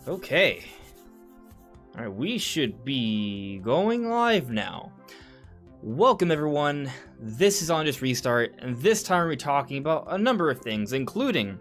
Okay. All right, we should be going live now. Welcome, everyone. This is On Just Restart, and this time we're talking about a number of things, including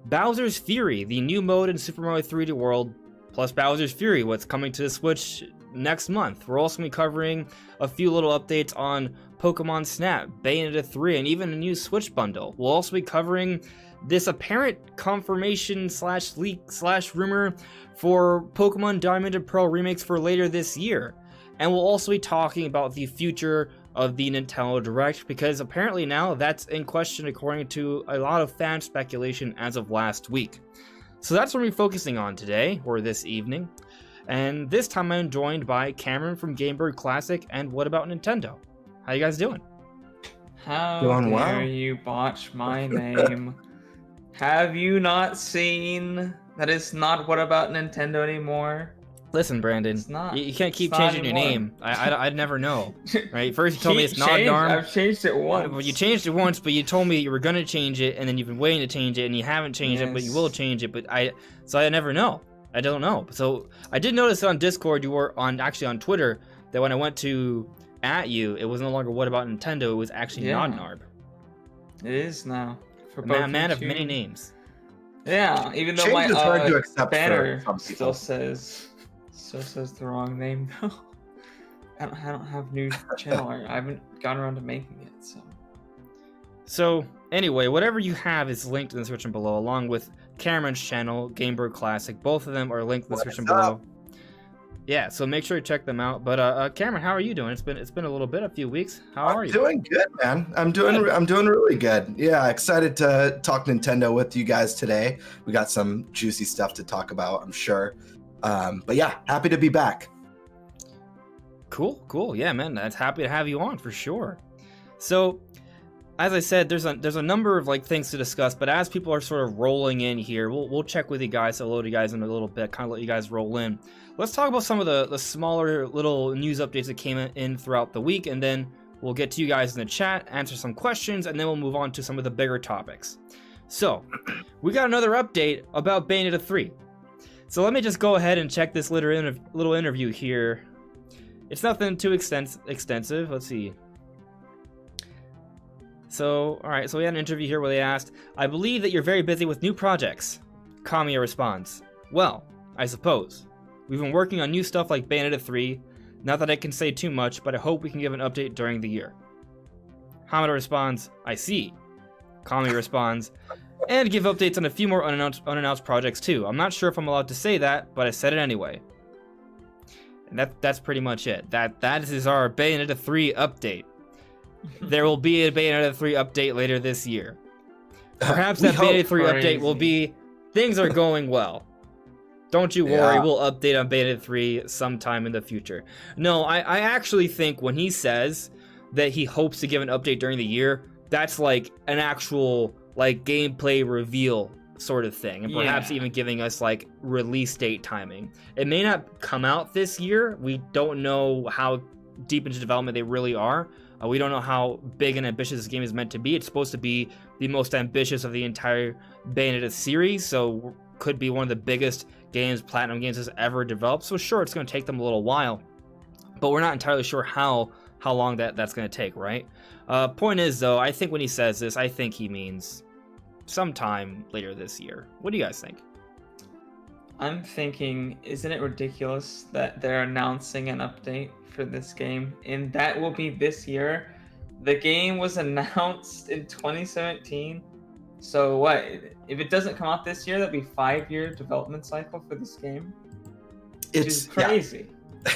Bowser's Fury, the new mode in Super Mario 3D World, plus Bowser's Fury, what's coming to the Switch next month. We're also going to be covering a few little updates on Pokemon Snap, Bayonetta 3, and even a new Switch bundle. We'll also be covering this apparent confirmation slash leak slash rumor for Pokemon Diamond and Pearl remakes for later this year. And we'll also be talking about the future of the Nintendo Direct, because apparently now that's in question according to a lot of fan speculation as of last week. So that's what we're focusing on today, or this evening. And this time I'm joined by Cameron from GameBird Classic and WhataboutNintendo. How you guys doing? How Doing dare well. you botch my name? Have you not seen that it's not What About Nintendo anymore? Listen, Brandon, It's not. you can't keep It's not changing your anymore. name. I'd never know, right? First you told me it's not Changed- Narm. I've changed it once. Well, you changed it once, but you told me you were gonna change it, and then you've been waiting to change it, and you haven't changed it, but you will change it. But I never know. I don't know. So I did notice on Discord you were on Twitter that when I went to at you, it was no longer What About Nintendo. It was actually not Narb. It is now. For A both man of you. many names. Yeah, even though Change my is hard to accept banner for some people. still says the wrong name though. I don't have new channel art. I haven't gotten around to making it, so. So anyway, whatever you have is linked in the description below, along with Cameron's channel, GameBird Classic. Both of them are linked in the description below. Yeah, so make sure you check them out. But Cameron, how are you doing? It's been a little bit, a few weeks. How are you? Doing good, man. I'm doing really good. Yeah, excited to talk Nintendo with you guys today. We got some juicy stuff to talk about, I'm sure. But yeah, happy to be back. Cool. Yeah, man, that's happy to have you on for sure. So, as I said, there's a number of things to discuss, but as people are sort of rolling in here, we'll check with you guys, so load you guys in a little bit, kind of let you guys roll in. Let's talk about some of the smaller little news updates that came in throughout the week, and then we'll get to you guys in the chat, answer some questions, and then we'll move on to some of the bigger topics. So, we got another update about Bayonetta 3. So let me just go ahead and check this little interview here. It's nothing too extensive. Let's see. So, alright, so we had an interview here where they asked, I believe that you're very busy with new projects. Kamiya responds, well, I suppose. We've been working on new stuff like Bayonetta 3. Not that I can say too much, but I hope we can give an update during the year. Hamada responds, I see. Kamiya responds, and give updates on a few more unannounced projects too. I'm not sure if I'm allowed to say that, but I said it anyway. And that's pretty much it. That is our Bayonetta 3 update. There will be a Bayonetta 3 update later this year. Perhaps that Bayonetta 3 update will be, things are going well. Don't you worry, we'll update on Bayonetta 3 sometime in the future. No, I actually think when he says that he hopes to give an update during the year, that's like an actual gameplay reveal sort of thing, and perhaps even giving us release date timing. It may not come out this year. We don't know how deep into development they really are. We don't know how big and ambitious this game is meant to be. It's supposed to be the most ambitious of the entire Bayonetta series, so could be one of the biggest games, Platinum Games, has ever developed. So sure, it's going to take them a little while, but we're not entirely sure how long that's going to take, right? Point is, though, I think when he says this, I think he means sometime later this year. What do you guys think? I'm thinking, isn't it ridiculous that they're announcing an update for this game, and that will be this year? The game was announced in 2017, so what? If it doesn't come out this year, that'd be 5-year development cycle for this game. It's crazy.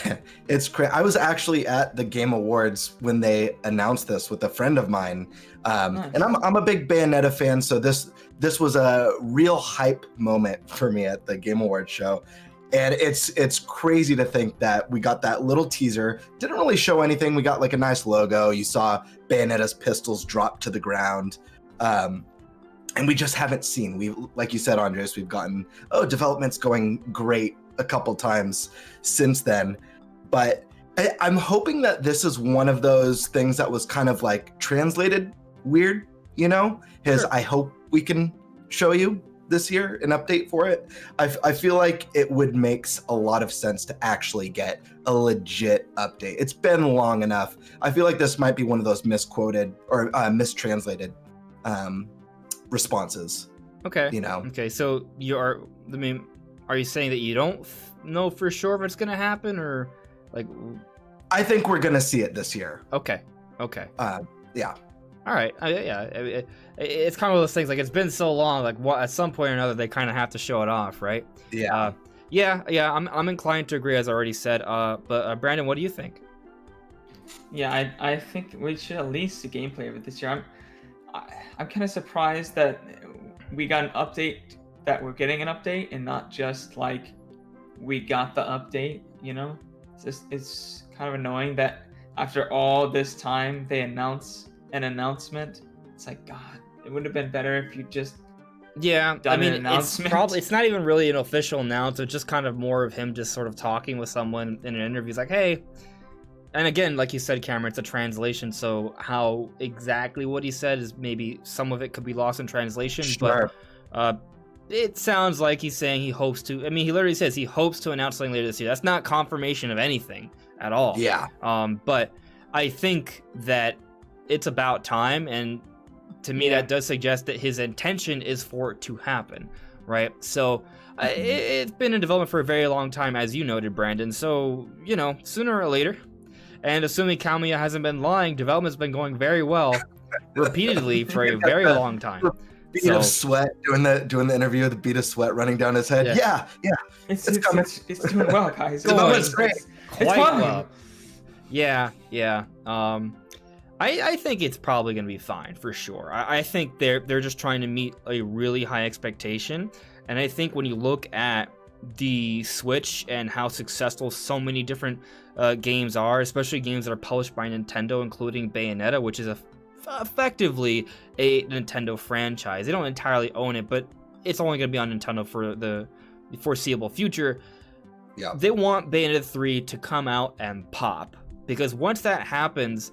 Yeah. It's crazy. I was actually at the Game Awards when they announced this with a friend of mine, Nice. and I'm a big Bayonetta fan, so this was a real hype moment for me at the Game Awards show. And it's crazy to think that we got that little teaser. Didn't really show anything. We got a nice logo. You saw Bayonetta's pistols drop to the ground. And we just haven't seen. We, like you said, Andres, we've gotten, development's going great a couple times since then. But I'm hoping that this is one of those things that was kind of translated weird, His Sure. I hope we can show you this year, an update for it. I feel like it would make a lot of sense to actually get a legit update. It's been long enough. I feel like this might be one of those misquoted or mistranslated responses. Okay. You know. Okay. So are you saying that you don't know for sure if it's gonna happen, or like? I think we're gonna see it this year. Okay. Okay. Yeah. All right. It's kind of those things. Like, it's been so long. Like, at some point or another, they kind of have to show it off, right? Yeah. Yeah. I'm inclined to agree, as I already said. But Brandon, what do you think? Yeah, I think we should at least see gameplay of it this year. I'm kind of surprised that we got an update, that we're getting an update, and not just like we got the update. You know, it's kind of annoying that after all this time they announce an announcement. It's like, God, it would have been better if you just done an announcement. It's not even really an official announcement. It's just kind of more of him just sort of talking with someone in an interview. He's like, hey. And again, like you said, Cameron, it's a translation, so how exactly what he said is maybe some of it could be lost in translation. Sure. But it sounds like he's saying he hopes to. I mean, he literally says he hopes to announce something later this year. That's not confirmation of anything at all. Yeah. But I think that it's about time, and to me, that does suggest that his intention is for it to happen, right? So it's been in development for a very long time, as you noted, Brandon. So, you know, sooner or later. And assuming Kamiya hasn't been lying, development's been going very well, repeatedly for a very long time. Beat of sweat, doing the interview with the bead of sweat running down his head. Yeah. It's coming. It's doing well, guys. Development's great. Quite well. Yeah. I think it's probably going to be fine for sure. I think they're just trying to meet a really high expectation, and I think when you look at the Switch and how successful so many different games are, especially games that are published by Nintendo, including Bayonetta, which is effectively a Nintendo franchise. They don't entirely own it, but it's only going to be on Nintendo for the foreseeable future. Yeah. They want Bayonetta 3 to come out and pop, because once that happens,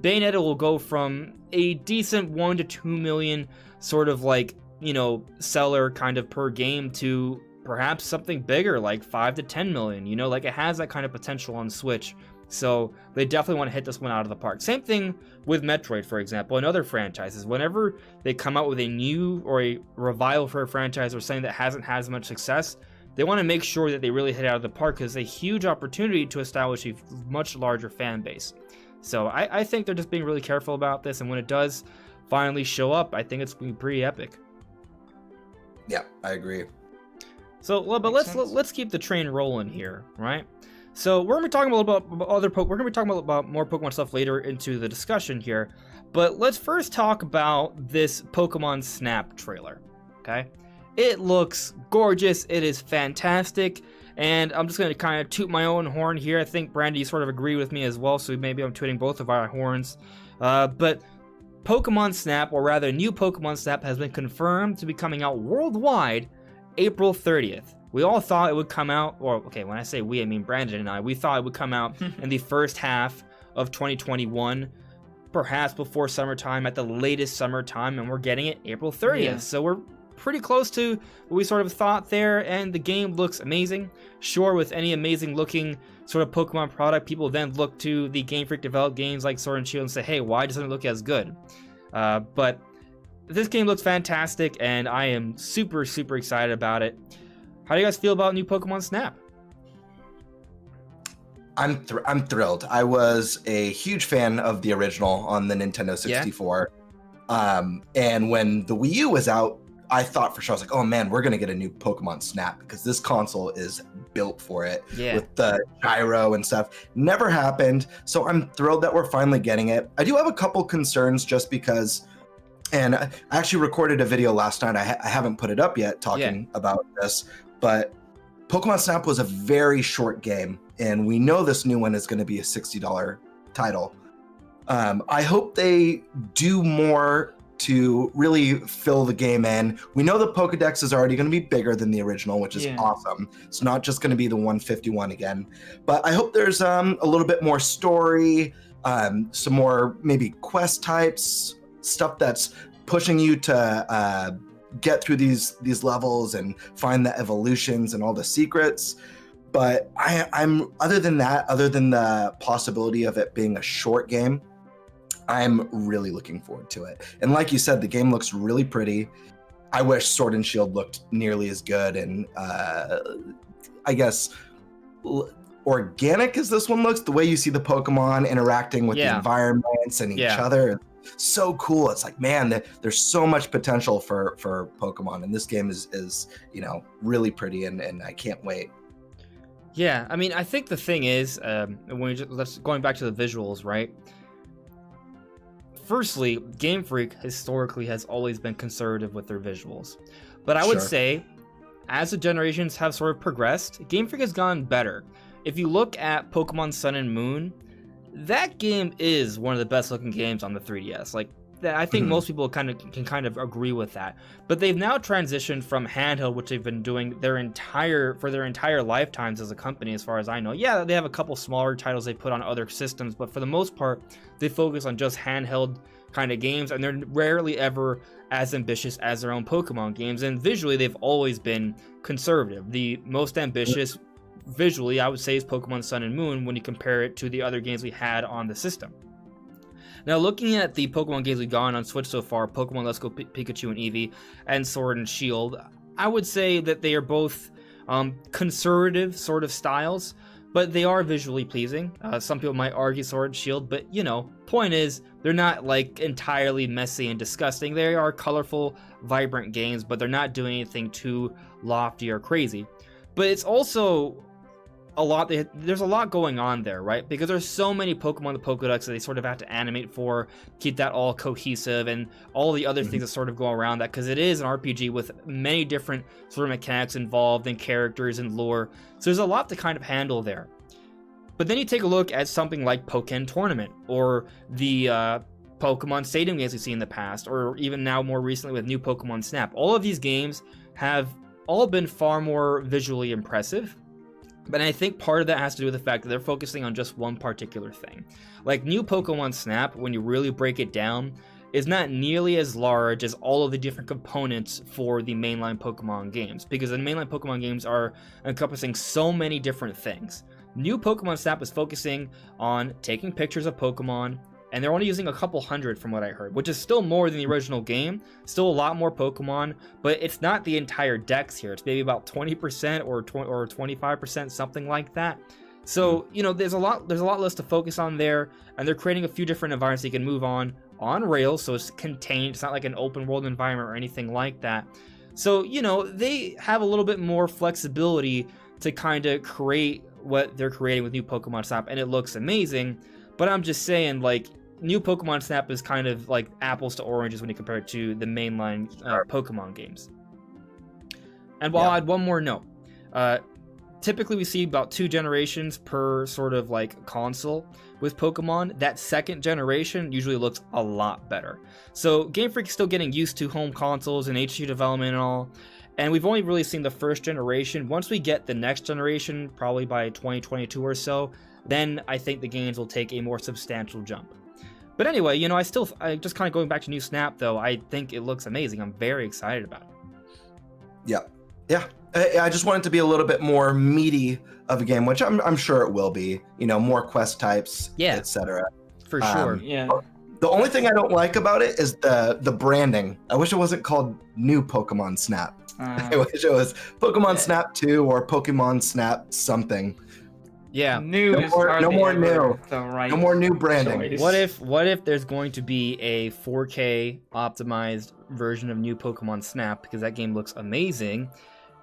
Bayonetta will go from a decent 1 to 2 million sort of like, you know, seller kind of per game to perhaps something bigger like 5 to 10 million. You know, like, it has that kind of potential on Switch. So they definitely want to hit this one out of the park. Same thing with Metroid, for example, and other franchises. Whenever they come out with a new or a revival for a franchise or something that hasn't had as much success, they want to make sure that they really hit it out of the park, because it's a huge opportunity to establish a much larger fan base. So I think they're just being really careful about this, and when it does finally show up, I think it's going to be pretty epic. Yeah, I agree. So, but let's keep the train rolling here, right? So we're gonna be talking about we're gonna be talking about more Pokemon stuff later into the discussion here, but let's first talk about this Pokemon Snap trailer. Okay, it looks gorgeous. It is fantastic, and I'm just gonna kind of toot my own horn here. I think Brandy, you sort of agree with me as well, so maybe I'm tooting both of our horns. But Pokemon Snap, or rather, new Pokemon Snap, has been confirmed to be coming out worldwide April 30th. We all thought it would come out, or okay, when I say we, I mean Brandon and I. We thought it would come out in the first half of 2021, perhaps before summertime, at the latest summertime, and we're getting it April 30th. Yeah. So we're pretty close to what we sort of thought there, and the game looks amazing. Sure, with any amazing looking sort of Pokemon product, people then look to the Game Freak developed games like Sword and Shield and say, hey, why doesn't it look as good? But this game looks fantastic, and I am super, super excited about it. How do you guys feel about new Pokemon Snap? I'm thrilled. I was a huge fan of the original on the Nintendo 64. Yeah. And when the Wii U was out, I thought for sure, I was like, oh man, we're going to get a new Pokemon Snap, because this console is built for it with the gyro and stuff. Never happened. So I'm thrilled that we're finally getting it. I do have a couple concerns just because, and I actually recorded a video last night. I haven't put it up yet talking about this, but Pokemon Snap was a very short game, and we know this new one is going to be a $60 title. I hope they do more to really fill the game in. We know the Pokedex is already going to be bigger than the original, which is awesome. It's not just going to be the 151 again, but I hope there's a little bit more story, some more maybe quest types, stuff that's pushing you to get through these levels and find the evolutions and all the secrets. But I'm other than the possibility of it being a short game, I'm really looking forward to it. And like you said, the game looks really pretty. I wish Sword and Shield looked nearly as good and I guess organic as this one looks. The way you see the Pokemon interacting with the environments and each other, so cool. It's like, man, there's so much potential for Pokemon, and this game is really pretty, and I can't wait. Yeah, I mean, I think the thing is, going back to the visuals, right? Firstly, Game Freak historically has always been conservative with their visuals. But I would say, as the generations have sort of progressed, Game Freak has gotten better. If you look at Pokemon Sun and Moon, that game is one of the best looking games on the 3DS. Like, I think most people can kind of agree with that. But they've now transitioned from handheld, which they've been doing their entire lifetimes as a company, as far as I know. Yeah, they have a couple smaller titles they put on other systems, but for the most part, they focus on just handheld kind of games, and they're rarely ever as ambitious as their own Pokemon games. And visually, they've always been conservative. The most ambitious visually, I would say, is Pokemon Sun and Moon when you compare it to the other games we had on the system. Now, looking at the Pokemon games we've gotten on Switch so far, Pokemon Let's Go Pikachu and Eevee, and Sword and Shield, I would say that they are both conservative sort of styles, but they are visually pleasing. Some people might argue Sword and Shield, but, point is, they're not, like, entirely messy and disgusting. They are colorful, vibrant games, but they're not doing anything too lofty or crazy. But it's also there's a lot going on there, right? Because there's so many Pokemon in the Pokedex that they sort of have to animate for, keep that all cohesive, and all the other things that sort of go around that, because it is an RPG with many different sort of mechanics involved and characters and lore. So there's a lot to kind of handle there. But then you take a look at something like Pokken Tournament, or the Pokemon Stadium games we've seen in the past, or even now more recently with new Pokemon Snap. All of these games have all been far more visually impressive. But I think part of that has to do with the fact that they're focusing on just one particular thing. Like, new Pokemon Snap, when you really break it down, is not nearly as large as all of the different components for the mainline Pokemon games, because the mainline Pokemon games are encompassing so many different things. New Pokemon Snap is focusing on taking pictures of Pokemon, and they're only using a couple hundred from what I heard, which is still more than the original game, still a lot more Pokemon, but it's not the entire dex here. It's maybe about 20% or 25%, something like that. So, there's a lot less to focus on there, and they're creating a few different environments you can move on rails, so it's contained. It's not like an open world environment or anything like that. So, they have a little bit more flexibility to kind of create what they're creating with new Pokemon Snap, and it looks amazing. But I'm just saying, like, new Pokemon Snap is kind of like apples to oranges when you compare it to the mainline Pokemon games. And I'll add one more note. Typically, we see about 2 generations per sort of like console with Pokemon. That second generation usually looks a lot better. So Game Freak is still getting used to home consoles and HD development and all. And we've only really seen the first generation. Once we get the next generation, probably by 2022 or so, then I think the games will take a more substantial jump. But anyway, I just kind of going back to New Snap, though, I think it looks amazing. I'm very excited about it. Yeah. I just want it to be a little bit more meaty of a game, which I'm sure it will be. More quest types, etc. For sure. The only thing I don't like about it is the branding. I wish it wasn't called New Pokemon Snap. I wish it was Pokemon Snap 2 or Pokemon Snap something. Yeah. No more new branding. Choice. What if there's going to be a 4K optimized version of New Pokemon Snap, because that game looks amazing,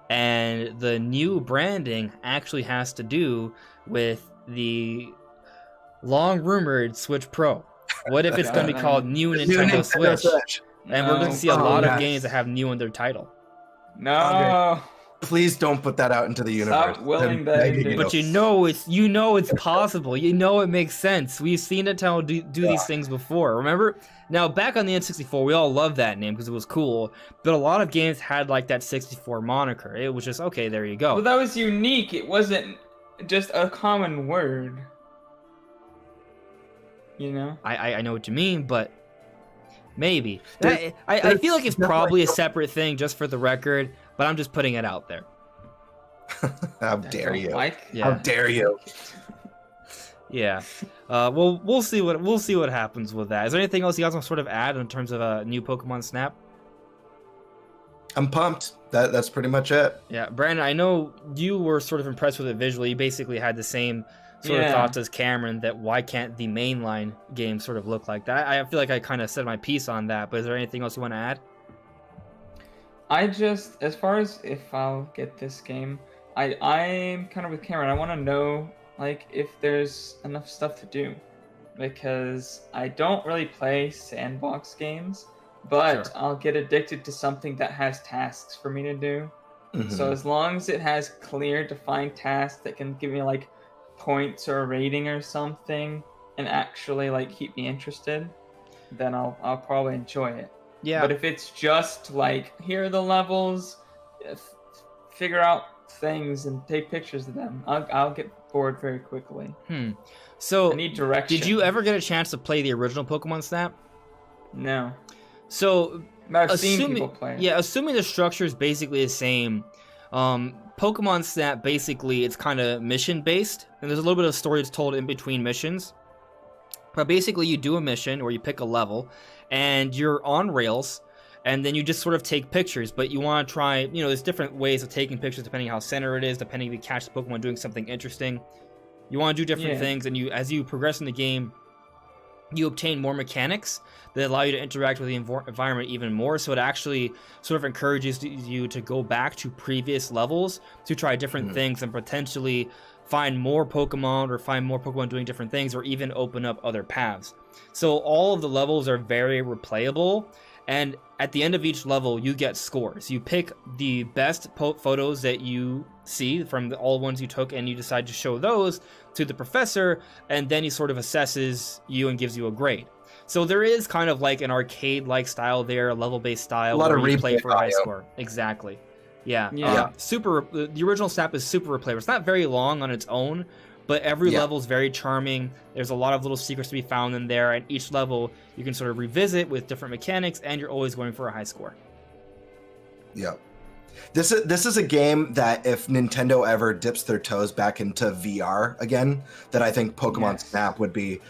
and the new branding actually has to do with the long rumored Switch Pro? What if it's going to be called New Nintendo Switch? And we're going to see a lot of games that have new in their title. No. Please don't put that out into the universe. Stop willing that. But it's possible. It makes sense. We've seen Nintendo do these things before. Remember? Now, back on the N64, we all loved that name because it was cool. But a lot of games had like that 64 moniker. It was just, okay, there you go. Well, that was unique. It wasn't just a common word. I know what you mean, but Maybe. I feel like it's probably a separate thing, just for the record, but I'm just putting it out there. How dare you? Yeah. How dare you? Yeah. Well, we'll see what happens with that. Is there anything else you guys want to sort of add in terms of a new Pokemon Snap? I'm pumped. That's pretty much it. Yeah, Brandon, I know you were sort of impressed with it visually. You basically had the same sort of thoughts as Cameron, that why can't the mainline game sort of look like that? I feel like I kind of said my piece on that, but is there anything else you want to add? As far as if I'll get this game, I'm kind of with Cameron. I want to know, like, if there's enough stuff to do, because I don't really play sandbox games, but Sure. I'll get addicted to something that has tasks for me to do. Mhm. So as long as it has clear, defined tasks that can give me like points or a rating or something, and actually like keep me interested, then I'll probably enjoy it. Yeah. But if it's just like, here are the levels, figure out things and take pictures of them, I'll get bored very quickly. So I need direction. did you ever get a chance to play the original Pokemon Snap? No. So I've seen people play it. Yeah, assuming the structure is basically the same, Pokemon Snap, basically it's kind of mission based, and there's a little bit of story that's told in between missions. But basically you do a mission or you pick a level and you're on rails, and then you just sort of take pictures, but you want to try, there's different ways of taking pictures depending how center it is, depending if you catch the Pokemon doing something interesting. You want to do different things, and as you progress in the game, you obtain more mechanics that allow you to interact with the environment even more, so it actually sort of encourages you to go back to previous levels to try different things and potentially find more Pokemon, or find more Pokemon doing different things, or even open up other paths. So all of the levels are very replayable, and at the end of each level you get scores. You pick the best photos that you see from all the ones you took, and you decide to show those to the professor, and then he sort of assesses you and gives you a grade. So there is kind of like an arcade-like style there, a level-based style, A lot where of you play replay for a high value. score. Exactly. Yeah. Yeah. The original Snap is super replayable. It's not very long on its own, but every level is very charming. There's a lot of little secrets to be found in there, and each level you can sort of revisit with different mechanics, and you're always going for a high score. Yeah. This is a game that if Nintendo ever dips their toes back into VR again, that I think Pokemon Snap would be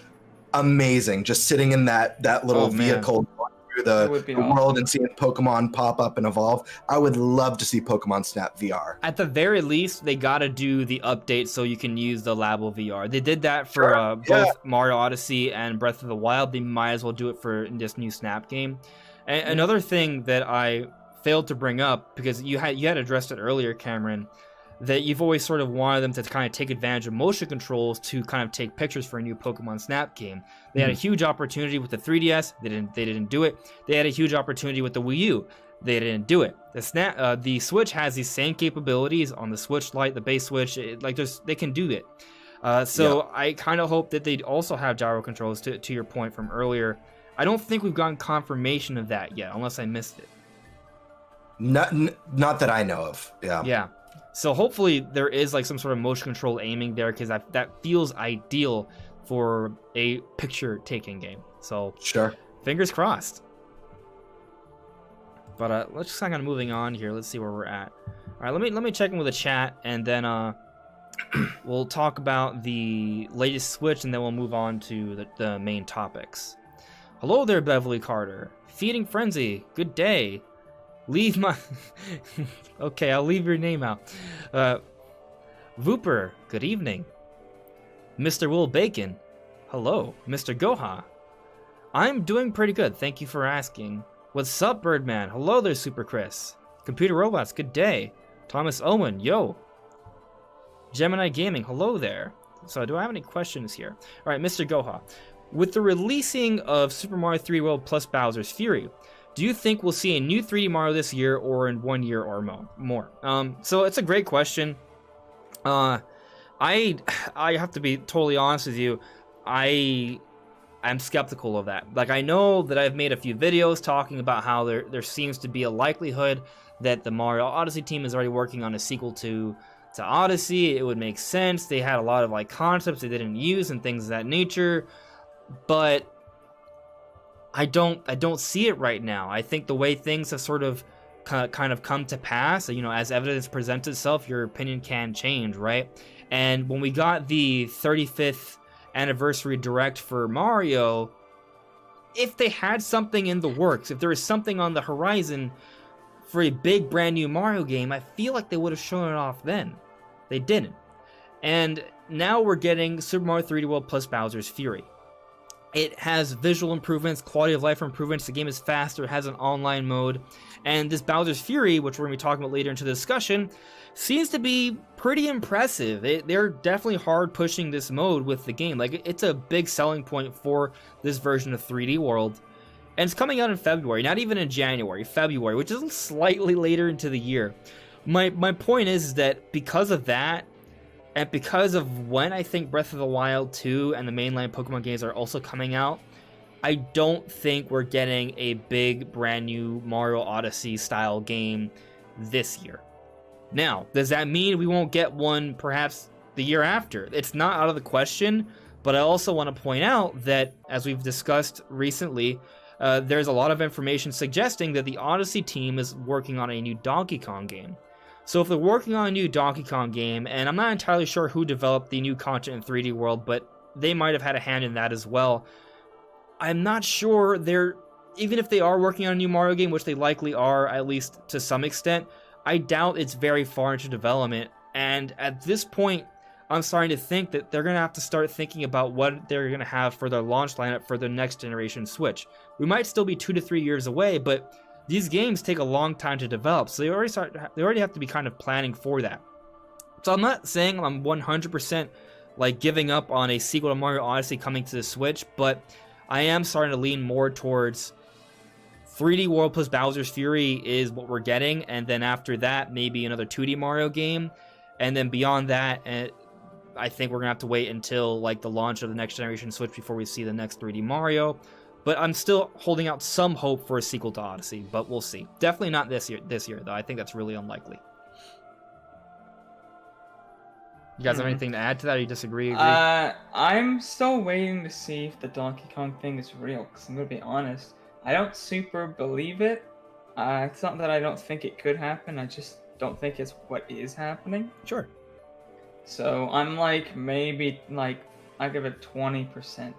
amazing. Just sitting in that little vehicle going through the world and seeing Pokemon pop up and evolve. I would love to see Pokemon Snap VR. At the very least, they gotta do the update so you can use the Labo VR. They did that for both Mario Odyssey and Breath of the Wild. They might as well do it for this new Snap game. And another thing that I failed to bring up, because you had addressed it earlier, Cameron, that you've always sort of wanted them to kind of take advantage of motion controls to kind of take pictures for a new Pokemon Snap game. They had a huge opportunity with the 3DS. They didn't do it. They had a huge opportunity with the Wii U. They didn't do it. The Switch has these same capabilities on the Switch Lite, the base Switch. They can do it. I kind of hope that they'd also have gyro controls. To your point from earlier, I don't think we've gotten confirmation of that yet, unless I missed it. Not that I know of. Yeah. Yeah. So hopefully there is like some sort of motion control aiming there, because that feels ideal for a picture taking game. So sure, fingers crossed. But let's just kind of moving on here. Let's see where we're at. All right, let me check in with the chat, and then we'll talk about the latest Switch, and then we'll move on to the main topics. Hello there, Beverly Carter. Feeding Frenzy. Good day. Leave my... Okay, I'll leave your name out. Vooper, good evening. Mr. Will Bacon, hello. Mr. Goha, I'm doing pretty good, thank you for asking. What's up, Birdman? Hello there, Super Chris. Computer Robots, good day. Thomas Owen, yo. Gemini Gaming, hello there. So, do I have any questions here? All right, Mr. Goha. With the releasing of Super Mario 3D World plus Bowser's Fury, do you think we'll see a new 3D Mario this year, or in 1 year or more? So it's a great question. I have to be totally honest with you. I'm skeptical of that. Like, I know that I've made a few videos talking about how there seems to be a likelihood that the Mario Odyssey team is already working on a sequel to Odyssey. It would make sense. They had a lot of like concepts they didn't use and things of that nature. But I don't see it right now. I think the way things have sort of kind of come to pass, you know, as evidence presents itself, your opinion can change, right? And when we got the 35th anniversary direct for Mario, if they had something in the works, if there was something on the horizon for a big brand new Mario game, I feel like they would have shown it off then. They didn't. And now we're getting Super Mario 3D World plus Bowser's Fury. It has visual improvements, quality of life improvements, the game is faster, it has an online mode, and this Bowser's Fury, which we're going to be talking about later into the discussion, seems to be pretty impressive. They're definitely hard pushing this mode with the game. Like, it's a big selling point for this version of 3D World. And it's coming out in February, not even in January, February, which is slightly later into the year. My point is that because of that, and because of when I think Breath of the Wild 2 and the mainline Pokemon games are also coming out, I don't think we're getting a big brand new Mario Odyssey style game this year. Now, does that mean we won't get one perhaps the year after? It's not out of the question, but I also want to point out that, as we've discussed recently, there's a lot of information suggesting that the Odyssey team is working on a new Donkey Kong game. So if they're working on a new Donkey Kong game, and I'm not entirely sure who developed the new content in 3D World, but they might have had a hand in that as well. I'm not sure even if they are working on a new Mario game, which they likely are, at least to some extent, I doubt it's very far into development. And at this point, I'm starting to think that they're going to have to start thinking about what they're going to have for their launch lineup for their next generation Switch. We might still be 2 to 3 years away, but these games take a long time to develop, so they already have to be kind of planning for that. So I'm not saying I'm 100% like giving up on a sequel to Mario Odyssey coming to the Switch, but I am starting to lean more towards 3D World plus Bowser's Fury is what we're getting, and then after that, maybe another 2D Mario game, and then beyond that, I think we're gonna have to wait until like the launch of the next generation Switch before we see the next 3D Mario. But I'm still holding out some hope for a sequel to Odyssey, but we'll see. Definitely not this year though. I think that's really unlikely. You guys have anything to add to that, or you disagree? Agree? I'm still waiting to see if the Donkey Kong thing is real, because I'm going to be honest, I don't super believe it. It's not that I don't think it could happen, I just don't think it's what is happening. Sure. So I'm like, maybe, like, I give it 20%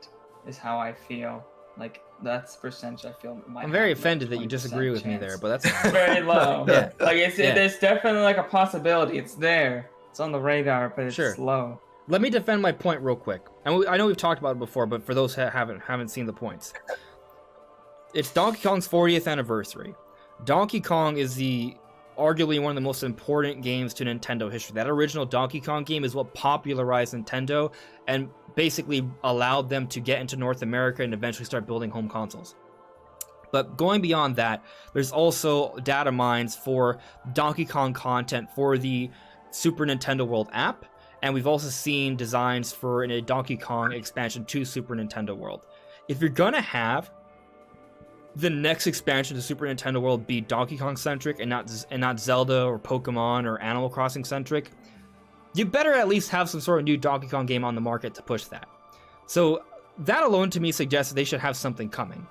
is how I feel. Like, that's the percentage I feel might I'm very have, offended like, that you disagree with me there, but that's very low. Yeah. Like, there's definitely like a possibility. It's there. It's on the radar, but it's Sure. low. Let me defend my point real quick. And I know we've talked about it before, but for those who haven't seen the points, it's Donkey Kong's 40th anniversary. Donkey Kong is arguably one of the most important games to Nintendo history. That original Donkey Kong game is what popularized Nintendo and basically allowed them to get into North America and eventually start building home consoles. But going beyond that, there's also data mines for Donkey Kong content for the Super Nintendo World app, and we've also seen designs for a Donkey Kong expansion to Super Nintendo World. If you're gonna have the next expansion to Super Nintendo World be Donkey Kong centric and not Zelda or Pokemon or Animal Crossing centric, you better at least have some sort of new Donkey Kong game on the market to push that. So that alone to me suggests that they should have something coming.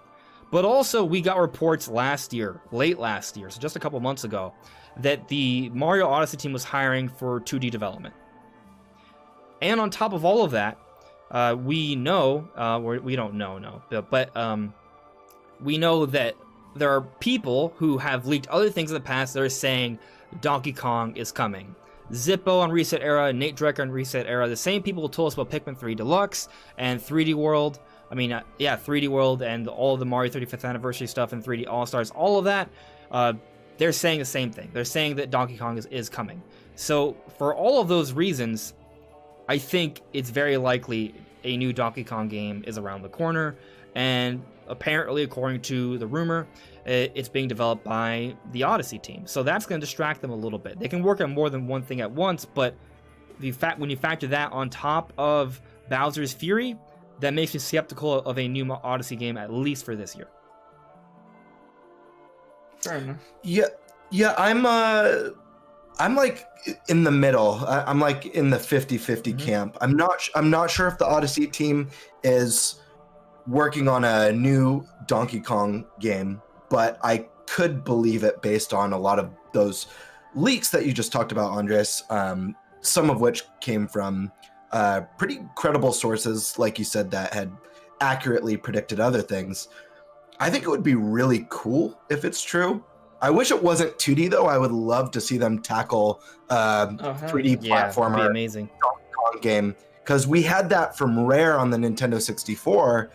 But also we got reports late last year, so just a couple months ago, that the Mario Odyssey team was hiring for 2D development. And on top of all of that, we know, we don't know, no, but we know that there are people who have leaked other things in the past that are saying Donkey Kong is coming. Zippo on Reset Era, Nate Drecker on Reset Era, the same people who told us about Pikmin 3 Deluxe and 3D World. 3D World and all of the Mario 35th Anniversary stuff and 3D All-Stars, all of that, they're saying the same thing. They're saying that Donkey Kong is coming. So for all of those reasons, I think it's very likely a new Donkey Kong game is around the corner, and apparently, according to the rumor, it's being developed by the Odyssey team. So that's going to distract them a little bit. They can work on more than one thing at once, but when you factor that on top of Bowser's Fury, that makes me skeptical of a new Odyssey game, at least for this year. Fair enough. Yeah, I'm like in the middle. I'm like in the 50-50 camp. I'm not sure if the Odyssey team is working on a new Donkey Kong game, but I could believe it based on a lot of those leaks that you just talked about, Andres, some of which came from pretty credible sources, like you said, that had accurately predicted other things. I think it would be really cool if it's true. I wish it wasn't 2D, though. I would love to see them tackle 3D platformer be amazing Donkey Kong game, because we had that from Rare on the Nintendo 64.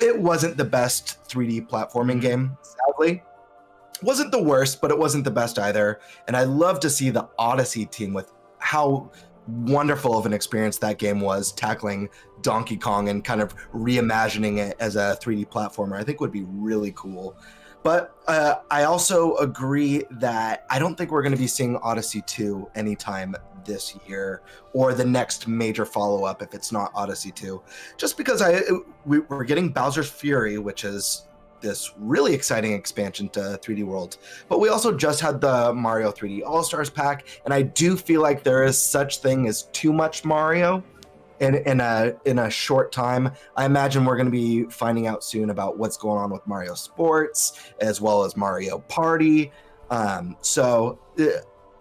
It wasn't the best 3D platforming game, sadly. Wasn't the worst, but it wasn't the best either. And I'd love to see the Odyssey team with how wonderful of an experience that game was, tackling Donkey Kong and kind of reimagining it as a 3D platformer. I think would be really cool. But I also agree that I don't think we're going to be seeing Odyssey 2 anytime this year, or the next major follow-up if it's not Odyssey 2. Just because we're getting Bowser's Fury, which is this really exciting expansion to 3D World. But we also just had the Mario 3D All-Stars pack, and I do feel like there is such thing as too much Mario in a short time. I imagine we're going to be finding out soon about what's going on with Mario Sports as well as Mario Party. So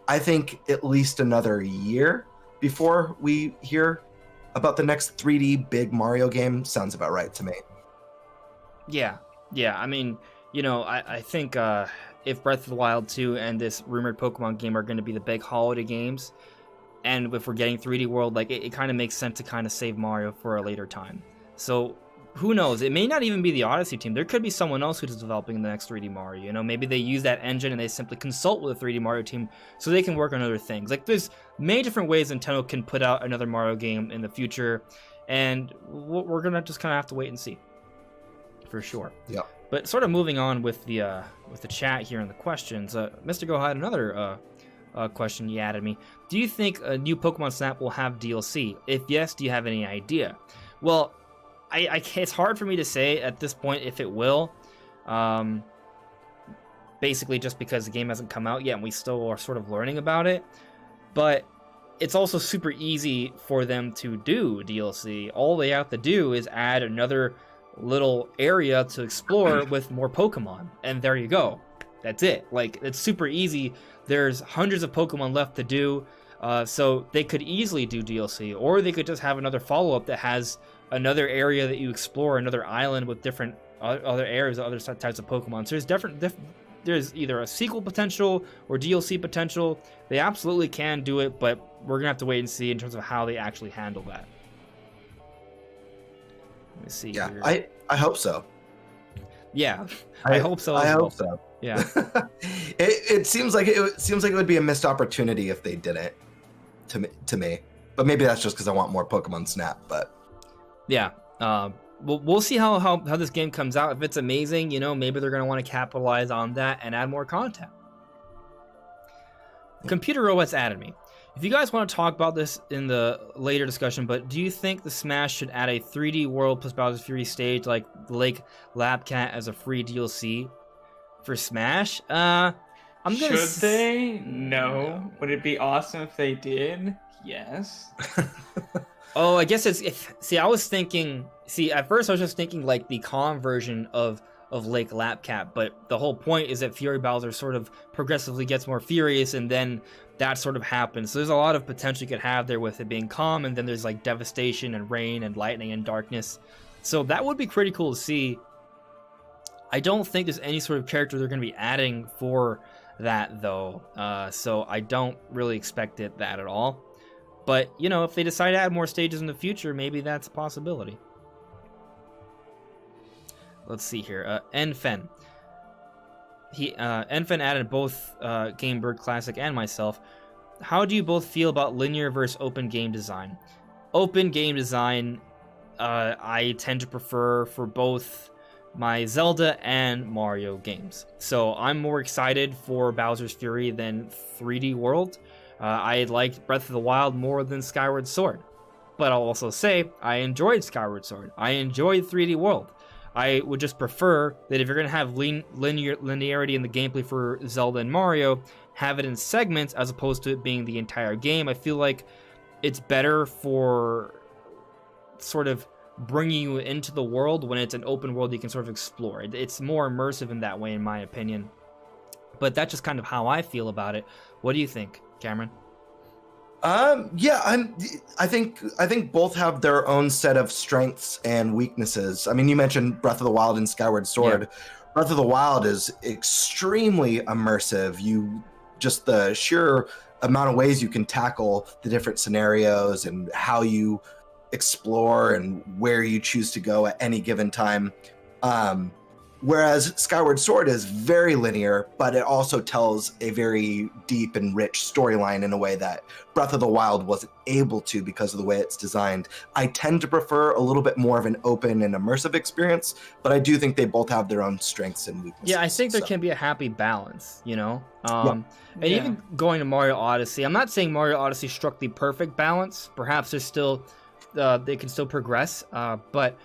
I think at least another year before we hear about the next 3D big Mario game sounds about right to me. Yeah, I mean, you know, I think if Breath of the Wild 2 and this rumored Pokemon game are going to be the big holiday games, and if we're getting 3D World, like, it kind of makes sense to kind of save Mario for a later time. So, who knows? It may not even be the Odyssey team. There could be someone else who's developing the next 3D Mario. You know, maybe they use that engine and they simply consult with the 3D Mario team so they can work on other things. Like, there's many different ways Nintendo can put out another Mario game in the future, and we're going to just kind of have to wait and see. For sure. Yeah. But sort of moving on with the chat here and the questions, Mr. Go had another question he added me. Do you think a new Pokemon Snap will have DLC? If yes, do you have any idea? Well, it's hard for me to say at this point if it will. Basically just because the game hasn't come out yet and we still are sort of learning about it. But it's also super easy for them to do DLC. All they have to do is add another little area to explore with more Pokemon, and there you go. That's it. Like, it's super easy. There's hundreds of Pokemon left to do, so they could easily do DLC, or they could just have another follow-up that has another area that you explore, another island with different other areas, other types of Pokemon. So there's either a sequel potential or DLC potential. They absolutely can do it, but we're gonna have to wait and see in terms of how they actually handle that. Let me see. Yeah, here. I hope so. Yeah, I hope so. I hope so. Yeah. it seems like it would be a missed opportunity if they didn't. To me, but maybe that's just because I want more Pokemon Snap. But yeah, we'll see how this game comes out. If it's amazing, you know, maybe they're gonna want to capitalize on that and add more content. Computer Robots added me. If you guys want to talk about this in the later discussion, but do you think the Smash should add a 3D World plus Bowser's Fury stage like Lake Labcat as a free DLC for Smash? Should they? No. Would it be awesome if they did? Yes. Oh, I guess see, I was thinking. See, at first I was just thinking like the calm version of Lake Lapcat, but the whole point is that Fury Bowser sort of progressively gets more furious, and then that sort of happens. So there's a lot of potential you could have there with it being calm, and then there's like devastation and rain and lightning and darkness. So that would be pretty cool to see. I don't think there's any sort of character they're going to be adding for that, though. So I don't really expect that at all. But, you know, if they decide to add more stages in the future, maybe that's a possibility. Let's see here. Nfen. Nfen added both GameBird Classic and myself. How do you both feel about linear versus open game design? Open game design, I tend to prefer for both my Zelda and Mario games. So I'm more excited for Bowser's Fury than 3D World. I liked Breath of the Wild more than Skyward Sword. But I'll also say I enjoyed Skyward Sword. I enjoyed 3D World. I would just prefer that if you're going to have linearity in the gameplay for Zelda and Mario, have it in segments as opposed to it being the entire game. I feel like it's better for sort of bringing you into the world when it's an open world you can sort of explore. It's more immersive in that way, in my opinion. But that's just kind of how I feel about it. What do you think, Cameron? Yeah, I think both have their own set of strengths and weaknesses. I mean, you mentioned Breath of the Wild and Skyward Sword. Yeah. Breath of the Wild is extremely immersive. Just the sheer amount of ways you can tackle the different scenarios and how you explore and where you choose to go at any given time. Whereas Skyward Sword is very linear, but it also tells a very deep and rich storyline in a way that Breath of the Wild wasn't able to because of the way it's designed. I tend to prefer a little bit more of an open and immersive experience, but I do think they both have their own strengths and weaknesses. Yeah, I think there can be a happy balance, you know? Even going to Mario Odyssey, I'm not saying Mario Odyssey struck the perfect balance. Perhaps there's still, they can still progress, but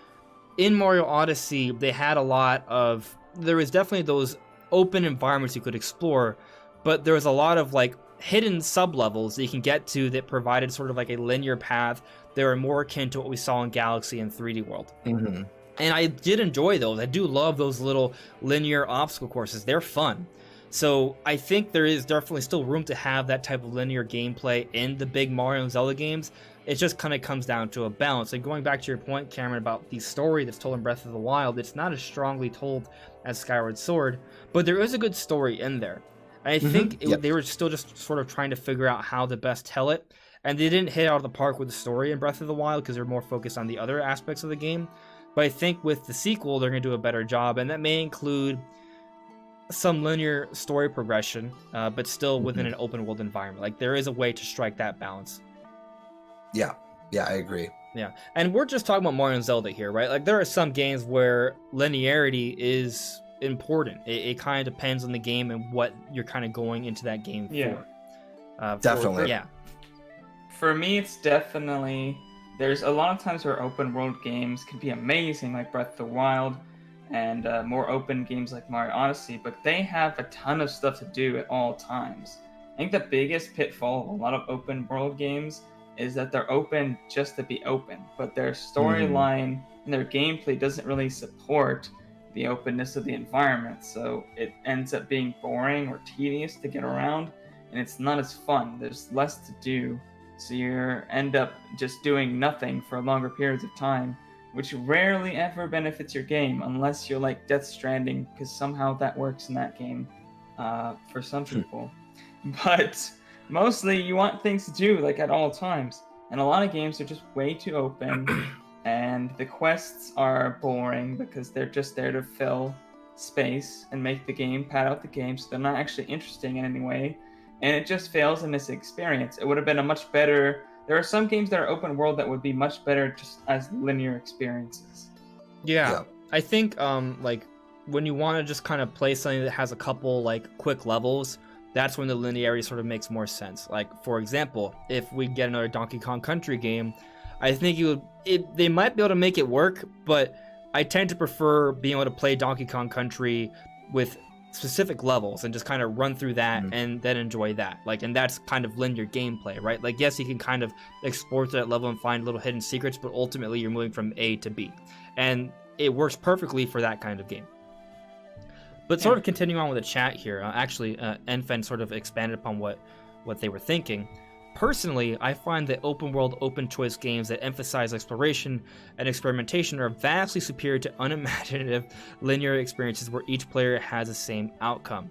in Mario Odyssey, they had a lot of... There was definitely those open environments you could explore, but there was a lot of like hidden sub-levels that you can get to that provided sort of like a linear path. They were more akin to what we saw in Galaxy and 3D World. Mm-hmm. And I did enjoy those. I do love those little linear obstacle courses. They're fun. So I think there is definitely still room to have that type of linear gameplay in the big Mario and Zelda games. It just kind of comes down to a balance. And going back to your point, Cameron, about the story that's told in Breath of the Wild, it's not as strongly told as Skyward Sword, but there is a good story in there. And I think they were still just sort of trying to figure out how to best tell it. And they didn't hit out of the park with the story in Breath of the Wild because they're more focused on the other aspects of the game. But I think with the sequel, they're going to do a better job. And that may include some linear story progression, but still within an open world environment. Like, there is a way to strike that balance. Yeah, I agree. Yeah, and we're just talking about Mario and Zelda here, right? Like, there are some games where linearity is important. It kind of depends on the game and what you're kind of going into that game for. Definitely. For me, it's definitely... There's a lot of times where open world games can be amazing, like Breath of the Wild, and more open games like Mario Odyssey, but they have a ton of stuff to do at all times. I think the biggest pitfall of a lot of open world games is that they're open just to be open, but their storyline and their gameplay doesn't really support the openness of the environment, so it ends up being boring or tedious to get around, and it's not as fun. There's less to do, so you end up just doing nothing for longer periods of time, which rarely ever benefits your game, unless you're like Death Stranding, because somehow that works in that game for some people. But mostly you want things to do like at all times, and a lot of games are just way too open, and the quests are boring because they're just there to fill space and make the game, pad out the game, so they're not actually interesting in any way, and it just fails in this experience. It would have been a much better... There are some games that are open world that would be much better just as linear experiences. Yeah. I think like when you want to just kind of play something that has a couple like quick levels, that's when the linearity sort of makes more sense. Like, for example, if we get another Donkey Kong Country game, I think they might be able to make it work, but I tend to prefer being able to play Donkey Kong Country with specific levels and just kind of run through that and then enjoy that. Like, and that's kind of linear gameplay, right? Like, yes, you can kind of explore to that level and find little hidden secrets, but ultimately you're moving from A to B. And it works perfectly for that kind of game. But sort of continuing on with the chat here, actually, Enfen sort of expanded upon what they were thinking. Personally, I find that open-world, open-choice games that emphasize exploration and experimentation are vastly superior to unimaginative linear experiences where each player has the same outcome.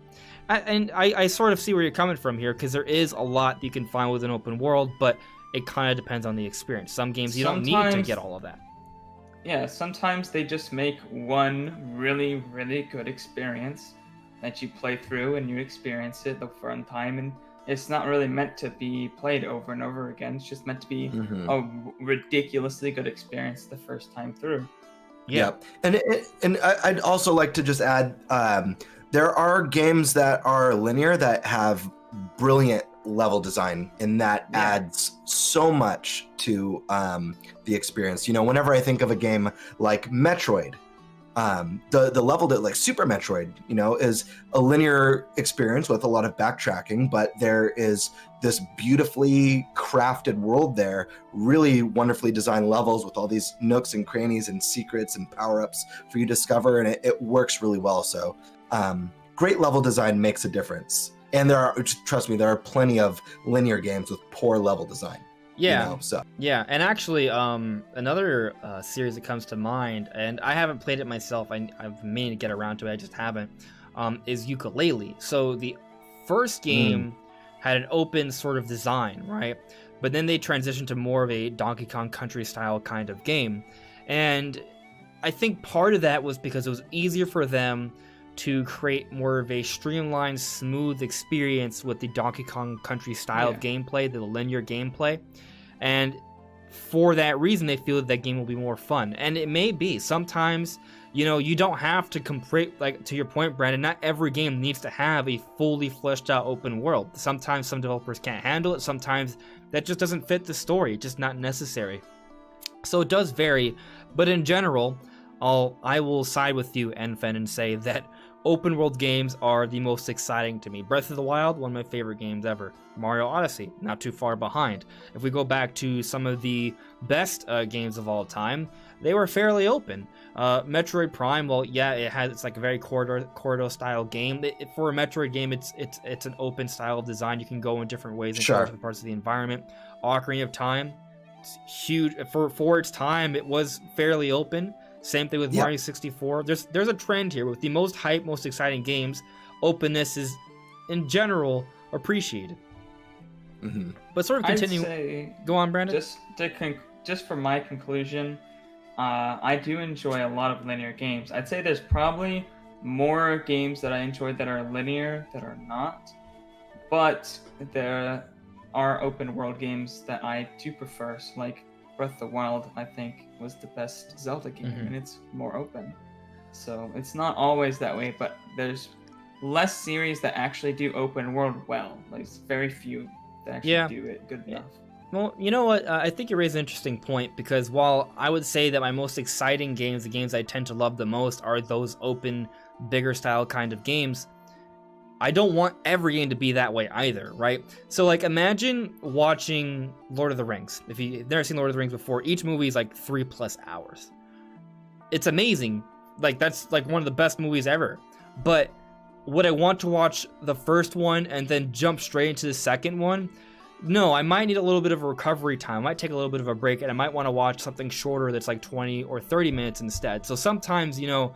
I sort of see where you're coming from here, because there is a lot you can find with an open world, but it kind of depends on the experience. Some games you don't need to get all of that. Yeah, sometimes they just make one really, really good experience that you play through and you experience it the first time, and it's not really meant to be played over and over again. It's just meant to be a ridiculously good experience the first time through. Yeah. And I'd also like to just add, there are games that are linear that have brilliant level design, and that adds so much to the experience. You know, whenever I think of a game like Metroid, The level that like Super Metroid, you know, is a linear experience with a lot of backtracking, but there is this beautifully crafted world there, really wonderfully designed levels with all these nooks and crannies and secrets and power-ups for you to discover, and it works really well. So great level design makes a difference. And trust me, there are plenty of linear games with poor level design. Yeah, you know, so. Yeah, and actually, another series that comes to mind, and I haven't played it myself, I've meaning to get around to it, I just haven't, is Yooka-Laylee. So the first game had an open sort of design, right? But then they transitioned to more of a Donkey Kong Country style kind of game. And I think part of that was because it was easier for them to create more of a streamlined, smooth experience with the Donkey Kong Country style of gameplay, the linear gameplay. And for that reason, they feel that game will be more fun. And it may be. Sometimes, you know, you don't have to complete, like, to your point, Brandon, not every game needs to have a fully fleshed out open world. Sometimes some developers can't handle it. Sometimes that just doesn't fit the story. It's just not necessary. So it does vary. But in general, I will side with you, Enfen, and say that open world games are the most exciting to me. Breath of the Wild, one of my favorite games ever. Mario Odyssey, not too far behind. If we go back to some of the best games of all time, they were fairly open. Metroid Prime, well, yeah, it's like a very corridor style game. For a Metroid game, it's an open style of design. You can go in different ways and go different parts of the environment. Ocarina of Time, it's huge for its time. It was fairly open. Same thing with Mario 64. There's a trend here with the most hype, most exciting games. Openness is, in general, appreciated. Mm-hmm. But sort of continuing. I'd say, go on, Brandon. Just for my conclusion, I do enjoy a lot of linear games. I'd say there's probably more games that I enjoy that are linear that are not, but there are open world games that I do prefer. So like Breath of the Wild, I think, was the best Zelda game, and it's more open. So it's not always that way, but there's less series that actually do open world well. Like, very few that actually do it good enough. Well, you know what? I think you raise an interesting point, because while I would say that my most exciting games, the games I tend to love the most, are those open, bigger style kind of games, I don't want every game to be that way either, right? So, like, imagine watching Lord of the Rings. If you've never seen Lord of the Rings before, each movie is like 3+ hours. It's amazing. Like, that's like one of the best movies ever. But would I want to watch the first one and then jump straight into the second one? No, I might need a little bit of a recovery time. I might take a little bit of a break, and I might want to watch something shorter that's like 20 or 30 minutes instead. So sometimes, you know,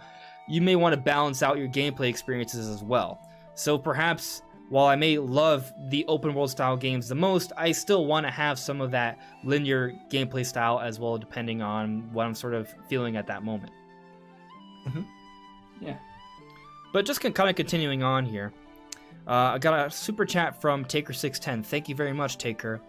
you may want to balance out your gameplay experiences as well. So perhaps, while I may love the open world style games the most, I still want to have some of that linear gameplay style as well, depending on what I'm sort of feeling at that moment. Mm-hmm. Yeah. But just kind of continuing on here, I got a super chat from Taker610. Thank you very much, Taker.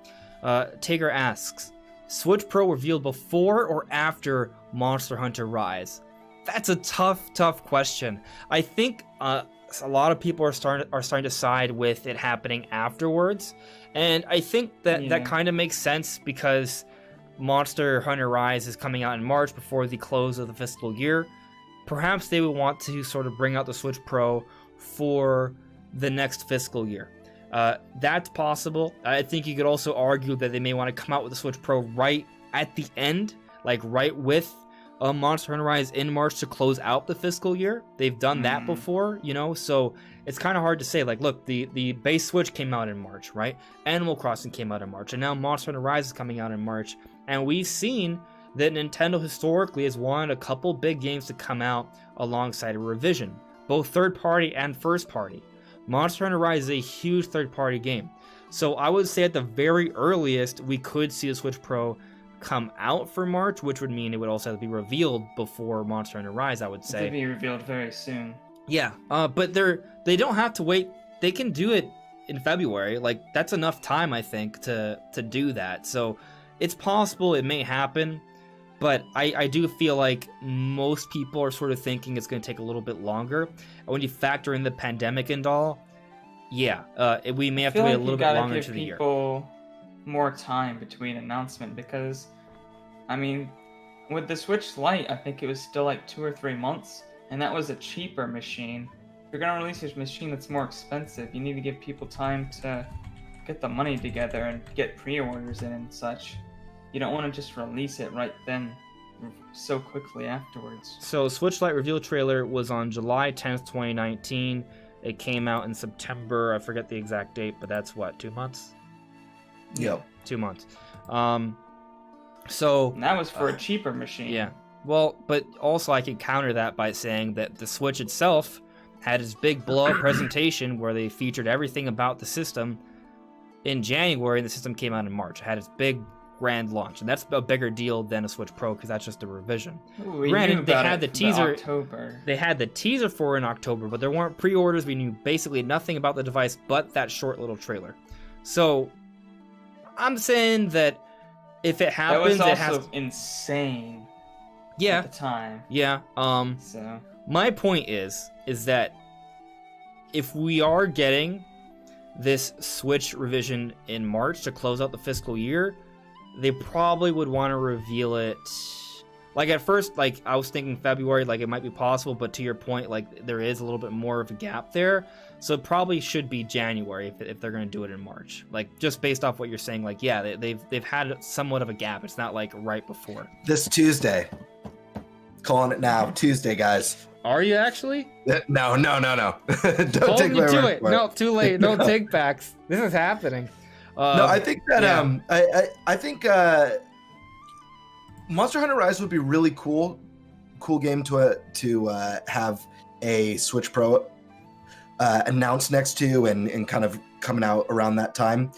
Taker asks, Switch Pro revealed before or after Monster Hunter Rise? That's a tough question. I think a lot of people are starting to side with it happening afterwards, and I think that kind of makes sense, because Monster Hunter Rise is coming out in March, before the close of the fiscal year. Perhaps they would want to sort of bring out the Switch Pro for the next fiscal year. That's possible. I think you could also argue that they may want to come out with the Switch Pro right at the end, like right with Monster Hunter Rise in March to close out the fiscal year. They've done that before, you know, so it's kind of hard to say. Like, look, the base Switch came out in March, right? Animal Crossing came out in March, and now Monster Hunter Rise is coming out in March. And we've seen that Nintendo historically has wanted a couple big games to come out alongside a revision, both third-party and first-party. Monster Hunter Rise is a huge third-party game. So I would say at the very earliest, we could see a Switch Pro come out for March, which would mean it would also have to be revealed before Monster Hunter Rise, I would say. It could be revealed very soon. Yeah, but they don't have to wait. They can do it in February. Like, that's enough time, I think, to do that. So it's possible it may happen, but I do feel like most people are sort of thinking it's going to take a little bit longer. And when you factor in the pandemic and all, we may have to wait a little bit longer into the year. More time between announcement, because I mean, with the Switch Lite, I think it was still like 2 or 3 months, and that was a cheaper machine. If you're gonna release a machine that's more expensive, you need to give people time to get the money together and get pre-orders in and such. You don't want to just release it right then, so quickly afterwards. So Switch Lite reveal trailer was on July 10th, 2019. It came out in September. I forget the exact date, but that's what, 2 months? Yep. 2 months. So And that was for a cheaper machine. yeah. Well, but also I could counter that by saying that the Switch itself had its big blow-up presentation where they featured everything about the system in January, and the system came out in March. It had its big grand launch, and that's a bigger deal than a Switch Pro because that's just a revision. Ooh, we Granted, knew they about had it the teaser. October. They had the teaser for it in October, but there weren't pre-orders. We knew basically nothing about the device but that short little trailer. So I'm saying that if it That happens, was also it has to... insane Yeah, at the time. yeah. So My point is that if we are getting this Switch revision in March to close out the fiscal year, they probably would want to reveal it. Like at first, like I was thinking February, like it might be possible, but to your point, like there is a little bit more of a gap there. So it probably should be January if they're going to do it in March. Like just based off what you're saying, like yeah, they've had somewhat of a gap. It's not like right before. This Tuesday. Calling it now. Tuesday, guys. Are you actually? No. Don't Hold take me my to word it. for No, too late. No No. take backs. This is happening. No, I think that yeah. I think Monster Hunter Rise would be really cool game to have a Switch Pro announced next to and kind of coming out around that time.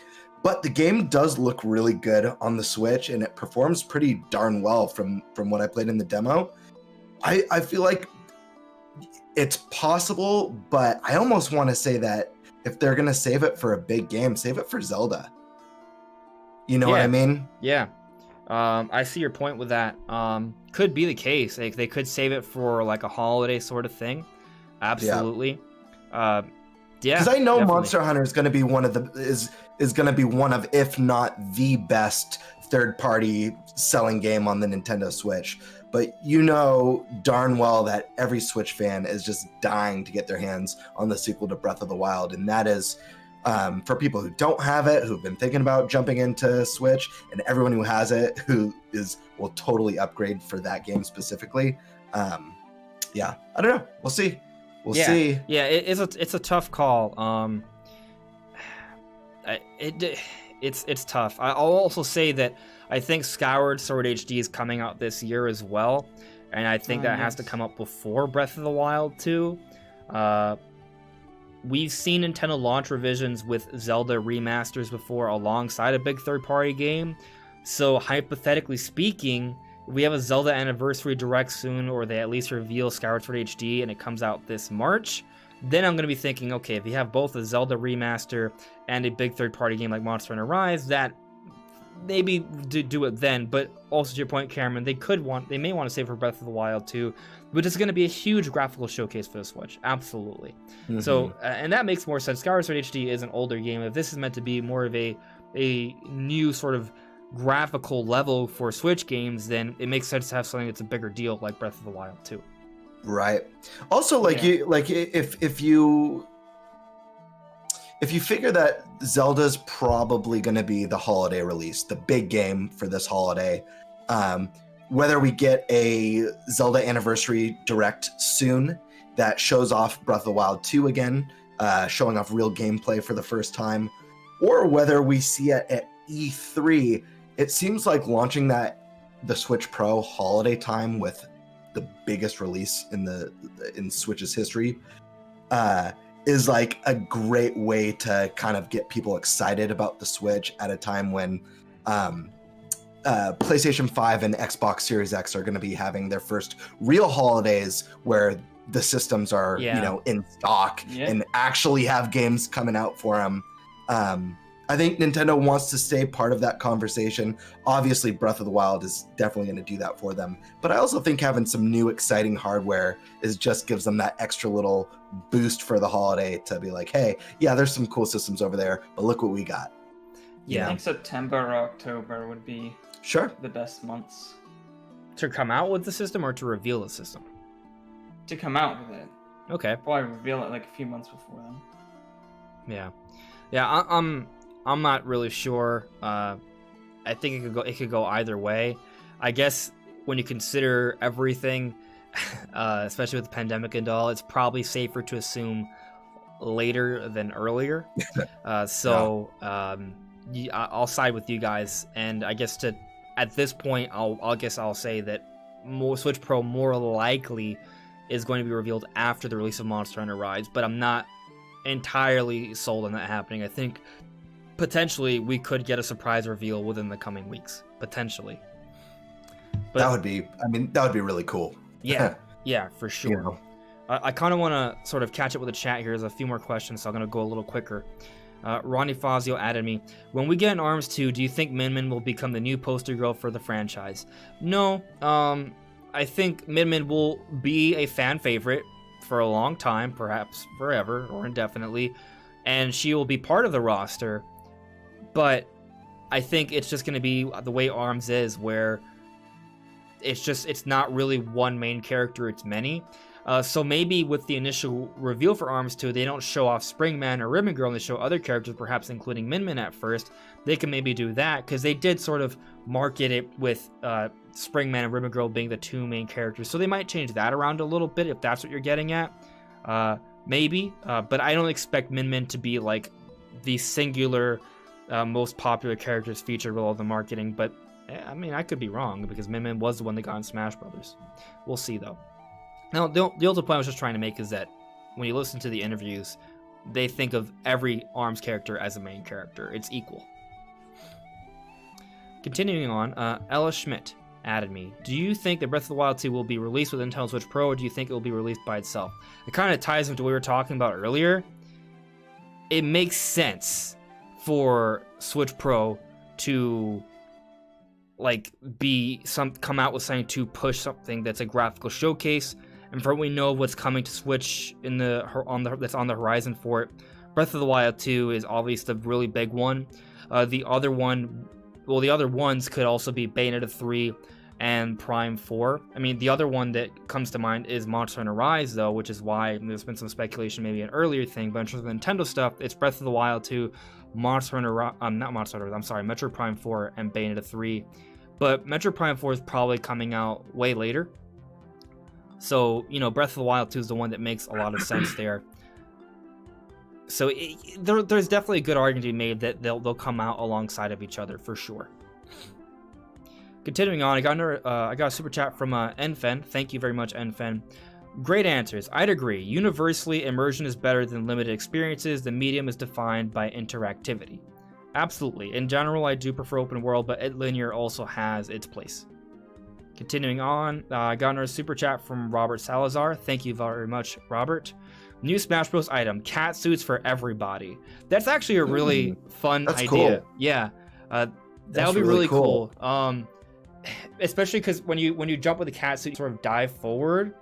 But the game does look really good on the Switch, and it performs pretty darn well from what I played in the demo. I feel like it's possible, but I almost want to say that if they're gonna save it for a big game, save it for Zelda. You know what I mean? Yeah. I see your point with that. Could be the case. Like, they could save it for like a holiday sort of thing. Absolutely. Yeah. Because I know definitely. Monster Hunter is going to be one of, if not the best third-party selling game on the Nintendo Switch. But you know darn well that every Switch fan is just dying to get their hands on the sequel to Breath of the Wild, and that is for people who don't have it, who've been thinking about jumping into Switch, and everyone who has it will totally upgrade for that game specifically. Yeah, I don't know. We'll see. We'll see. Yeah, it's a tough call. It's tough. I'll also say that I think Skyward Sword HD is coming out this year as well, and I think that has to come out before Breath of the Wild too. We've seen Nintendo launch revisions with Zelda remasters before alongside a big third-party game. So hypothetically speaking, if we have a Zelda Anniversary Direct soon, or they at least reveal Skyward Sword HD and it comes out this March, then I'm going to be thinking, okay, if you have both a Zelda remaster and a big third-party game like Monster Hunter Rise, that maybe do it then. But also to your point, Cameron, they may want to save for Breath of the Wild too, which is going to be a huge graphical showcase for the Switch. Absolutely. Mm-hmm. So, and that makes more sense. Skyward Sword HD is an older game. If this is meant to be more of a new sort of graphical level for Switch games, then it makes sense to have something that's a bigger deal like Breath of the Wild too. Right. Also, if you figure that Zelda's probably going to be the holiday release, the big game for this holiday, whether we get a Zelda Anniversary Direct soon that shows off Breath of the Wild 2 again, showing off real gameplay for the first time, or whether we see it at E3, it seems like launching the Switch Pro holiday time with the biggest release in Switch's history is like a great way to kind of get people excited about the Switch at a time when PlayStation 5 and Xbox Series X are going to be having their first real holidays where the systems are in stock and actually have games coming out for them. I think Nintendo wants to stay part of that conversation. Obviously, Breath of the Wild is definitely going to do that for them. But I also think having some new exciting hardware just gives them that extra little boost for the holiday to be like, hey, yeah, there's some cool systems over there, but look what we got. Yeah, I think September or October would be the best months. To come out with the system or to reveal the system? To come out with it. Okay. Probably reveal it like a few months before then. Yeah. I'm not really sure. I think it could go either way. I guess when you consider everything, especially with the pandemic and all, it's probably safer to assume later than earlier. I'll side with you guys, and I guess at this point, I'll say that Switch Pro more likely is going to be revealed after the release of Monster Hunter Rise, but I'm not entirely sold on that happening. I think potentially we could get a surprise reveal within the coming weeks, potentially. But that would be really cool. Yeah, for sure. You know? I kind of want to sort of catch up with the chat here. There's a few more questions, so I'm going to go a little quicker. Ronnie Fazio added me, when we get an ARMS 2, do you think Min Min will become the new poster girl for the franchise? No, I think Min Min will be a fan favorite for a long time, perhaps forever or indefinitely, and she will be part of the roster, but I think it's just going to be the way ARMS is, where it's not really one main character, it's many. So maybe with the initial reveal for ARMS 2, they don't show off Springman or Ribbon Girl, and they show other characters, perhaps including Min Min at first. They can maybe do that, because they did sort of market it with Springman and Ribbon Girl being the two main characters. So they might change that around a little bit, if that's what you're getting at. Maybe, but I don't expect Min Min to be like the singular most popular characters featured with all the marketing. But, I mean, I could be wrong, because Min Min was the one that got in Smash Brothers. We'll see, though. Now, the ultimate point I was just trying to make is that when you listen to the interviews, they think of every ARMS character as a main character. It's equal. Continuing on, Ella Schmidt added me. Do you think that Breath of the Wild 2 will be released with Nintendo Switch Pro, or do you think it will be released by itself? It kind of ties into what we were talking about earlier. It makes sense for Switch Pro to come out with something to push something that's a graphical showcase. And from what we know what's coming to Switch that's on the horizon for it, Breath of the Wild 2 is obviously the really big one. The other ones could also be Bayonetta 3 and Prime 4. I mean, the other one that comes to mind is Monster Hunter Rise, though, which is why there's been some speculation, maybe an earlier thing. But in terms of Nintendo stuff, it's Breath of the Wild 2, Metroid Prime 4, and Bayonetta 3. But Metroid Prime 4 is probably coming out way later. So, Breath of the Wild 2 is the one that makes a lot of sense there. So there's definitely a good argument to be made that they'll come out alongside of each other for sure. Continuing on, I got a super chat from Enfen. Thank you very much, Enfen. Great answers. I'd agree. Universally, immersion is better than limited experiences. The medium is defined by interactivity. Absolutely. In general, I do prefer open world, but linear also has its place. Continuing on, I got another super chat from Robert Salazar. Thank you very much, Robert. New Smash Bros. Item, cat suits for everybody. That's actually a really fun idea. Cool. Yeah, that would be really cool. Especially because when you jump with the cat suit, you sort of dive forward.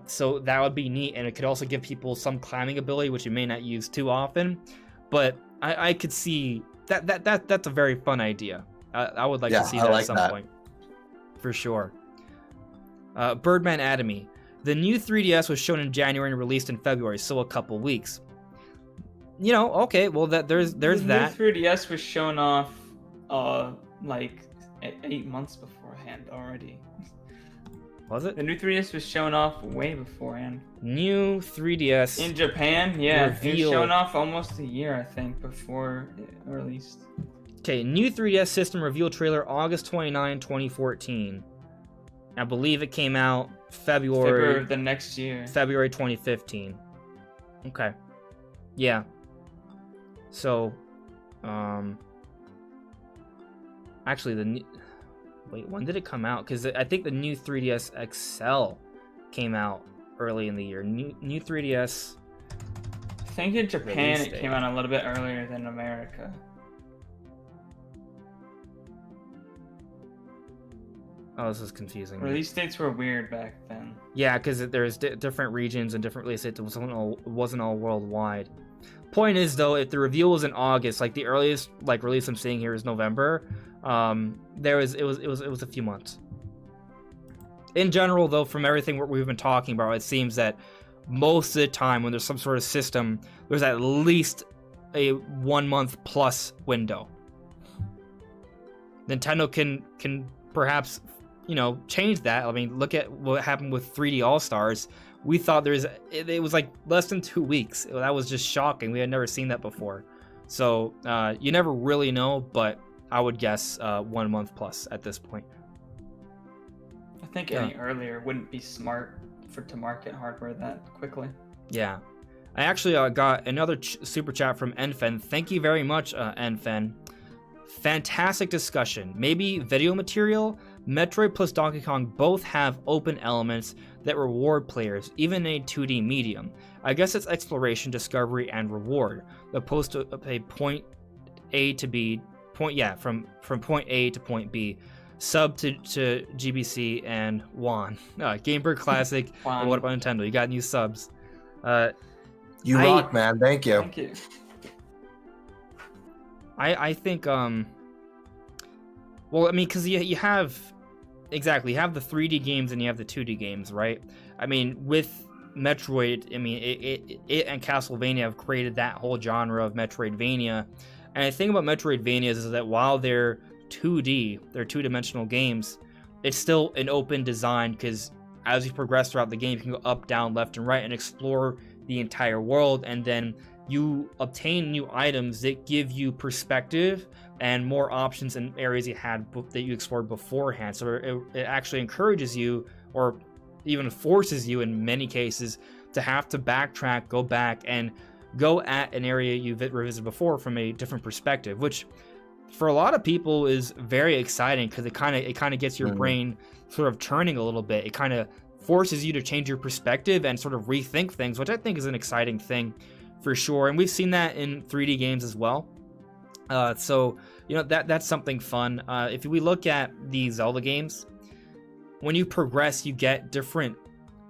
So that would be neat, and it could also give people some climbing ability, which you may not use too often. But I could see that's a very fun idea. I would like to see that at some point. For sure. Birdman Adamy. The new 3DS was shown in January and released in February, so a couple weeks. Okay, well there's that. The new 3DS was shown off 8 months beforehand already. Was it? The new 3DS was shown off way beforehand. New 3DS in Japan, yeah. reveal. It was shown off almost a year, I think, before it released. Okay, new 3DS system reveal trailer August 29, 2014. I believe it came out February of the next year. February 2015. Okay. Yeah. So, actually wait, when did it come out? Because I think the new 3DS XL came out early in the year. New 3DS. I think in Japan it came out a little bit earlier than America. Oh, this is confusing. Release dates were weird back then. Yeah, because there's different regions and different release dates. It wasn't all worldwide. Point is, though, if the reveal was in August, the earliest release I'm seeing here is November. It was a few months. in general, though, from everything we've been talking about, it seems that most of the time when there's some sort of system, there's at least a 1 month plus window. Nintendo can perhaps, change that. I mean, look at what happened with 3D All-Stars. We thought it was like less than 2 weeks. That was just shocking. We had never seen that before. So you never really know, but I would guess 1 month plus at this point. I think any earlier wouldn't be smart to market hardware that quickly. Yeah. I actually got another super chat from Enfen. Thank you very much, Enfen. Fantastic discussion. Maybe video material? Metroid plus Donkey Kong both have open elements that reward players, even in a 2D medium. I guess it's exploration, discovery, and reward, opposed to a point A to B, from point A to point B. Sub to GBC and Juan. GameBird Classic. Juan. And what about Nintendo? You got new subs. You rock, man. Thank you. Thank you. I think well, I mean, because you have the 3D games and you have the 2D games, right? I mean, with Metroid, I mean, it and Castlevania have created that whole genre of Metroidvania. And the thing about Metroidvanias is that while they're 2D, they're two-dimensional games, it's still an open design, because as you progress throughout the game, you can go up, down, left, and right and explore the entire world, and then you obtain new items that give you perspective and more options in areas that you explored beforehand. So it actually encourages you, or even forces you in many cases, to have to backtrack, go back, and go at an area you've revisited before from a different perspective, which for a lot of people is very exciting, because it kind of gets your brain sort of turning a little bit. It kind of forces you to change your perspective and sort of rethink things, which I think is an exciting thing for sure. And we've seen that in 3D games as well. So that's something fun. If we look at the Zelda games, when you progress, you get different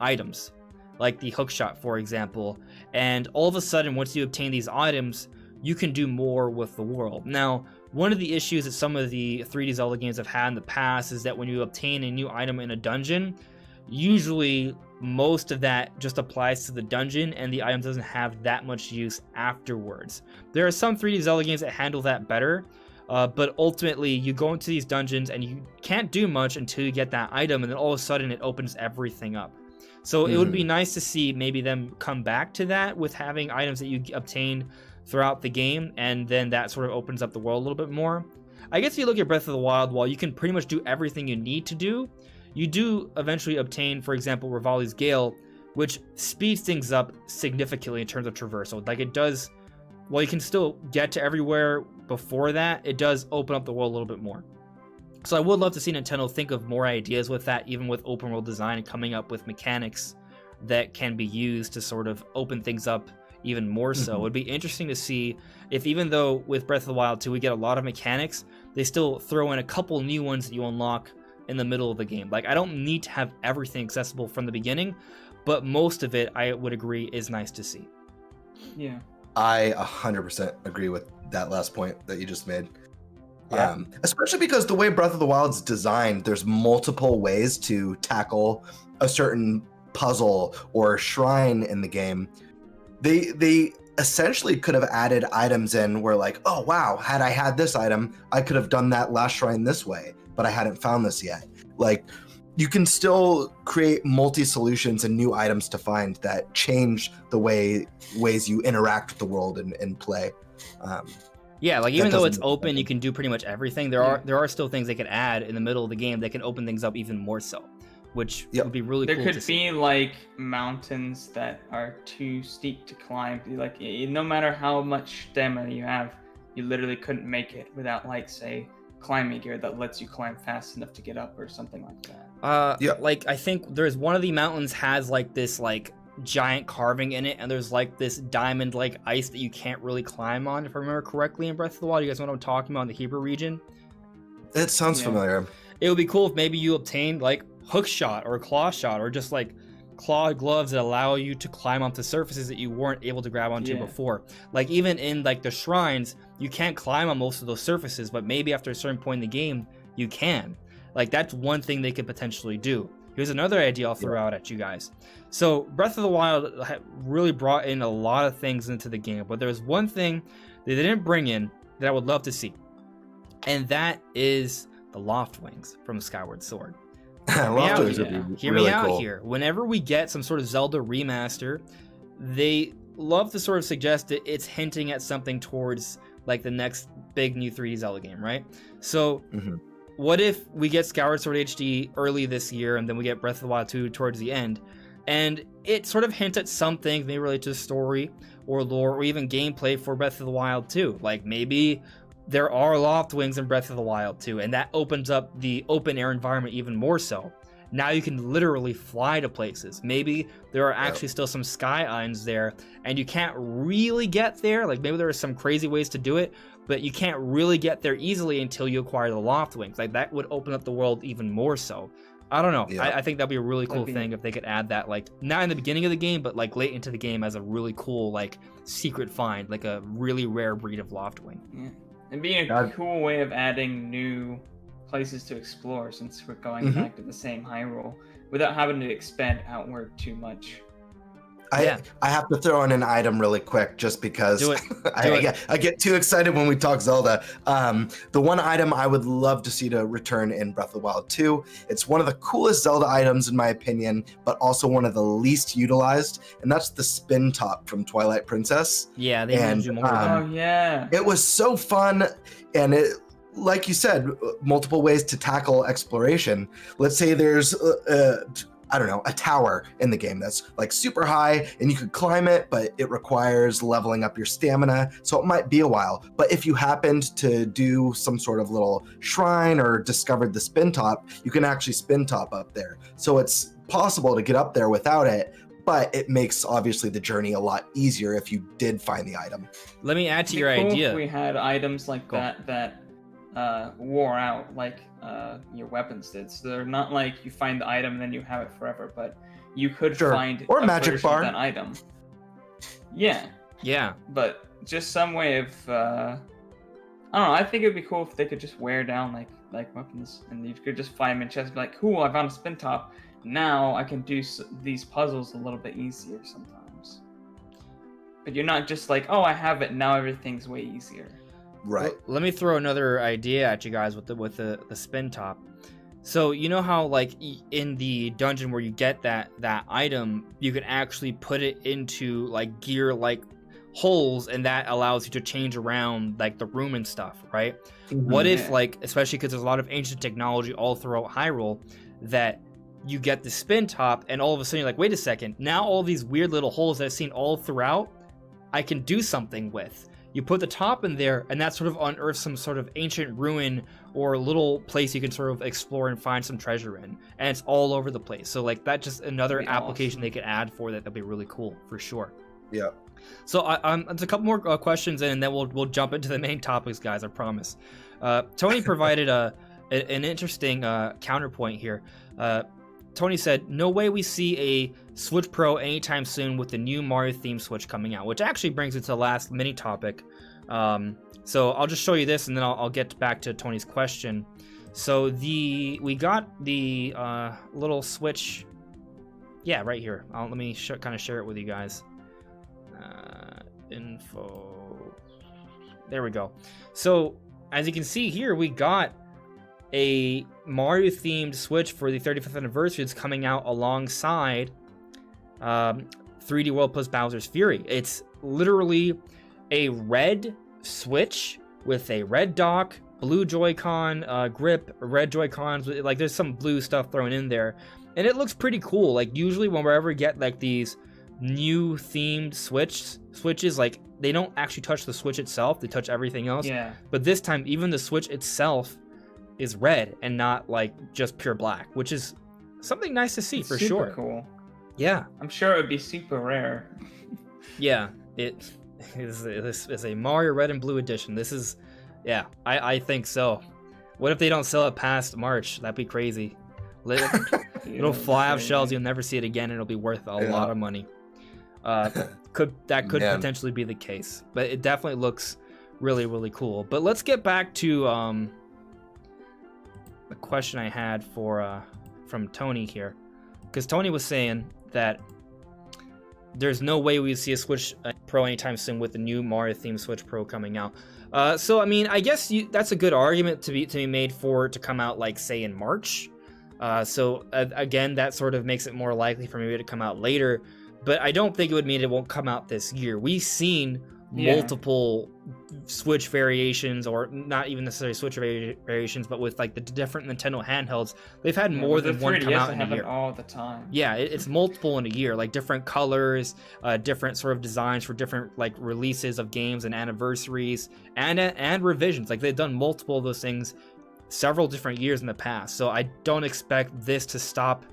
items, like the hookshot, for example. And all of a sudden, once you obtain these items, you can do more with the world. Now, one of the issues that some of the 3D Zelda games have had in the past is that when you obtain a new item in a dungeon, usually most of that just applies to the dungeon and the item doesn't have that much use afterwards. There are some 3D Zelda games that handle that better, but ultimately you go into these dungeons and you can't do much until you get that item, and then all of a sudden it opens everything up. So it would be nice to see maybe them come back to that with having items that you obtain throughout the game, and then that sort of opens up the world a little bit more. I guess if you look at Breath of the Wild, while you can pretty much do everything you need to do, you do eventually obtain, for example, Rivali's Gale, which speeds things up significantly in terms of traversal. Like, it does, while you can still get to everywhere before that, it does open up the world a little bit more. So I would love to see Nintendo think of more ideas with that, even with open world design, and coming up with mechanics that can be used to sort of open things up even more so. It would be interesting to see if, even though with Breath of the Wild 2 we get a lot of mechanics, they still throw in a couple new ones that you unlock in the middle of the game. Like, I don't need to have everything accessible from the beginning, but most of it, I would agree, is nice to see. Yeah. I 100% agree with that last point that you just made. Yeah. Especially because the way Breath of the Wild's designed, there's multiple ways to tackle a certain puzzle or shrine in the game. They essentially could have added items in where, like, oh wow, had I had this item, I could have done that last shrine this way, but I hadn't found this yet. Like, you can still create multi-solutions and new items to find that change the ways you interact with the world and play. Yeah, like, even though it's open, you can do pretty much everything. There are still things they could add in the middle of the game that can open things up even more so, which would be really cool to see. There could be like mountains that are too steep to climb. Like, no matter how much stamina you have, you literally couldn't make it without, like, say, climbing gear that lets you climb fast enough to get up or something like that. Like, I think there's one of the mountains has like this like giant carving in it, and there's like this diamond like ice that you can't really climb on, if I remember correctly, in Breath of the Wild. You guys know what I'm talking about, in the Hebrew region? It sounds familiar. It would be cool if maybe you obtained like hook shot or claw shot, or just like claw gloves that allow you to climb onto surfaces that you weren't able to grab onto before. Like, even in like the shrines, you can't climb on most of those surfaces, but maybe after a certain point in the game you can. Like, that's one thing they could potentially do. here's another idea I'll throw out at you guys. So Breath of the Wild really brought in a lot of things into the game, but there's one thing that they didn't bring in that I would love to see, and that is the Loft Wings from Skyward Sword. Loft Wings would be Hear really me out cool. here. Whenever we get some sort of Zelda remaster, they love to sort of suggest that it's hinting at something towards like the next big new 3D Zelda game, right? So what if we get Skyward Sword HD early this year, and then we get Breath of the Wild 2 towards the end, and it sort of hints at some things maybe related to the story or lore or even gameplay for Breath of the Wild 2. Like maybe there are Loft Wings in Breath of the Wild 2, and that opens up the open air environment even more so. Now you can literally fly to places. Maybe there are actually still some sky islands there, and you can't really get there. Like maybe there are some crazy ways to do it, but you can't really get there easily until you acquire the Loft Wings. Like that would open up the world even more so. I don't know. I think that'd be a really cool thing if they could add that, like not in the beginning of the game, but like late into the game as a really cool like secret find, like a really rare breed of Loft Wing. Yeah. It'd be a cool way of adding new places to explore, since we're going back to the same Hyrule, without having to expand outward too much. I have to throw in an item really quick just because I get too excited when we talk Zelda. The one item I would love to see to return in Breath of the Wild 2, it's one of the coolest Zelda items in my opinion, but also one of the least utilized, and that's the spin top from Twilight Princess. Yeah, they need to do more of that. Oh yeah. It was so fun, and it, like you said, multiple ways to tackle exploration. Let's say there's I don't know, a tower in the game that's like super high and you could climb it, but it requires leveling up your stamina. So it might be a while. But if you happened to do some sort of little shrine or discovered the spin top, you can actually spin top up there. So it's possible to get up there without it, but it makes obviously the journey a lot easier if you did find the item. Let me add to your Cool idea. if we had items like that wore out, like your weapons did. So they're not like you find the item and then you have it forever, but you could find or a a magic version bar of that item. Yeah, but just some way of I don't know. I think it'd be cool if they could just wear down like weapons, and you could just find them in chests and be like, cool, I found a spin top. Now I can do these puzzles a little bit easier sometimes. But you're not just like, oh, I have it, now everything's way easier. Right. Let me throw another idea at you guys with the spin top. So you know how like in the dungeon where you get that item, you can actually put it into like gear like holes, and that allows you to change around like the room and stuff, right? What if like, especially because there's a lot of ancient technology all throughout Hyrule, that you get the spin top and all of a sudden you're like, wait a second, now all these weird little holes that I've seen all throughout, I can do something with. You put the top in there, and that sort of unearths some sort of ancient ruin or little place you can sort of explore and find some treasure in. And it's all over the place. So like that's just another application they could add for that. That'd be really cool for sure. Yeah. So there's a couple more questions, and then we'll jump into the main topics, guys. I promise. Tony provided an interesting counterpoint here. Tony said, no way we see a Switch Pro anytime soon with the new Mario themed Switch coming out, which actually brings it to the last mini topic. So I'll just show you this, and then I'll get back to Tony's question. So we got the little Switch, yeah, right here. Let me kind of share it with you guys. Info. There we go. So as you can see here, we got a Mario themed Switch for the 35th anniversary. It's coming out alongside 3D World plus Bowser's Fury. It's literally a red Switch with a red dock, blue Joy-Con grip, red Joy-Cons. Like there's some blue stuff thrown in there, and it looks pretty cool. Like usually whenever we get like these new themed switches, like they don't actually touch the Switch itself, they touch everything else. Yeah. But this time even the Switch itself is red and not like just pure black, which is something nice to see for sure. Super cool. Yeah. I'm sure it would be super rare. Yeah, it is a Mario Red and Blue edition. This is, yeah, I think so. What if they don't sell it past March? That'd be crazy. It'll fly off shelves. You'll never see it again, and it'll be worth a lot of money. Could potentially be the case, but it definitely looks really, really cool. But let's get back to the question I had from Tony here. because Tony was saying that there's no way we see a Switch Pro anytime soon with the new Mario themed Switch Pro coming out. So I mean, I guess that's a good argument to be made for it to come out, like, say, in March. So again, that sort of makes it more likely for maybe to come out later. But I don't think it would mean it won't come out this year. We've seen multiple Switch variations, or not even necessarily Switch variations, but with like the different Nintendo handhelds, they've had more than one come out in a year. All the time. Yeah, it's multiple in a year, like different colors, different sort of designs for different like releases of games and anniversaries and revisions. Like they've done multiple of those things several different years in the past. So I don't expect this to stop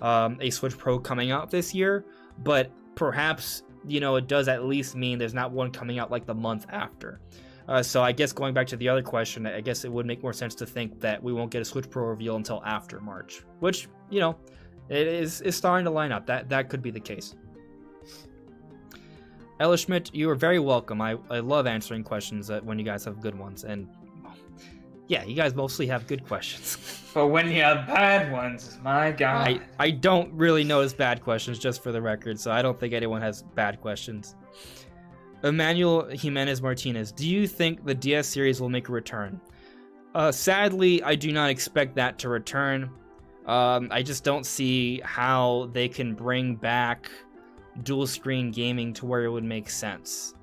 a Switch Pro coming out this year, but perhaps, you know, it does at least mean there's not one coming out like the month after. So I guess going back to the other question, I guess it would make more sense to think that we won't get a Switch Pro reveal until after March, which, you know, it is starting to line up. That could be the case. Ella Schmidt, you are very welcome. I love answering questions when you guys have good ones, and yeah, you guys mostly have good questions. But when you have bad ones, my God. I don't really notice bad questions, just for the record, so I don't think anyone has bad questions. Emmanuel Jimenez Martinez, do you think the DS series will make a return? Sadly, I do not expect that to return. I just don't see how they can bring back dual screen gaming to where it would make sense.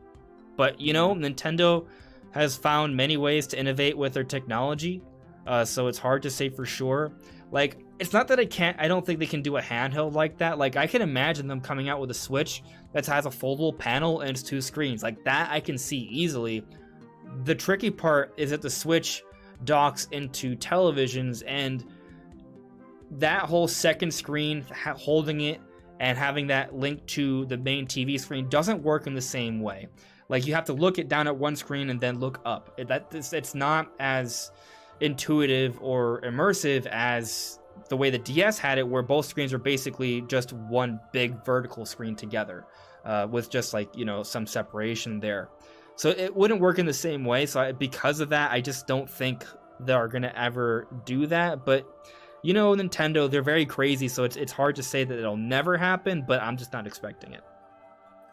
But, you know, Nintendo has found many ways to innovate with their technology, so it's hard to say for sure. Like, it's not that I don't think they can do a handheld like that. Like, I can imagine them coming out with a Switch that has a foldable panel and it's 2 screens. Like, that I can see easily. The tricky part is that the Switch docks into televisions, and that whole second screen, holding it and having that linked to the main TV screen, doesn't work in the same way. Like, you have to look it down at one screen and then look up. It's not as intuitive or immersive as the way the DS had it, where both screens are basically just one big vertical screen together, with just, like, you know, some separation there. So it wouldn't work in the same way. So because of that, I just don't think they're going to ever do that. But, you know, Nintendo, they're very crazy, so it's hard to say that it'll never happen, but I'm just not expecting it.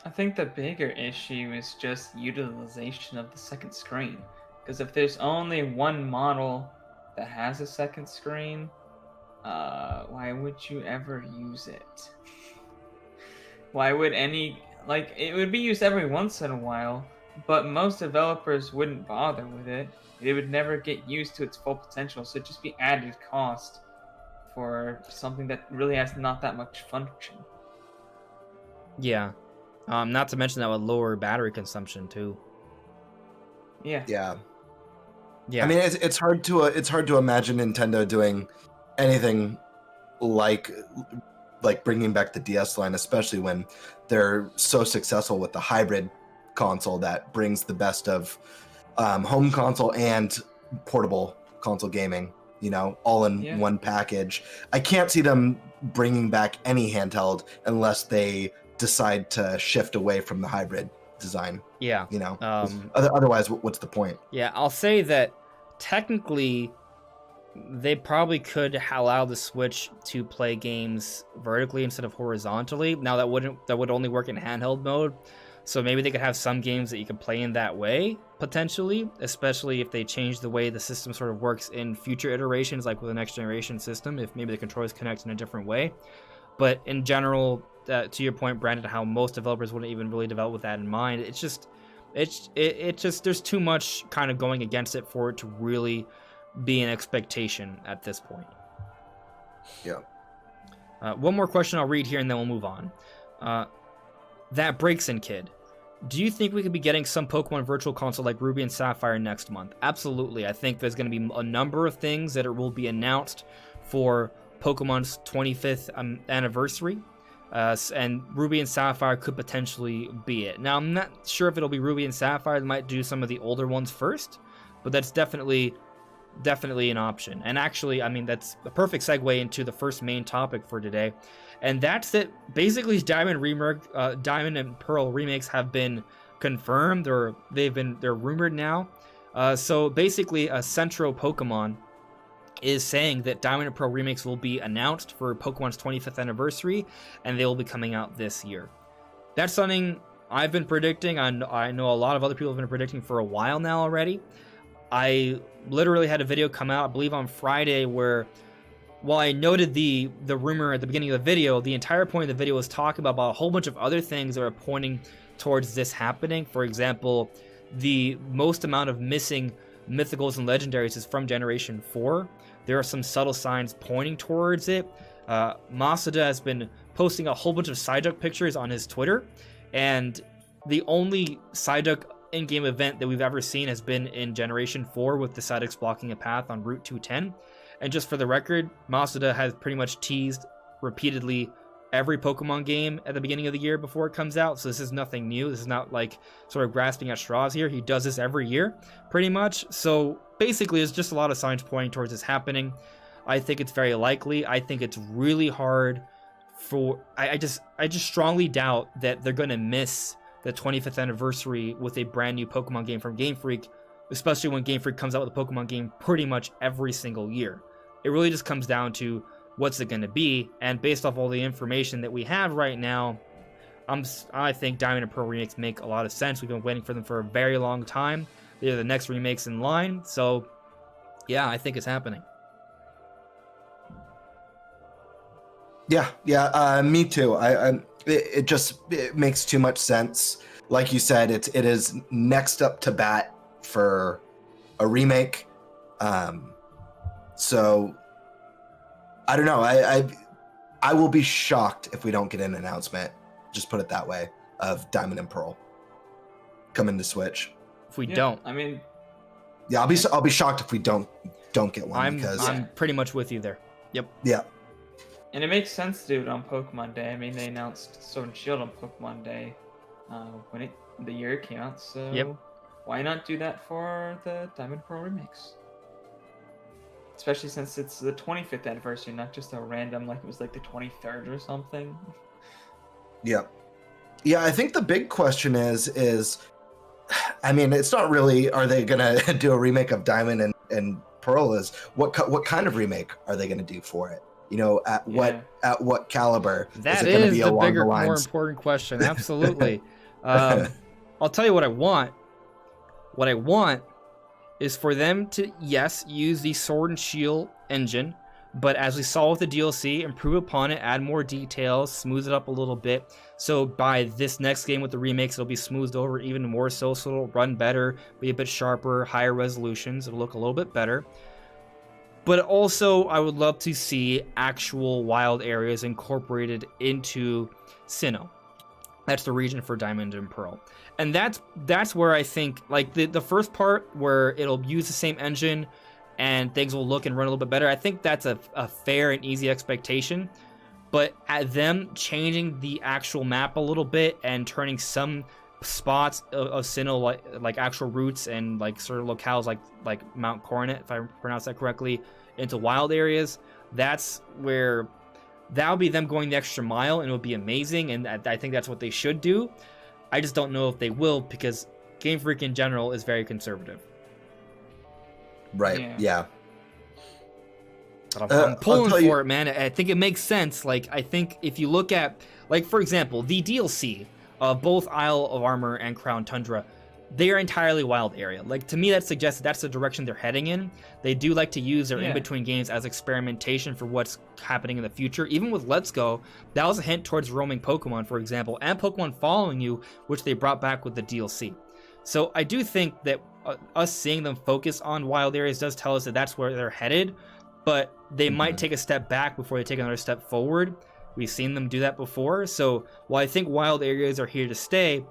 I think the bigger issue is just utilization of the second screen. Because if there's only one model that has a second screen, why would you ever use it? Why would it would be used every once in a while, but most developers wouldn't bother with it. It would never get used to its full potential, so it'd just be added cost for something that really has not that much function. Yeah. Not to mention that would lower battery consumption too. Yeah. I mean, it's hard to imagine Nintendo doing anything like bringing back the DS line, especially when they're so successful with the hybrid console that brings the best of home console and portable console gaming, you know, all in one package. I can't see them bringing back any handheld unless they decide to shift away from the hybrid design. Yeah. You know, otherwise, what's the point? Yeah, I'll say that technically they probably could allow the Switch to play games vertically instead of horizontally. Now that would only work in handheld mode. So maybe they could have some games that you could play in that way, potentially, especially if they change the way the system sort of works in future iterations, like with the next generation system, if maybe the controllers connect in a different way. But in general, to your point, Brandon, how most developers wouldn't even really develop with that in mind. It's just there's too much kind of going against it for it to really be an expectation at this point. Yeah. One more question I'll read here and then we'll move on. That Breaksin Kid. Do you think we could be getting some Pokemon Virtual Console like Ruby and Sapphire next month? Absolutely. I think there's going to be a number of things that will be announced for Pokemon's 25th anniversary. And Ruby and Sapphire could potentially be it. Now, I'm not sure if it'll be Ruby and Sapphire. They might do some of the older ones first, but that's definitely an option. And actually, I mean, that's a perfect segue into the first main topic for today. And that's that basically Diamond and Pearl remakes have been confirmed, or they're rumored now. So basically, a Centro Pokemon is saying that Diamond and Pearl remakes will be announced for Pokemon's 25th anniversary, and they will be coming out this year. That's something I've been predicting. I know a lot of other people have been predicting for a while now already. I literally had a video come out, I believe on Friday, where while I noted the rumor at the beginning of the video, the entire point of the video was talking about a whole bunch of other things that are pointing towards this happening. For example, the most amount of missing mythicals and legendaries is from Generation 4. There are some subtle signs pointing towards it. Masuda has been posting a whole bunch of Psyduck pictures on his Twitter, and the only Psyduck in-game event that we've ever seen has been in Generation 4 with the Psyducks blocking a path on Route 210. And just for the record, Masuda has pretty much teased repeatedly every Pokemon game at the beginning of the year before it comes out, so this is nothing new. This is not like sort of grasping at straws here. He does this every year, pretty much. So basically, it's just a lot of signs pointing towards this happening. I think it's very likely. I think it's really hard for... I just strongly doubt that they're going to miss the 25th anniversary with a brand new Pokemon game from Game Freak, especially when Game Freak comes out with a Pokemon game pretty much every single year. It really just comes down to what's it going to be, and based off all the information that we have right now, I think Diamond and Pearl remakes make a lot of sense. We've been waiting for them for a very long time. They're the next remakes in line, so yeah, I think it's happening. Yeah, me too. It makes too much sense. Like you said, it is next up to bat for a remake. So I don't know. I will be shocked if we don't get an announcement. Just put it that way, of Diamond and Pearl coming to Switch. If we don't, I mean, yeah, I'll be shocked if we don't get one. I'm pretty much with you there. Yep. Yeah. And it makes sense to do it on Pokemon Day. I mean, they announced Sword and Shield on Pokemon Day when the year it came out. So yep. Why not do that for the Diamond Pearl remakes? Especially since it's the 25th anniversary, not just a random, like it was like the 23rd or something. Yeah. Yeah, I think the big question is, I mean, it's not really, are they going to do a remake of Diamond and Pearl? Is what kind of remake are they going to do for it? You know, at what caliber? That is it gonna be the along bigger, the lines? more important question. Absolutely. I'll tell you what I want. What I want is for them to, yes, use the Sword and Shield engine, but as we saw with the DLC, improve upon it, add more details, smooth it up a little bit. So by this next game with the remakes, it'll be smoothed over even more so it'll run better, be a bit sharper, higher resolutions. It'll look a little bit better. But also, I would love to see actual wild areas incorporated into Sinnoh. That's the region for Diamond and Pearl. And that's where I think, like, the first part where it'll use the same engine and things will look and run a little bit better, I think that's a fair and easy expectation. But at them changing the actual map a little bit and turning some spots of Sinnoh, like actual routes and like sort of locales like Mount Coronet, if I pronounce that correctly, into wild areas, that's where that'll be them going the extra mile, and it'll be amazing, and I think that's what they should do. I just don't know if they will, because Game Freak in general is very conservative. Right, yeah. But I'm pulling for it, man. I think it makes sense. Like, I think if you look at, like, for example, the DLC of both Isle of Armor and Crown Tundra, they are entirely wild area. Like, to me, that suggests that's the direction they're heading in. They do like to use their in-between games as experimentation for what's happening in the future. Even with Let's Go, that was a hint towards roaming Pokemon, for example, and Pokemon following you, which they brought back with the DLC. So I do think that us seeing them focus on wild areas does tell us that that's where they're headed, but they might take a step back before they take another step forward. We've seen them do that before. So while I think wild areas are here to stay,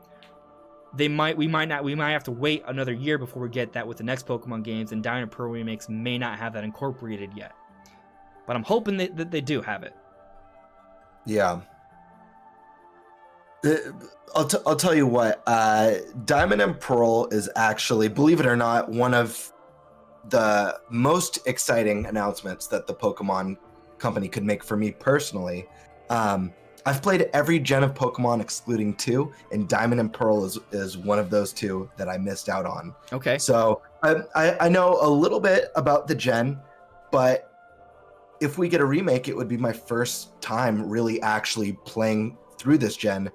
we might have to wait another year before we get that with the next Pokemon games, and Diamond and Pearl remakes may not have that incorporated yet. But I'm hoping that they do have it. Yeah. I'll tell you what, Diamond and Pearl is actually, believe it or not, one of the most exciting announcements that the Pokemon company could make for me personally. I've played every gen of Pokemon excluding 2, and Diamond and Pearl is one of those 2 that I missed out on. Okay. So I know a little bit about the gen. but if we get a remake, it would be my first time really actually playing through this gen.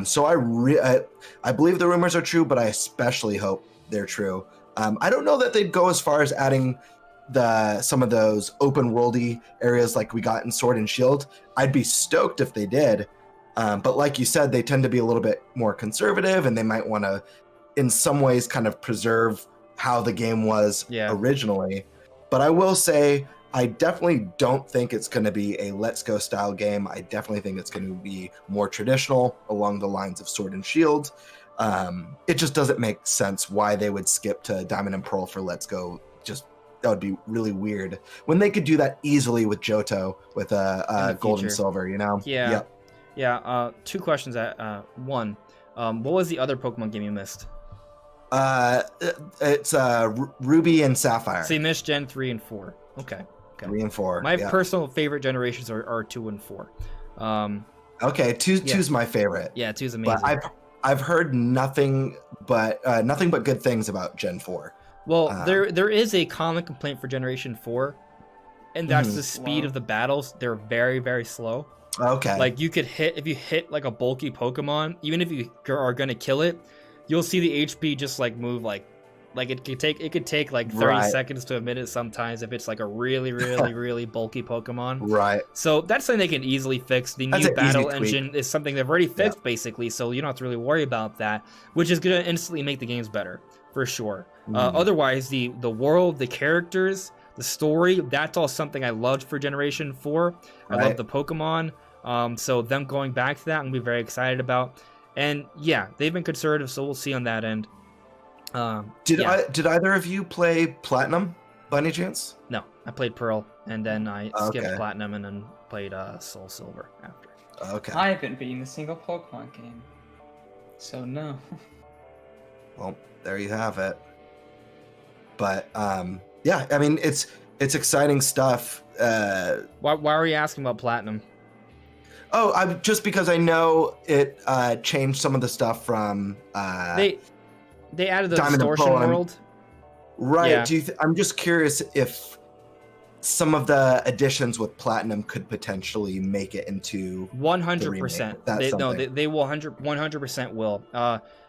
So I believe the rumors are true, but I especially hope they're true. I don't know that they'd go as far as adding some of those open worldy areas like we got in Sword and Shield. I'd be stoked if they did. But like you said, they tend to be a little bit more conservative, and they might want to, in some ways, kind of preserve how the game was originally. But I will say, I definitely don't think it's going to be a Let's Go style game. I definitely think it's going to be more traditional along the lines of Sword and Shield. It just doesn't make sense why they would skip to Diamond and Pearl for Let's Go. That would be really weird when they could do that easily with Johto with Gold and Silver, you know? Yeah. Yep. Yeah. Two questions. One, what was the other Pokemon game you missed? It's Ruby and Sapphire. So you missed Gen 3 and 4. Okay. 3 and 4. My personal favorite generations are 2 and 4. Okay, two's my favorite. Yeah, 2's amazing. But I've heard nothing but good things about Gen 4. Well, there is a common complaint for Generation 4, and that's the speed of the battles. They're very, very slow. Okay. Like if you hit like a bulky Pokemon, even if you are gonna kill it, you'll see the HP just like move like it could take like 30 seconds to a minute sometimes if it's like a really, really, really bulky Pokemon. Right. So that's something they can easily fix. The new battle engine is something they've already fixed basically, so you don't have to really worry about that, which is gonna instantly make the games better for sure. Otherwise, the world, the characters, the story, that's all something I loved for Generation 4. I love the Pokemon. So them going back to that, I'm gonna be very excited about. And yeah, they've been conservative, so we'll see on that end. Did either of you play Platinum by any chance? No, I played Pearl, and then I skipped Platinum, and then played Soul Silver after. Okay. I haven't beaten a single Pokemon game, so no. Well, there you have it. But yeah, I mean it's exciting stuff. Why are you asking about Platinum? Oh, I'm just because I know it changed some of the stuff from they added the Diamond distortion world. Right. Yeah. I'm just curious if some of the additions with Platinum could potentially make it into 100%. They will 100% will.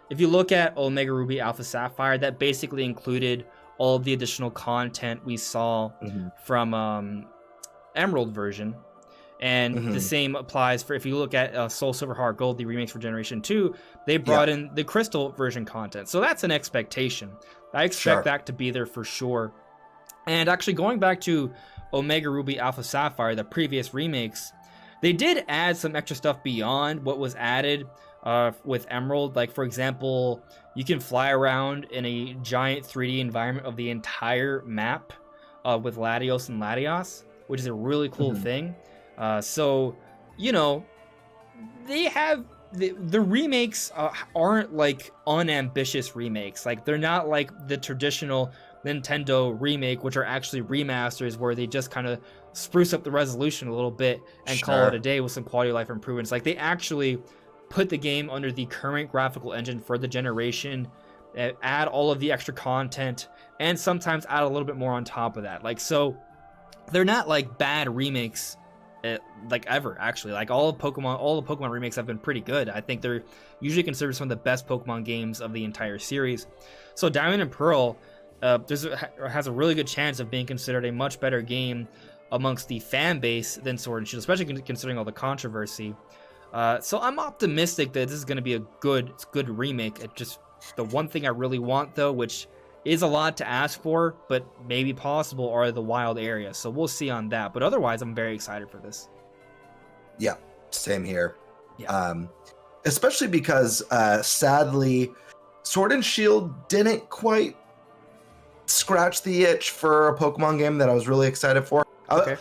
If you look at Omega Ruby Alpha Sapphire, that basically included all of the additional content we saw from Emerald version. And the same applies for if you look at Soul Silver Heart Gold, the remakes for Generation 2, they brought in the Crystal version content. So that's an expectation. I expect that to be there for sure. And actually going back to Omega Ruby Alpha Sapphire, the previous remakes, they did add some extra stuff beyond what was added with Emerald. Like, for example, you can fly around in a giant 3D environment of the entire map with Latios and Latios, which is a really cool thing. So, you know, they have the remakes aren't like unambitious remakes. Like, they're not like the traditional Nintendo remake, which are actually remasters where they just kind of spruce up the resolution a little bit and call it a day with some quality of life improvements. Like, they actually put the game under the current graphical engine for the generation, add all of the extra content, and sometimes add a little bit more on top of that. Like, so they're not like bad remakes. Like ever, actually. Like all the Pokemon remakes have been pretty good. I think they're usually considered some of the best Pokemon games of the entire series. So Diamond and Pearl has a really good chance of being considered a much better game amongst the fan base than Sword and Shield, especially considering all the controversy. So I'm optimistic that this is going to be a good remake. It just, the one thing I really want though, which is a lot to ask for, but maybe possible, are the wild areas. So we'll see on that. But otherwise, I'm very excited for this. Yeah, same here. Yeah. Especially because, sadly, Sword and Shield didn't quite scratch the itch for a Pokemon game that I was really excited for. Okay.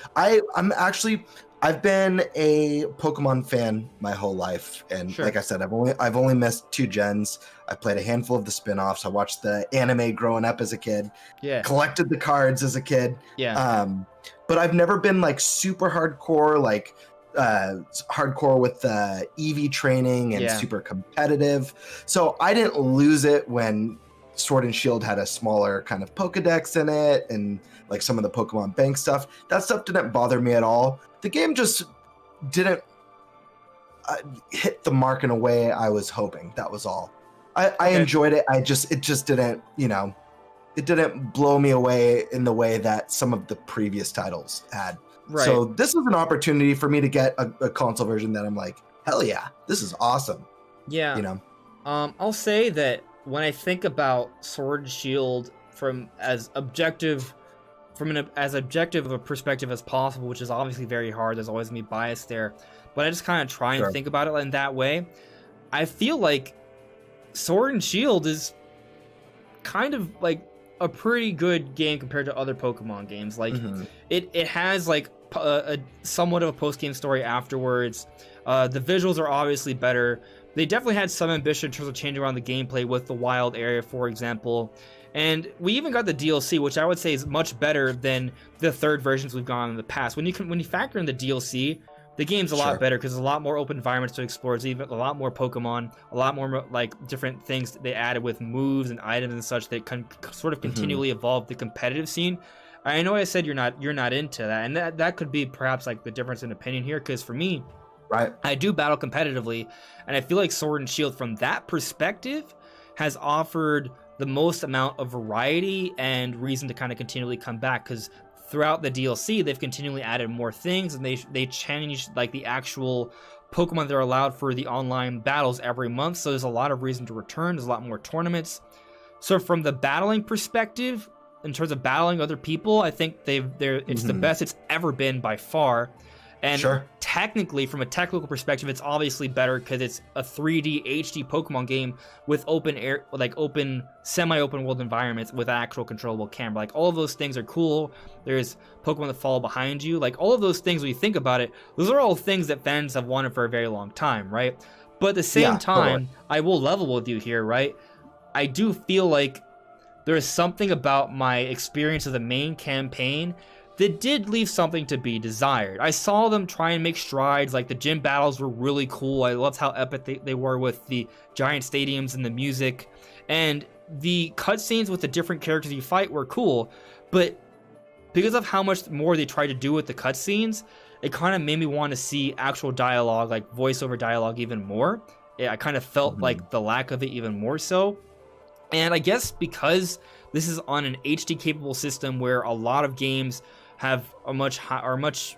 I've been a Pokemon fan my whole life, and like I said, I've only missed 2 gens. I played a handful of the spin-offs. I watched the anime growing up as a kid. Yeah. Collected the cards as a kid. Yeah. But I've never been like super hardcore, like hardcore with the EV training and super competitive. So I didn't lose it when Sword and Shield had a smaller kind of Pokedex in it, and like some of the Pokemon Bank stuff. That stuff didn't bother me at all. The game just didn't hit the mark in a way I was hoping. That was all. I enjoyed it. It just didn't, it didn't blow me away in the way that some of the previous titles had. Right. So this was an opportunity for me to get a console version that I'm like, hell yeah, this is awesome. Yeah. I'll say that when I think about Sword and Shield from as objective of a perspective as possible, which is obviously very hard, there's always me bias there, but I just kind of try and think about it in that way. I feel like Sword and Shield is kind of like a pretty good game compared to other Pokemon games. Like it has like a somewhat of a post-game story afterwards. The visuals are obviously better. They definitely had some ambition in terms of changing around the gameplay with the wild area, for example. And we even got the DLC, which I would say is much better than the third versions we've gone in the past. When you factor in the DLC, the game's a lot better because there's a lot more open environments to explore. There's even a lot more Pokemon, a lot more like different things that they added with moves and items and such that can sort of continually evolve the competitive scene. I know I said you're not into that, and that could be perhaps like the difference in opinion here, because for me, I do battle competitively, and I feel like Sword and Shield from that perspective has offered the most amount of variety and reason to kind of continually come back, because throughout the DLC they've continually added more things, and they changed like the actual Pokemon that are allowed for the online battles every month, so there's a lot of reason to return. There's a lot more tournaments. So from the battling perspective, in terms of battling other people, I think it's the best it's ever been by far. And technically, from a technical perspective, it's obviously better because it's a 3D HD Pokemon game with open air, like open, semi-open world environments with actual controllable camera. Like all of those things are cool. There's Pokemon that follow behind you. Like all of those things, when you think about it, those are all things that fans have wanted for a very long time, right? But at the same time, I will level with you here, right? I do feel like there is something about my experience of the main campaign that did leave something to be desired. I saw them try and make strides, like the gym battles were really cool. I loved how epic they were with the giant stadiums and the music. And the cutscenes with the different characters you fight were cool, but because of how much more they tried to do with the cutscenes, it kind of made me want to see actual dialogue, like voiceover dialogue even more. I kind of felt like the lack of it even more so. And I guess because this is on an HD capable system where a lot of games are much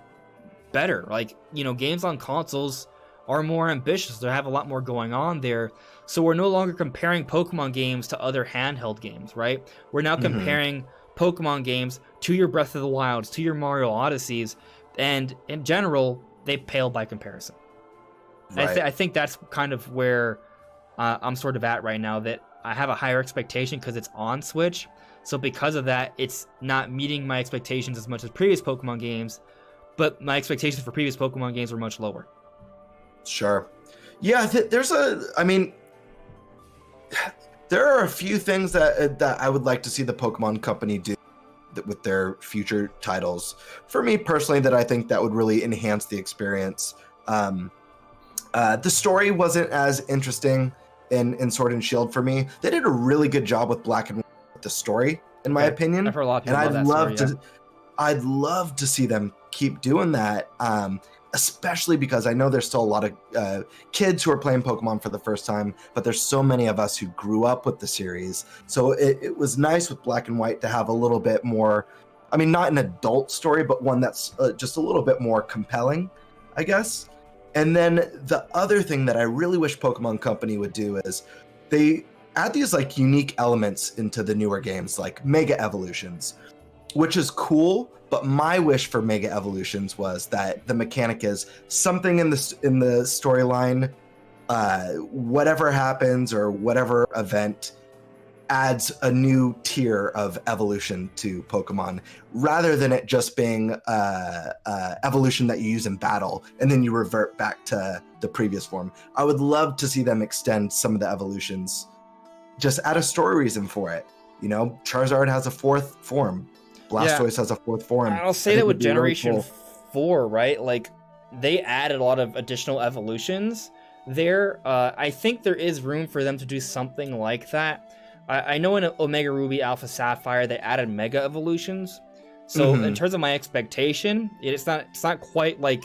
better. Like, games on consoles are more ambitious. They have a lot more going on there. So we're no longer comparing Pokemon games to other handheld games, right? We're now comparing Pokemon games to your Breath of the Wilds, to your Mario Odysseys, and in general, they pale by comparison. Right. I think that's kind of where I'm sort of at right now, that I have a higher expectation because it's on Switch. So because of that, it's not meeting my expectations as much as previous Pokemon games, but my expectations for previous Pokemon games were much lower. Sure. Yeah, there are a few things that I would like to see the Pokemon Company do with their future titles. For me personally, that I think that would really enhance the experience. The story wasn't as interesting in Sword and Shield for me. They did a really good job with Black and White with the story, in my opinion. I've heard a lot of people I'd love to see them keep doing that. Especially because I know there's still a lot of kids who are playing Pokemon for the first time, but there's so many of us who grew up with the series. So it was nice with Black and White to have a little bit more, not an adult story, but one that's just a little bit more compelling, I guess. And then the other thing that I really wish Pokemon Company would do is they add these like unique elements into the newer games, like Mega Evolutions, which is cool. But my wish for Mega Evolutions was that the mechanic is something in the storyline, whatever happens or whatever event adds a new tier of evolution to Pokemon, rather than it just being evolution that you use in battle and then you revert back to the previous form. I would love to see them extend some of the evolutions, just add a story reason for it. Charizard has a fourth form. Blastoise has a fourth form. I'll say that with Generation 4, right? Like, they added a lot of additional evolutions there. I think there is room for them to do something like that. I know in Omega Ruby, Alpha Sapphire, they added Mega Evolutions. So in terms of my expectation, it's not quite like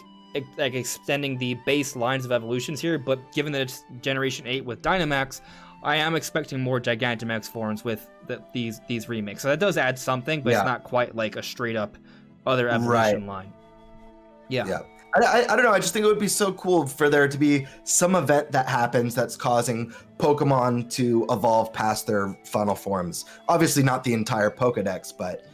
extending the base lines of evolutions here, but given that it's Generation 8 with Dynamax, I am expecting more Gigantamax forms with these remakes. So that does add something, but it's not quite like a straight up other evolution line. Yeah. I don't know. I just think it would be so cool for there to be some event that happens that's causing Pokemon to evolve past their final forms. Obviously, not the entire Pokedex, but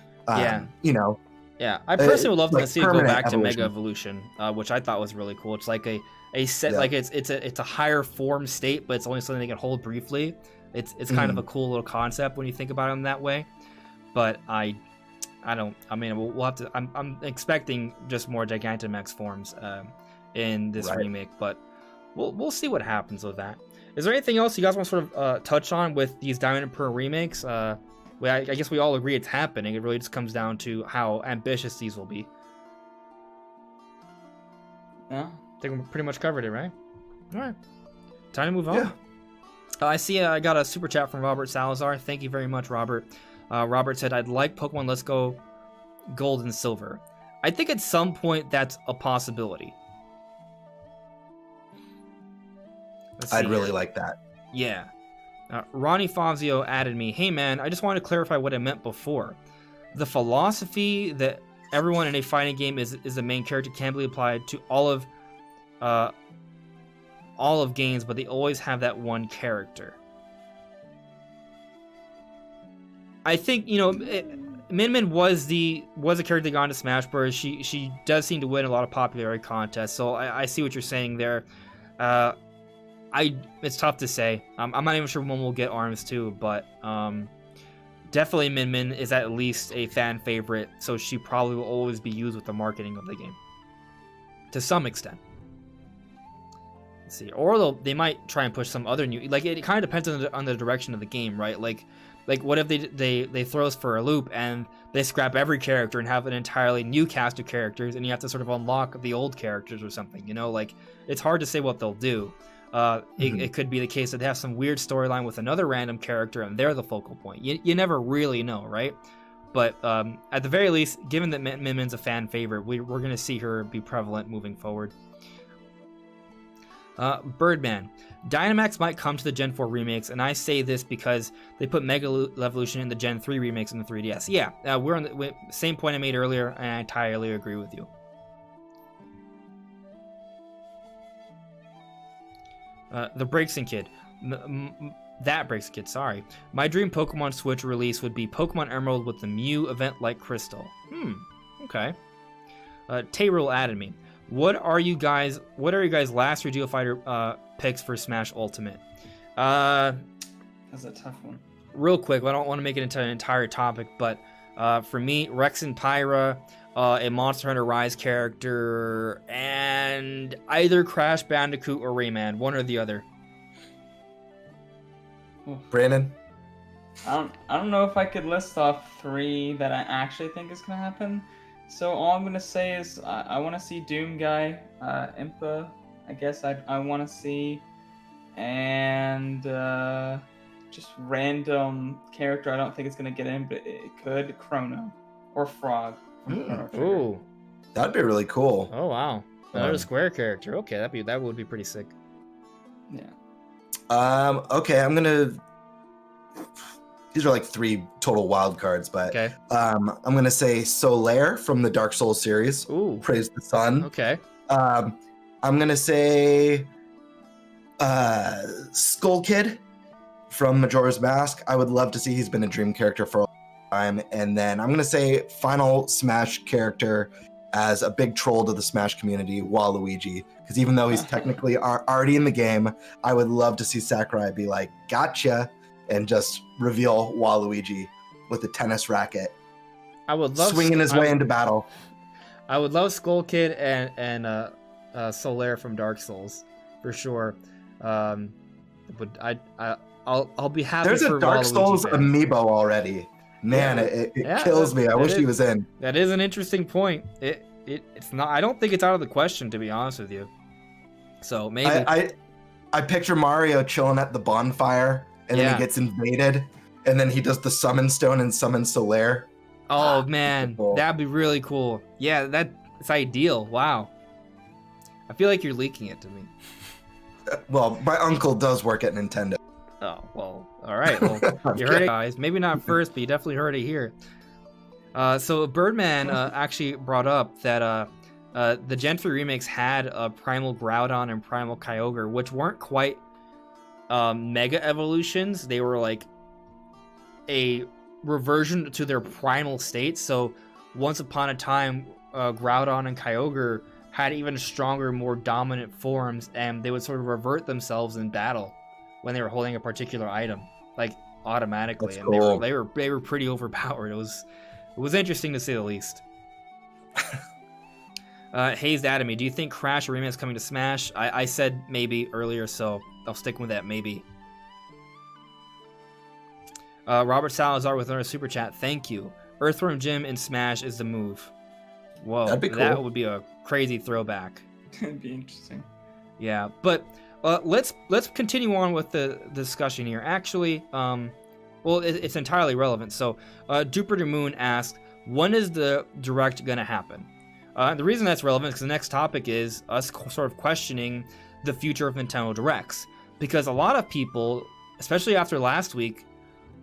you know. Yeah, I personally would love to see it go back to Mega evolution. Evolution, which I thought was really cool. It's like a set, like it's a higher form state, but it's only something they can hold briefly. It's kind of a cool little concept when you think about them that way. But we'll have to. I'm expecting just more Gigantamax forms in this remake, but we'll see what happens with that. Is there anything else you guys want to sort of touch on with these Diamond and Pearl remakes? I guess we all agree it's happening. It really just comes down to how ambitious these will be. Yeah, I think we pretty much covered it, right? All right, time to move on. Yeah. I see I got a super chat from Robert Salazar. Thank you very much, Robert. Robert said, I'd like Pokemon Let's Go Gold and Silver. I think at some point that's a possibility. I'd really like that. Yeah. Ronnie Fazio added me, hey man, I just wanted to clarify what I meant before. The philosophy that everyone in a fighting game is the main character can be applied to all of games, but they always have that one character. I think, Min Min was a character that got into Smash Bros. She does seem to win a lot of popularity contests, so I see what you're saying there. It's tough to say. I'm not even sure when we'll get Arms too, but definitely Min Min is at least a fan favorite, so she probably will always be used with the marketing of the game to some extent. Let's see, or they might try and push some other new. Like it kind of depends on the direction of the game, right? Like what if they throw us for a loop and they scrap every character and have an entirely new cast of characters, and you have to sort of unlock the old characters or something, Like it's hard to say what they'll do. It could be the case that they have some weird storyline with another random character and they're the focal point. You never really know, right? But at the very least, given that Min Min's a fan favorite, we're going to see her be prevalent moving forward. Birdman. Dynamax might come to the Gen 4 remakes, and I say this because they put Mega Evolution in the Gen 3 remakes in the 3DS. Yeah, we're on the same point I made earlier, and I entirely agree with you. The Breakson Kid. That Breakson Kid, sorry. My dream Pokemon Switch release would be Pokemon Emerald with the Mew event-like crystal. Okay. Tayrul added me. What are you guys' last Geo Fighter picks for Smash Ultimate? That's a tough one. Real quick, I don't want to make it into an entire topic, but for me, Rex and Pyra, a Monster Hunter Rise character, and either Crash Bandicoot or Rayman, one or the other. Brandon? I don't know if I could list off 3 that I actually think is gonna happen. So all I'm gonna say is I want to see Doom Guy, Impa. I guess I want to see, and just random character. I don't think it's gonna get in, but it could. Chrono or Frog. Ooh, that'd be really cool. Oh wow, another Square character. Okay, that would be pretty sick. Yeah. Okay, I'm gonna. These are like 3 total wild cards, but okay. I'm gonna say Solaire from the Dark Souls series. Ooh, Praise the Sun. Okay. I'm gonna say Skull Kid from Majora's Mask. I would love to see. He's been a dream character for a long time. And then I'm gonna say final Smash character as a big troll to the Smash community, Waluigi. Because even though he's technically already in the game, I would love to see Sakurai be like, "Gotcha," and just reveal Waluigi with a tennis racket. I would love swinging his way into battle. I would love Skull Kid and Solaire from Dark Souls for sure. But I'll be happy. There's for a Dark Waluigi Souls fan. amiibo already. Man, it kills me. I wish he was in. That is an interesting point. It's not. I don't think it's out of the question, to be honest with you. So maybe I picture Mario chilling at the bonfire, and then he gets invaded and then he does the summon stone and summon Solaire. Oh man, cool. that'd be really cool. Yeah, that's ideal. Wow. I feel like you're leaking it to me. Well, my uncle does work at Nintendo. Oh, well, all right. Well, you heard it, guys. Maybe not first, but you definitely heard it here. So Birdman actually brought up that the Gen 3 remakes had Primal Groudon and Primal Kyogre, which weren't quite mega evolutions. They were like a reversion to their primal state. So once upon a time, Groudon and Kyogre had even stronger, more dominant forms, and they would sort of revert themselves in battle when they were holding a particular item, like automatically. That's and cool. they were pretty overpowered. It was interesting to say the least. Hazed Atomy, do you think Crash or Remake is coming to Smash? I said maybe earlier, so I'll stick with that maybe. Robert Salazar with another super chat. Thank you. Earthworm Jim in Smash is the move. Whoa, That'd be cool. That would be a crazy throwback. It'd be interesting. Yeah, but let's continue on with the discussion here. Actually, well, it's entirely relevant. So, Jupiter Moon asked, when is the Direct gonna happen? The reason that's relevant is because the next topic is us sort of questioning the future of Nintendo Directs, because a lot of people, especially after last week,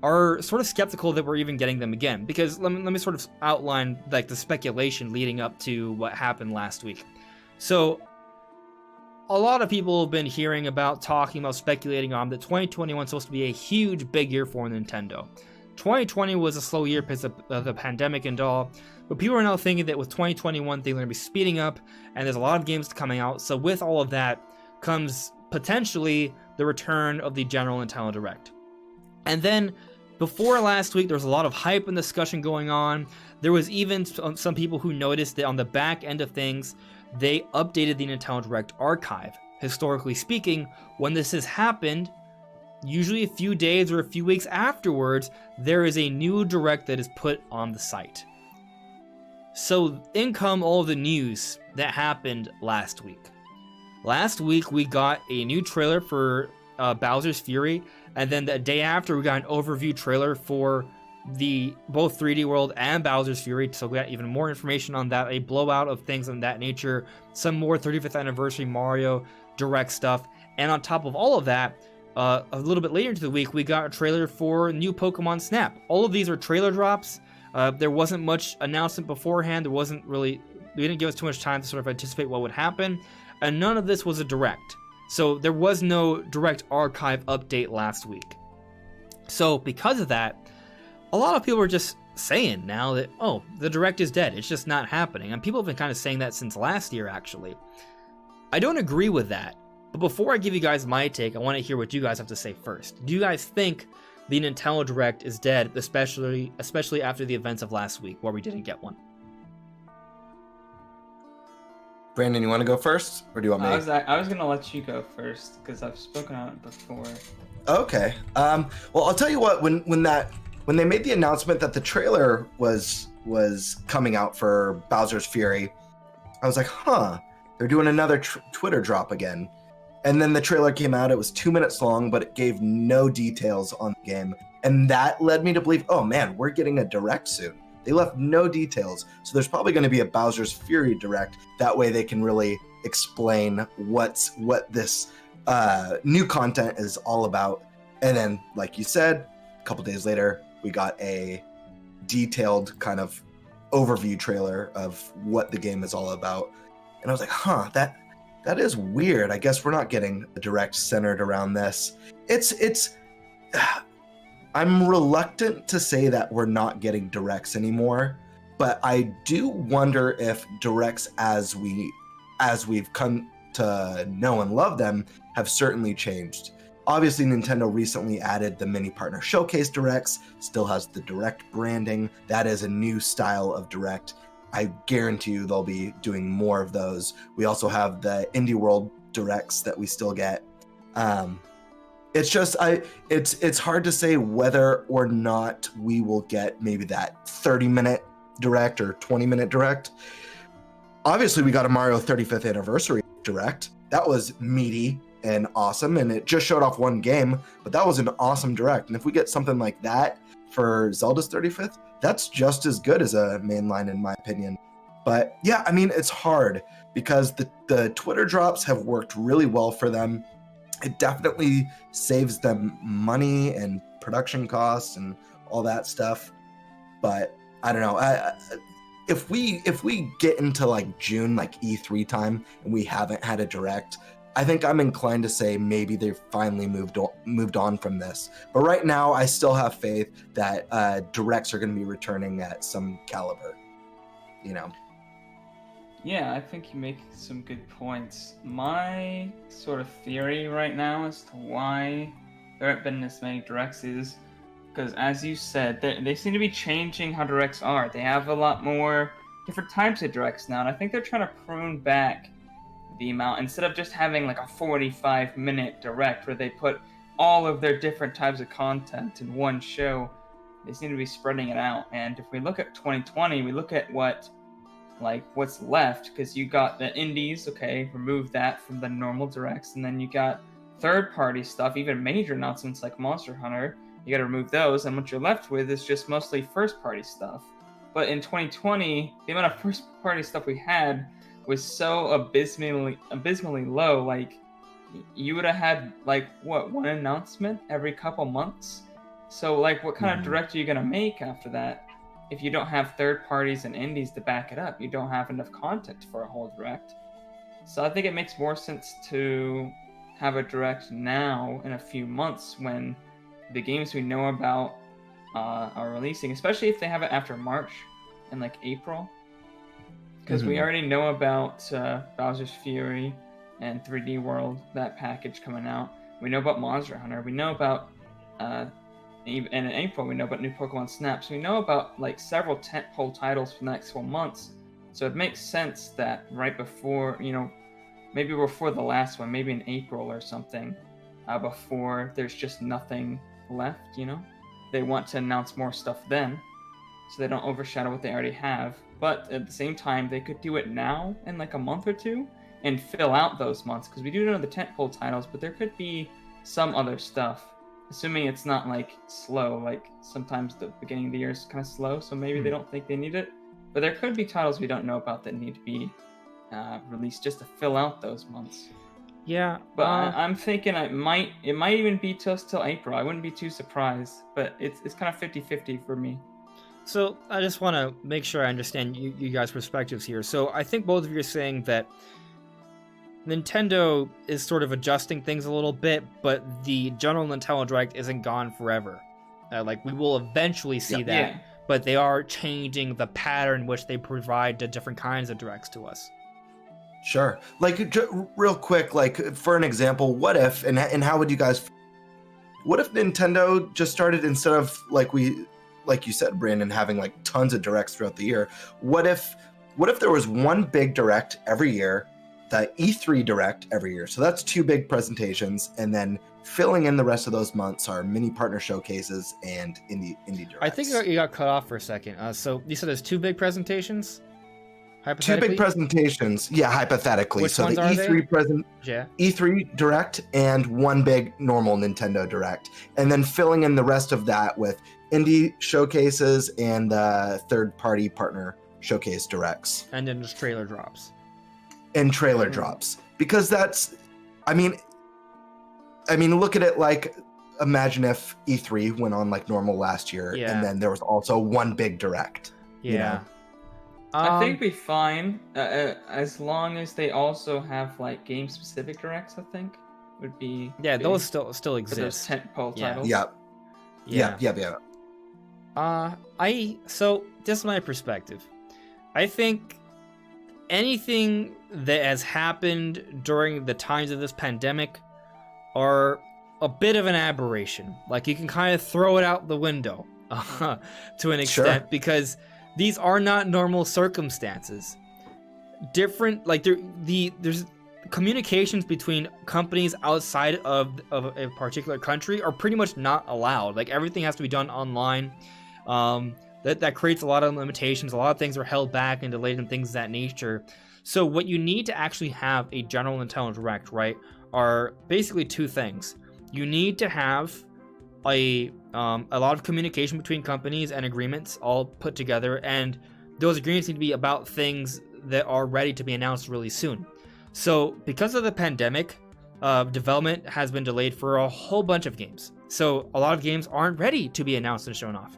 are sort of skeptical that we're even getting them again. Because let me sort of outline like the speculation leading up to what happened last week. So a lot of people have been hearing about, talking about, speculating on that 2021 is supposed to be a huge, big year for Nintendo. 2020 was a slow year because of the pandemic and all, but people are now thinking that with 2021 things are going to be speeding up, and there's a lot of games coming out. So with all of that comes potentially the return of the general Nintendo Direct. And then before last week, there was a lot of hype and discussion going on. There was even some people who noticed that on the back end of things, they updated the Nintendo Direct archive. Historically speaking, when this has happened, usually a few days or a few weeks afterwards, there is a new Direct that is put on the site. So in come all the news that happened last week. Last week, we got a new trailer for Bowser's Fury, and then the day after, we got an overview trailer for both 3D World and Bowser's Fury, so we got even more information on that, a blowout of things of that nature, some more 35th anniversary Mario Direct stuff, and on top of all of that, a little bit later into the week, we got a trailer for new Pokemon Snap. All of these are trailer drops. There wasn't much announcement beforehand. They didn't give us too much time to sort of anticipate what would happen, and none of this was a Direct. So there was no Direct archive update last week. So because of that, a lot of people are just saying now that, oh, the Direct is dead. It's just not happening. And people have been kind of saying that since last year, actually. I don't agree with that. But before I give you guys my take, I want to hear what you guys have to say first. Do you guys think the Nintendo Direct is dead, especially after the events of last week where we didn't get one? Brandon, you want to go first, or do you want me? I was gonna let you go first because I've spoken on it before. Okay. Well, I'll tell you what. When they made the announcement that the trailer was coming out for Bowser's Fury, I was like, huh, they're doing another Twitter drop again. And then the trailer came out. It was 2 minutes long, but it gave no details on the game, and that led me to believe, oh man, we're getting a Direct soon. They left no details, so there's probably going to be a Bowser's Fury Direct. That way they can really explain what this new content is all about. And then, like you said, a couple days later, we got a detailed kind of overview trailer of what the game is all about. And I was like, huh, that is weird. I guess we're not getting a Direct centered around this. It's I'm reluctant to say that we're not getting Directs anymore, but I do wonder if Directs as we've come to know and love them have certainly changed. Obviously, Nintendo recently added the Mini Partner Showcase Directs, still has the Direct branding. That is a new style of Direct. I guarantee you they'll be doing more of those. We also have the Indie World Directs that we still get. It's just it's hard to say whether or not we will get maybe that 30-minute Direct or 20-minute Direct. Obviously, we got a Mario 35th Anniversary Direct. That was meaty and awesome, and it just showed off one game, but that was an awesome direct. And if we get something like that for Zelda's 35th, that's just as good as a mainline in my opinion. But yeah, I mean, it's hard because the Twitter drops have worked really well for them. It definitely saves them money and production costs and all that stuff. But I don't know. If we get into like June, like E3 time, and we haven't had a direct, I think I'm inclined to say maybe they've finally moved on from this. But right now, I still have faith that directs are going to be returning at some caliber. You know. Yeah, I think you make some good points. My sort of theory right now as to why there haven't been as many directs is because, as you said, they seem to be changing how directs are. They have a lot more different types of directs now, and I think they're trying to prune back the amount, instead of just having like a 45-minute direct where they put all of their different types of content in one show. They seem to be spreading it out. And if we look at 2020, we look at what's left, because you got the indies, okay, remove that from the normal directs, and then you got third-party stuff, even major announcements like Monster Hunter, you got to remove those, and what you're left with is just mostly first-party stuff. But in 2020, the amount of first-party stuff we had was so abysmally low. Like, you would have had like one announcement every couple months. So like, what kind of direct are you gonna make after that? If you don't have third parties and indies to back it up, you don't have enough content for a whole direct. So I think it makes more sense to have a direct now in a few months when the games we know about are releasing, especially if they have it after March and like April. Because we already know about Bowser's Fury and 3D World, that package coming out. We know about Monster Hunter. We know about and in April, we know about new Pokemon Snaps. We know about like several tentpole titles for the next 4 months. So it makes sense that right before, maybe before the last one, maybe in April or something, before there's just nothing left, They want to announce more stuff then, so they don't overshadow what they already have. But at the same time, they could do it now in like a month or two and fill out those months, because we do know the tentpole titles, but there could be some other stuff. Assuming it's not like slow, like sometimes the beginning of the year is kind of slow, so maybe they don't think they need it. But there could be titles we don't know about that need to be released just to fill out those months. Yeah, but I'm thinking it might even be till April. I wouldn't be too surprised, but it's kind of 50-50 for me. So I just want to make sure I understand you guys' perspectives here. So I think both of you are saying that Nintendo is sort of adjusting things a little bit, but the general Nintendo Direct isn't gone forever. We will eventually see that, but they are changing the pattern in which they provide the different kinds of directs to us. Sure. Real quick, for an example, what if, and how would you guys, what if Nintendo just started, instead of like you said, Brandon, having like tons of directs throughout the year, what if there was one big direct every year, the E3 direct every year? So that's 2 big presentations, and then filling in the rest of those months are mini partner showcases and indie directs. I think you got cut off for a second. So you said there's 2 big presentations? 2 big presentations, yeah, hypothetically. Which so ones the are E3 they? E3 direct and 1 big normal Nintendo direct, and then filling in the rest of that with indie showcases and third-party partner showcase directs, and then just trailer drops. And trailer drops, because that's, I mean, look at it like, imagine if E3 went on like normal last year, and then there was also 1 big direct. I think it'd be fine as long as they also have like game-specific directs. I think would be those still exist. Those tentpole titles. Yeah. So this is my perspective. I think anything that has happened during the times of this pandemic are a bit of an aberration. Like, you can kind of throw it out the window to an extent, because these are not normal circumstances. Different, like there's communications between companies outside of a particular country are pretty much not allowed. Like, everything has to be done online. That creates a lot of limitations. A lot of things are held back and delayed and things of that nature. So what you need to actually have a general Nintendo Direct, right, are basically two things. You need to have a lot of communication between companies and agreements all put together, and those agreements need to be about things that are ready to be announced really soon. So because of the pandemic, development has been delayed for a whole bunch of games. So a lot of games aren't ready to be announced and shown off,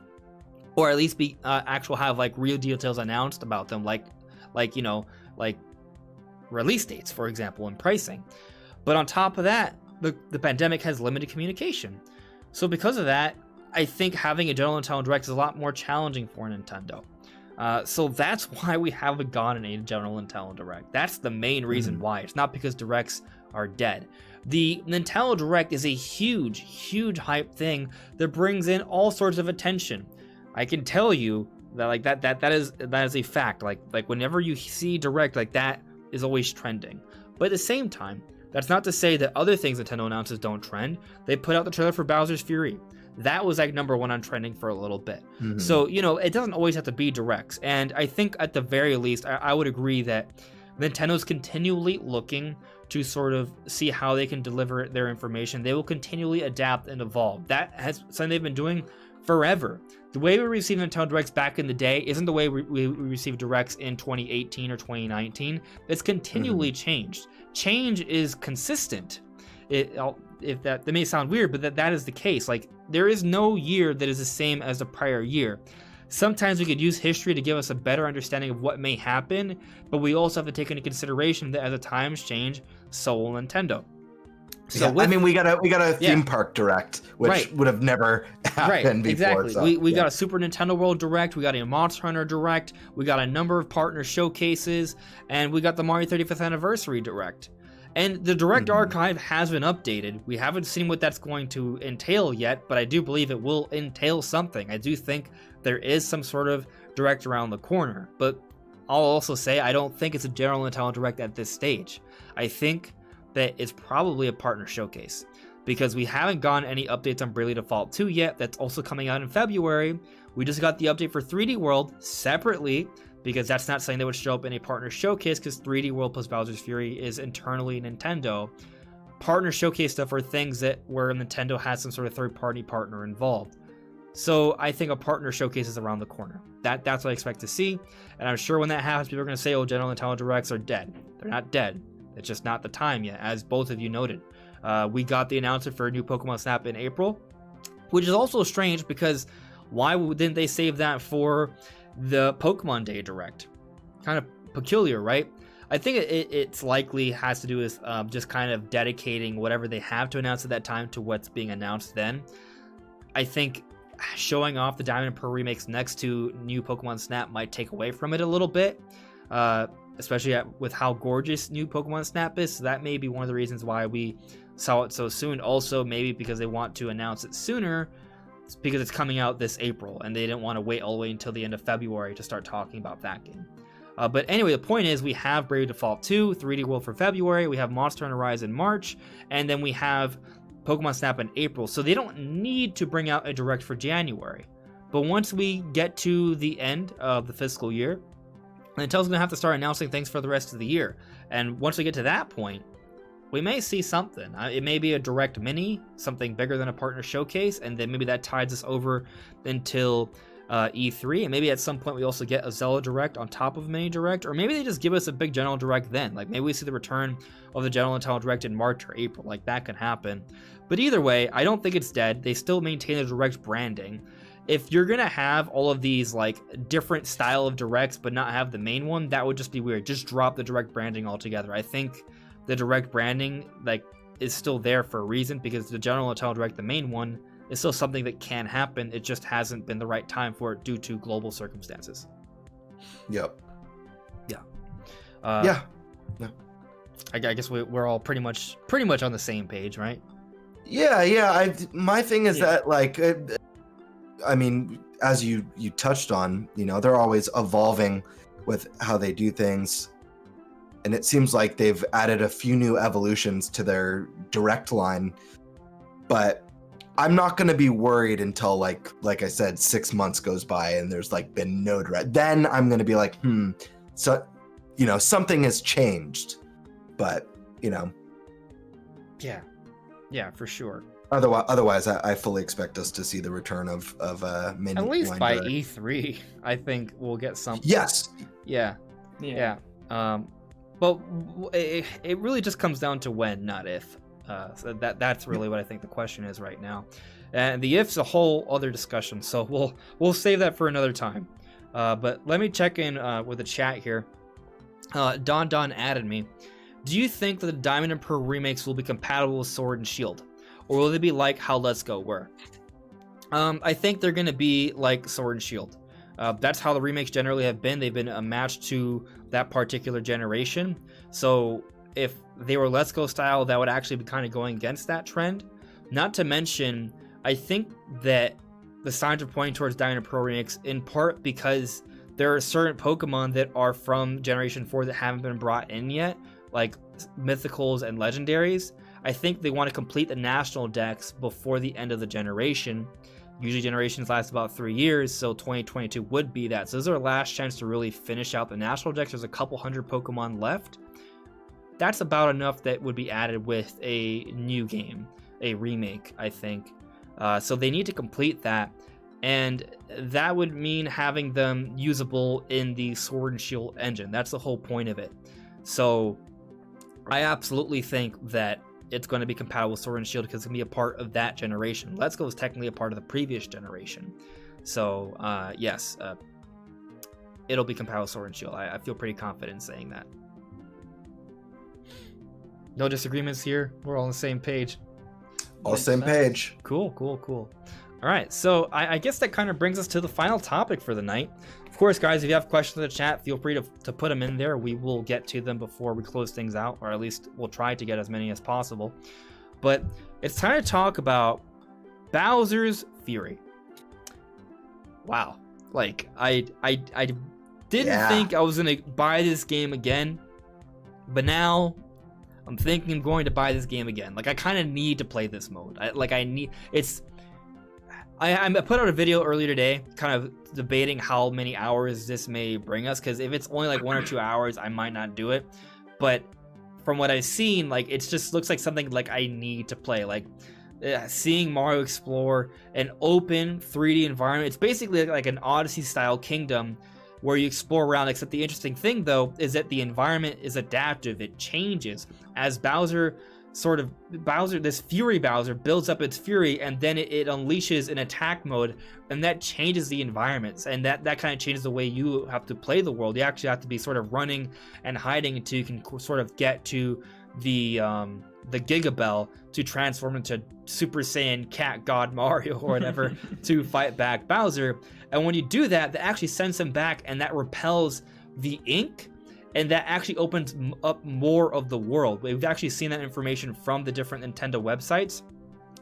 or at least be have like real details announced about them, like release dates, for example, and pricing. But on top of that, the pandemic has limited communication. So because of that, I think having a general Nintendo Direct is a lot more challenging for Nintendo. So that's why we haven't gotten a general Nintendo Direct. That's the main reason why. It's not because Directs are dead. The Nintendo Direct is a huge, huge hype thing that brings in all sorts of attention. I can tell you that that is a fact. Like whenever you see Direct, like that is always trending. But at the same time, that's not to say that other things Nintendo announces don't trend. They put out the trailer for Bowser's Fury. That was like #1 on trending for a little bit. So, it doesn't always have to be Directs. And I think at the very least, I would agree that Nintendo's continually looking to sort of see how they can deliver their information. They will continually adapt and evolve. That has something they've been doing forever. The way we received Nintendo Directs back in the day isn't the way we received Directs in 2018 or 2019. It's continually changed. Change is consistent. If that may sound weird, but that is the case. Like, there is no year that is the same as the prior year. Sometimes we could use history to give us a better understanding of what may happen, but we also have to take into consideration that as the times change, so will Nintendo. So we got a theme park Direct, which would have never happened before. Exactly. So, we got a Super Nintendo World Direct, we got a Monster Hunter Direct, we got a number of partner showcases, and we got the Mario 35th Anniversary Direct. And the Direct archive has been updated. We haven't seen what that's going to entail yet, but I do believe it will entail something. I do think there is some sort of Direct around the corner. But I'll also say I don't think it's a general Nintendo Direct at this stage. I think that it's probably a partner showcase, because we haven't gotten any updates on Bravely Default 2 yet. That's also coming out in February. We just got the update for 3D World separately, because that's not something that would show up in a partner showcase, because 3D World plus Bowser's Fury is internally Nintendo. Partner showcase stuff are things that where Nintendo has some sort of third-party partner involved. So I think a partner showcase is around the corner. That's what I expect to see, and I'm sure when that happens, people are going to say, oh, general Nintendo Directs are dead. They're not dead. It's just not the time yet, as both of you noted. We got the announcement for a new Pokemon Snap in April, which is also strange, because why didn't they save that for the Pokemon Day Direct? Kind of peculiar, right? I think it's likely has to do with just kind of dedicating whatever they have to announce at that time to what's being announced then. I think showing off the Diamond and Pearl remakes next to new Pokemon Snap might take away from it a little bit, especially with how gorgeous new Pokemon Snap is. So that may be one of the reasons why we saw it so soon. Also, maybe because they want to announce it sooner, because it's coming out this April, and they didn't want to wait all the way until the end of February to start talking about that game. But anyway, the point is we have Bravely Default 2, 3D World for February, we have Monster Hunter Rise in March, and then we have Pokemon Snap in April. So they don't need to bring out a Direct for January. But once we get to the end of the fiscal year, Nintendo's going to have to start announcing things for the rest of the year. And once we get to that point, we may see something. It may be a Direct Mini, something bigger than a partner showcase, and then maybe that tides us over until E3, and maybe at some point we also get a Zelda Direct on top of a Mini Direct, or maybe they just give us a big General Direct then. Like, maybe we see the return of the General Nintendo Direct in March or April. Like, that can happen. But either way, I don't think it's dead. They still maintain the Direct branding. If you're gonna have all of these like different style of Directs but not have the main one, that would just be weird. Just drop the Direct branding altogether. I think the Direct branding is still there for a reason, because the General Nintendo Direct, the main one, is still something that can happen. It just hasn't been the right time for it due to global circumstances. Yep. Yeah. I guess we're all pretty much on the same page, right? Yeah. My thing is that, like, I mean, as you touched on, they're always evolving with how they do things. And it seems like they've added a few new evolutions to their Direct line. But I'm not going to be worried until, like I said, 6 months goes by and there's been no Direct. Then I'm going to be like, So something has changed. But, Yeah, for sure. Otherwise, I fully expect us to see the return of Min. At least by Weinberg. E3, I think we'll get something. Yes. Yeah. But it really just comes down to when, not if. So that's really what I think the question is right now. And the if's a whole other discussion, so we'll save that for another time. But let me check in with the chat here. Don added me. Do you think that the Diamond and Pearl remakes will be compatible with Sword and Shield? Or will they be like how Let's Go were? I think they're going to be like Sword and Shield. That's how the remakes generally have been. They've been a match to that particular generation. So if they were Let's Go style, that would actually be kind of going against that trend. Not to mention, I think that the signs are pointing towards Diamond and Pearl remakes in part because there are certain Pokemon that are from Generation 4 that haven't been brought in yet, like Mythicals and Legendaries. I think they want to complete the national decks before the end of the generation. Usually generations last about 3 years, so 2022 would be that. So this is our last chance to really finish out the national decks. There's a couple hundred Pokemon left. That's about enough that would be added with a new game, a remake, I think. So they need to complete that, and that would mean having them usable in the Sword and Shield engine. That's the whole point of it. So I absolutely think that it's going to be compatible with Sword and Shield because it's going to be a part of that generation. Let's Go is technically a part of the previous generation. So, yes, it'll be compatible with Sword and Shield. I feel pretty confident in saying that. No disagreements here. We're all on the same page. All same page. Cool. All right, so I guess that kind of brings us to the final topic for the night. Of course, guys, if you have questions in the chat, feel free to put them in there. We will get to them before we close things out, or at least we'll try to get as many as possible. But it's time to talk about Bowser's Fury. Wow. Like, I didn't think I was going to buy this game again, but now I'm thinking I'm going to buy this game again. Like, I kind of need to play this mode. I put out a video earlier today kind of debating how many hours this may bring us, because if it's only like 1 or 2 hours, I might not do it. But from what I've seen, like, it just looks like something like I need to play. Like, seeing Mario explore an open 3D environment, it's basically like an Odyssey style kingdom where you explore around, except the interesting thing though is that the environment is adaptive. It changes as this Fury Bowser builds up its fury, and then it unleashes an attack mode, and that changes the environments, and that kind of changes the way you have to play the world. You actually have to be sort of running and hiding until you can sort of get to the Giga Bell to transform into Super Saiyan Cat God Mario or whatever to fight back Bowser. And when you do that, that actually sends him back, and that repels the ink, and that actually opens up more of the world. We've actually seen that information from the different Nintendo websites.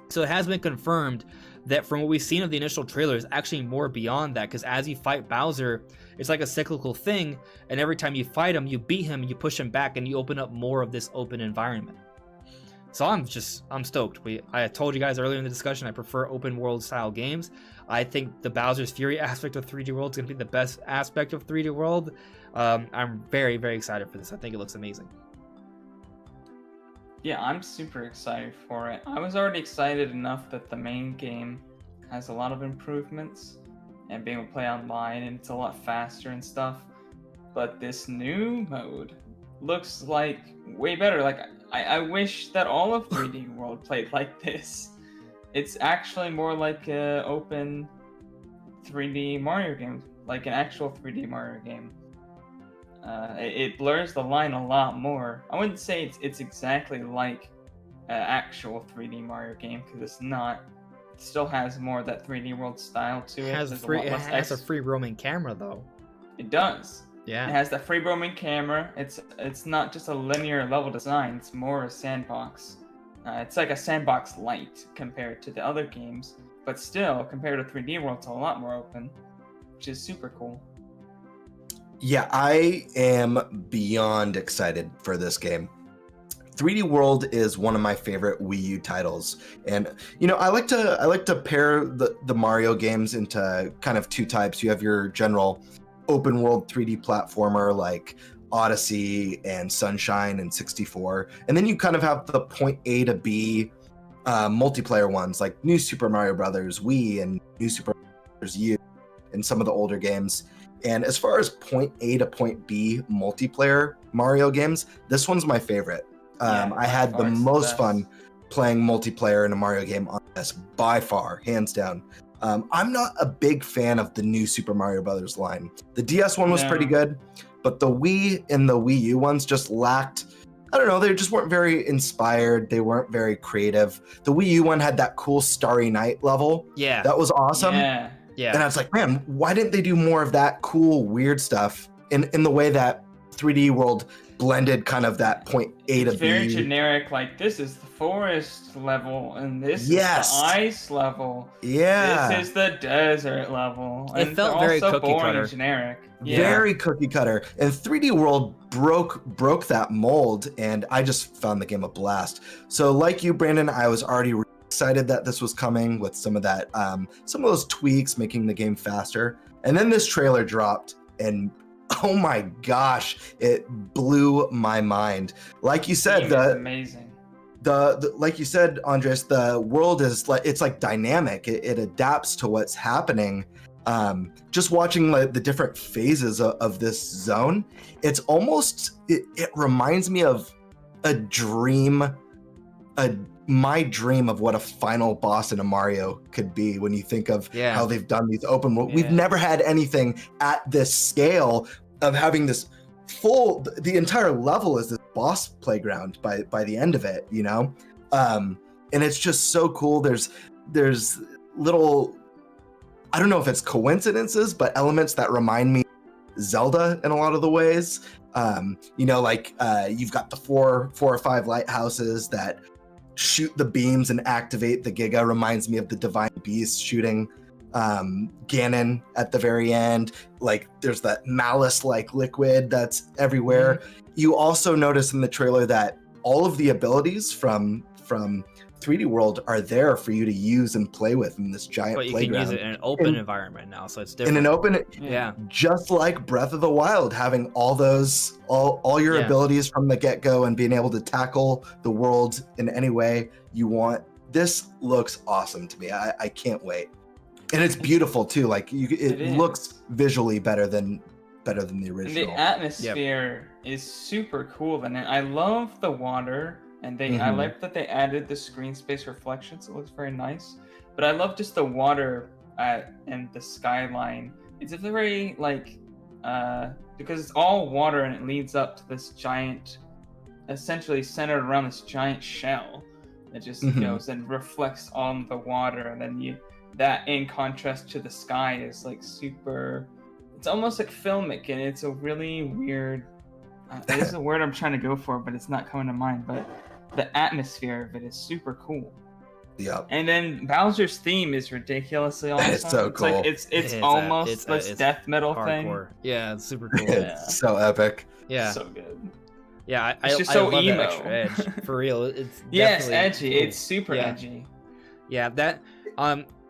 So it has been confirmed that from what we've seen of the initial trailers, actually more beyond that, because as you fight Bowser, it's like a cyclical thing, and every time you fight him, you beat him, you push him back, and you open up more of this open environment. So I'm stoked. I told you guys earlier in the discussion, I prefer open world style games. I think the Bowser's Fury aspect of 3D World is going to be the best aspect of 3D World. I'm very, very excited for this. I think it looks amazing. Yeah, I'm super excited for it. I was already excited enough that the main game has a lot of improvements and being able to play online, and it's a lot faster and stuff. But this new mode looks like way better. Like, I wish that all of 3D World played like this. It's actually more like an open 3D Mario game, like an actual 3D Mario game. It blurs the line a lot more. I wouldn't say it's exactly like an actual 3D Mario game, because it's not. It still has more of that 3D World style to it. It has a free roaming camera though. It does. Yeah. It has the free roaming camera. It's not just a linear level design. It's more a sandbox. It's like a sandbox light compared to the other games, but still, compared to 3D World, it's a lot more open, which is super cool. Yeah, I am beyond excited for this game. 3D World is one of my favorite Wii U titles, and I like to pair the Mario games into kind of two types. You have your general open world 3D platformer like Odyssey and Sunshine and 64. And then you kind of have the point A to B multiplayer ones like New Super Mario Brothers Wii and New Super Mario Brothers U and some of the older games. And as far as point A to point B multiplayer Mario games, this one's my favorite. I had the most fun playing multiplayer in a Mario game on this by far, hands down. I'm not a big fan of the new Super Mario Brothers line. The DS one was pretty good, but the Wii and the Wii U ones just lacked, I don't know, they just weren't very inspired. They weren't very creative. The Wii U one had that cool Starry Night level. Yeah. That was awesome. Yeah. And I was like, man, why didn't they do more of that cool, weird stuff in the way that 3D World blended kind of that point A to B? It's very generic, like this is the forest level and this is the ice level. Yeah. This is the desert level. It and felt they're very all so cookie boring cutter. and generic. Yeah. Very cookie cutter. And 3D World broke that mold, and I just found the game a blast. So like you, Brandon, I was already excited that this was coming with some of that, some of those tweaks making the game faster. And then this trailer dropped, and oh my gosh, it blew my mind. Like you said, It's amazing. The like you said, Andres, the world is like, it's like dynamic. It adapts to what's happening. Just watching like the different phases of this zone, it's almost, it reminds me of my dream of what a final boss in a Mario could be when you think of how they've done these open world. We've never had anything at this scale of having this the entire level is this boss playground by the end of it, you know? And it's just so cool. There's little, I don't know if it's coincidences, but elements that remind me of Zelda in a lot of the ways. You know, like you've got the four or five lighthouses that shoot the beams and activate the Giga. Reminds me of the Divine Beast shooting Ganon at the very end. Like there's that malice-like liquid that's everywhere. You also notice in the trailer that all of the abilities from 3D World are there for you to use and play with in this giant playground. But you can use it in an open environment now, so it's different. In an open, yeah, just like Breath of the Wild, having all your abilities from the get-go and being able to tackle the world in any way you want. This looks awesome to me. I can't wait, and it's beautiful too. Like it looks visually better than the original. And the atmosphere is super cool, and I love the water. And I like that they added the screen space reflections. It looks very nice. But I love just the water and the skyline. It's a very because it's all water and it leads up to this giant, essentially centered around this giant shell that just goes and reflects on the water. And then that in contrast to the sky is like super. It's almost like filmic, and it's a really weird. This is a word I'm trying to go for, but it's not coming to mind. But the atmosphere of it is super cool. Yep. And then Bowser's theme is ridiculously awesome. It's so cool. It's almost this death metal hardcore thing. Yeah, it's super cool. It's so epic. Yeah. So good. Yeah, it's just I so love emo. that extra edge. For real. It's it's definitely edgy. cool. It's super edgy. Yeah, that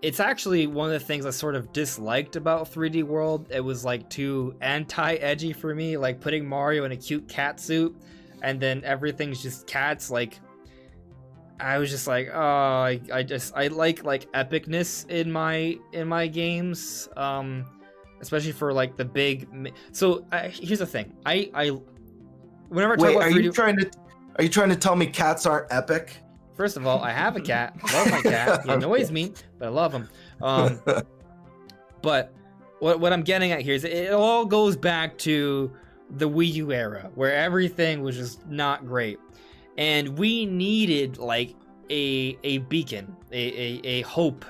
it's actually one of the things I sort of disliked about 3D World. It was like too anti-edgy for me, like putting Mario in a cute cat suit and then everything's just cats. Like I was just like, oh, I like epicness in my games, especially for like the big. So here's the thing, I whenever I talk about 3D, are you trying to tell me cats aren't epic? First of all, I have a cat. I love my cat. He annoys me, but I love him. But what I'm getting at here is it all goes back to the Wii U era, where everything was just not great, and we needed like a beacon, a hope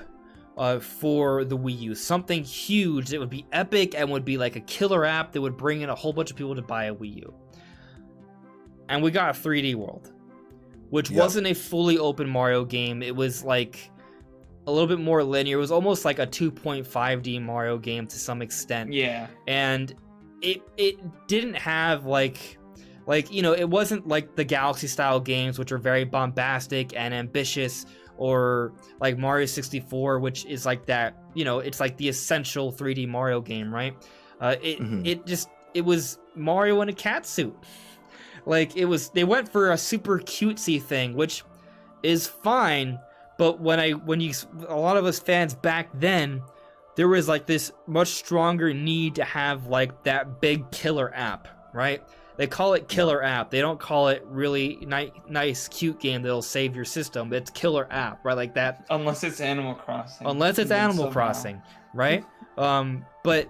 for the Wii U, something huge that would be epic and would be like a killer app that would bring in a whole bunch of people to buy a Wii U. And we got a 3D World, which wasn't a fully open Mario game. It was like a little bit more linear. It was almost like a 2.5D Mario game to some extent. Yeah. And it didn't have like you know, it wasn't like the Galaxy style games, which are very bombastic and ambitious, or like Mario 64, which is like that, you know, it's like the essential 3D Mario game, right? It was Mario in a cat suit. Like, they went for a super cutesy thing, which is fine, but a lot of us fans back then, there was like this much stronger need to have like that big killer app, right? They call it killer app. They don't call it really nice, cute game that'll save your system. It's killer app, right? Like that. Unless it's Animal Crossing. Unless it's Animal Crossing, right? But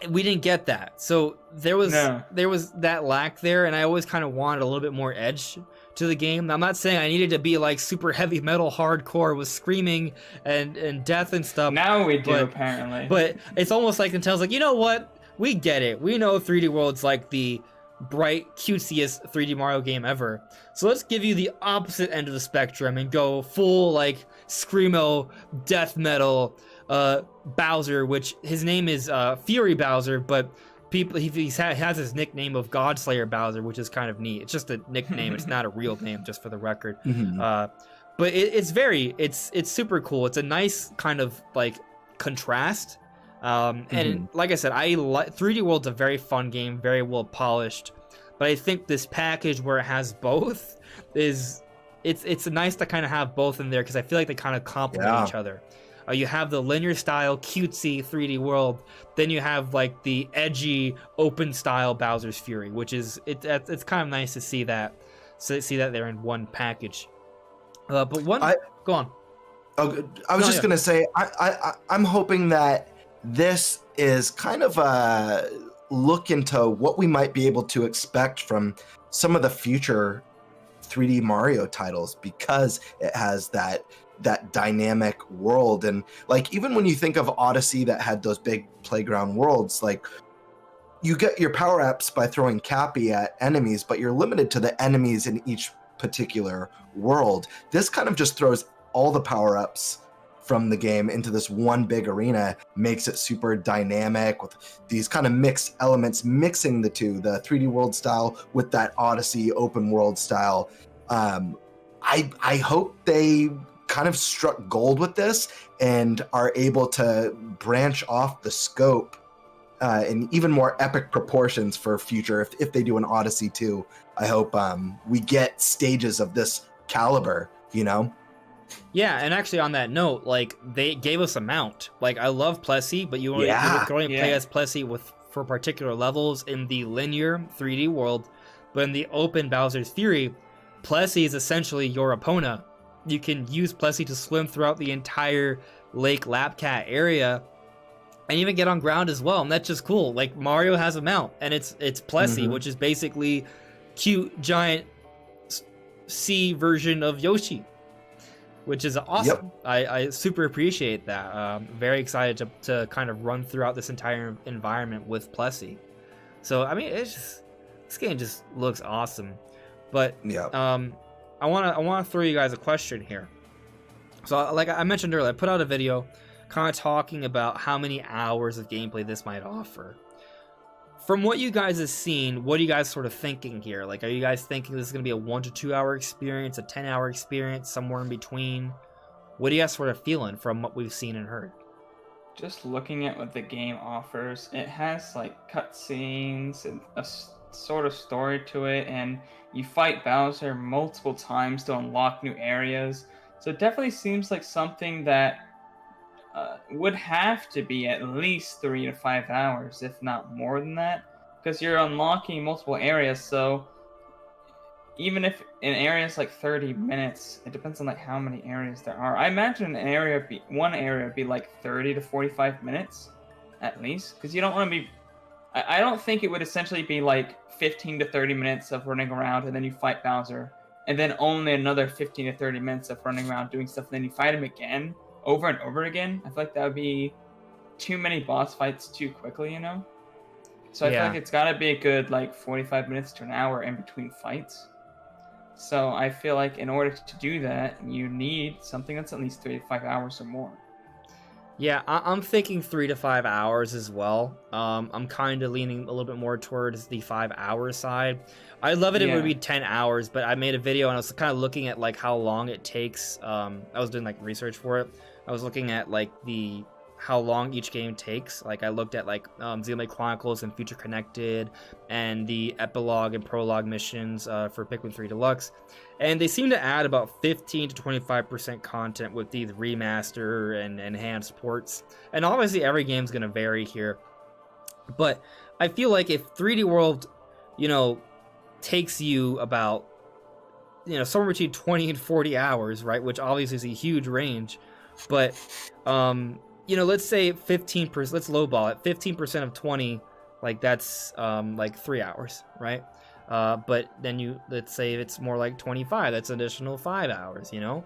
we didn't get that. So there was that lack there, and I always kind of wanted a little bit more edge to the game. I'm not saying I needed to be like super heavy metal hardcore with screaming and death and stuff. Now we do, apparently. But it's almost like Nintendo's like, you know what? We get it. We know 3D World's like the bright, cutesiest 3D Mario game ever. So let's give you the opposite end of the spectrum and go full like screamo, death metal, Bowser, which his name is Fury Bowser, but he has his nickname of Godslayer Bowser, which is kind of neat. It's just a nickname. It's not a real name, just for the record. But it's super cool. It's a nice kind of like contrast. And like I said, 3D World's a very fun game, very well polished. But I think this package where it has both it's nice to kind of have both in there, because I feel like they kind of complement each other. You have the linear style, cutesy 3D World, then you have like the edgy, open style Bowser's Fury, which is it's kind of nice to see that there in one package. Go on. I was just gonna say I'm hoping that this is kind of a look into what we might be able to expect from some of the future 3D Mario titles, because it has that dynamic world. And like, even when you think of Odyssey that had those big playground worlds, like you get your power-ups by throwing Cappy at enemies, but you're limited to the enemies in each particular world. This kind of just throws all the power-ups from the game into this one big arena, makes it super dynamic with these kind of mixed elements, mixing the two, the 3D World style with that Odyssey open world style. I hope they kind of struck gold with this and are able to branch off the scope in even more epic proportions for future. If they do an Odyssey 2, I hope we get stages of this caliber, you know? Yeah, and actually on that note, like, they gave us a mount. Like, I love Plessy, but you can only play as Plessy for particular levels in the linear 3D world. But in the open Bowser's Fury, Plessy is essentially your Epona. You can use Plessy to swim throughout the entire Lake Lapcat area and even get on ground as well, and that's just cool. Like, Mario has a mount, and it's Plessy, which is basically cute, giant sea version of Yoshi, which is awesome. Yep. I super appreciate that. Very excited to kind of run throughout this entire environment with Plessy. So, I mean, this game just looks awesome. But I want to throw you guys a question here. So, like I mentioned earlier, I put out a video kind of talking about how many hours of gameplay this might offer. From what you guys have seen, what are you guys sort of thinking here? Like, are you guys thinking this is going to be a 1 to 2 hour experience, a 10-hour experience, somewhere in between? What are you guys sort of feeling from what we've seen and heard? Just looking at what the game offers, it has like cutscenes and a sort of story to it, and you fight Bowser multiple times to unlock new areas. So it definitely seems like something that would have to be at least 3 to 5 hours, if not more than that, because you're unlocking multiple areas. So even if an area is like 30 minutes, it depends on like how many areas there are. I imagine one area would be like 30 to 45 minutes at least, because you don't want to be. I don't think it would essentially be like 15 to 30 minutes of running around and then you fight Bowser, and then only another 15 to 30 minutes of running around doing stuff, and then you fight him again over and over again. I feel like that would be too many boss fights too quickly, you know? So I feel like it's got to be a good like 45 minutes to an hour in between fights. So I feel like in order to do that, you need something that's at least 3 to 5 hours or more. Yeah, I'm thinking 3 to 5 hours as well. I'm kind of leaning a little bit more towards the 5 hour side. I'd love it if it would be 10 hours, but I made a video and I was kind of looking at like how long it takes. I was doing like research for it. I was looking at like how long each game takes. Like I looked at like Xenoblade Chronicles and Future Connected and the epilogue and prologue missions for Pikmin 3 Deluxe, and they seem to add about 15 to 25% content with these remaster and enhanced ports. And obviously every game's going to vary here, but I feel like if 3D World, you know, takes you about, you know, somewhere between 20 and 40 hours, right, which obviously is a huge range, but you know, let's say 15%, let's lowball it, 15% of 20, like that's like 3 hours, right? But then let's say it's more like 25, that's an additional 5 hours, you know?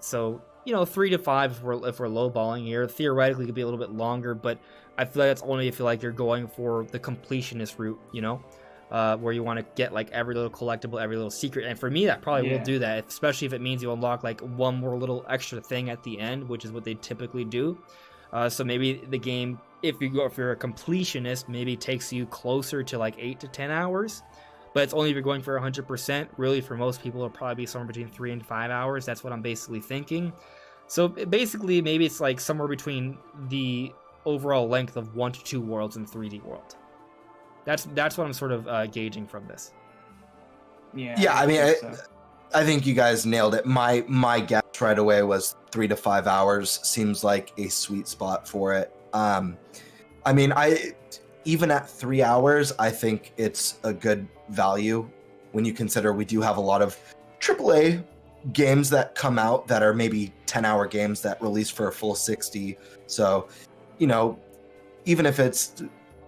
So, you know, 3 to 5 if we're lowballing here. Theoretically, it could be a little bit longer, but I feel like that's only if you like you're going for the completionist route, you know? Where you want to get like every little collectible, every little secret, and for me that probably will do that, especially if it means you unlock like one more little extra thing at the end, which is what they typically do. So maybe the game, if you're a completionist, maybe takes you closer to like 8 to 10 hours, but it's only if you're going for 100%. Really, for most people, it'll probably be somewhere between 3 and 5 hours. That's what I'm basically thinking. So basically, maybe it's like somewhere between the overall length of 1 to 2 worlds in 3D World. That's what I'm sort of gauging from this. Yeah, I mean, I think you guys nailed it. My guess right away was 3 to 5 hours seems like a sweet spot for it. I mean, even at 3 hours, I think it's a good value when you consider we do have a lot of AAA games that come out that are maybe 10-hour games that release for a full 60. So, you know, even if it's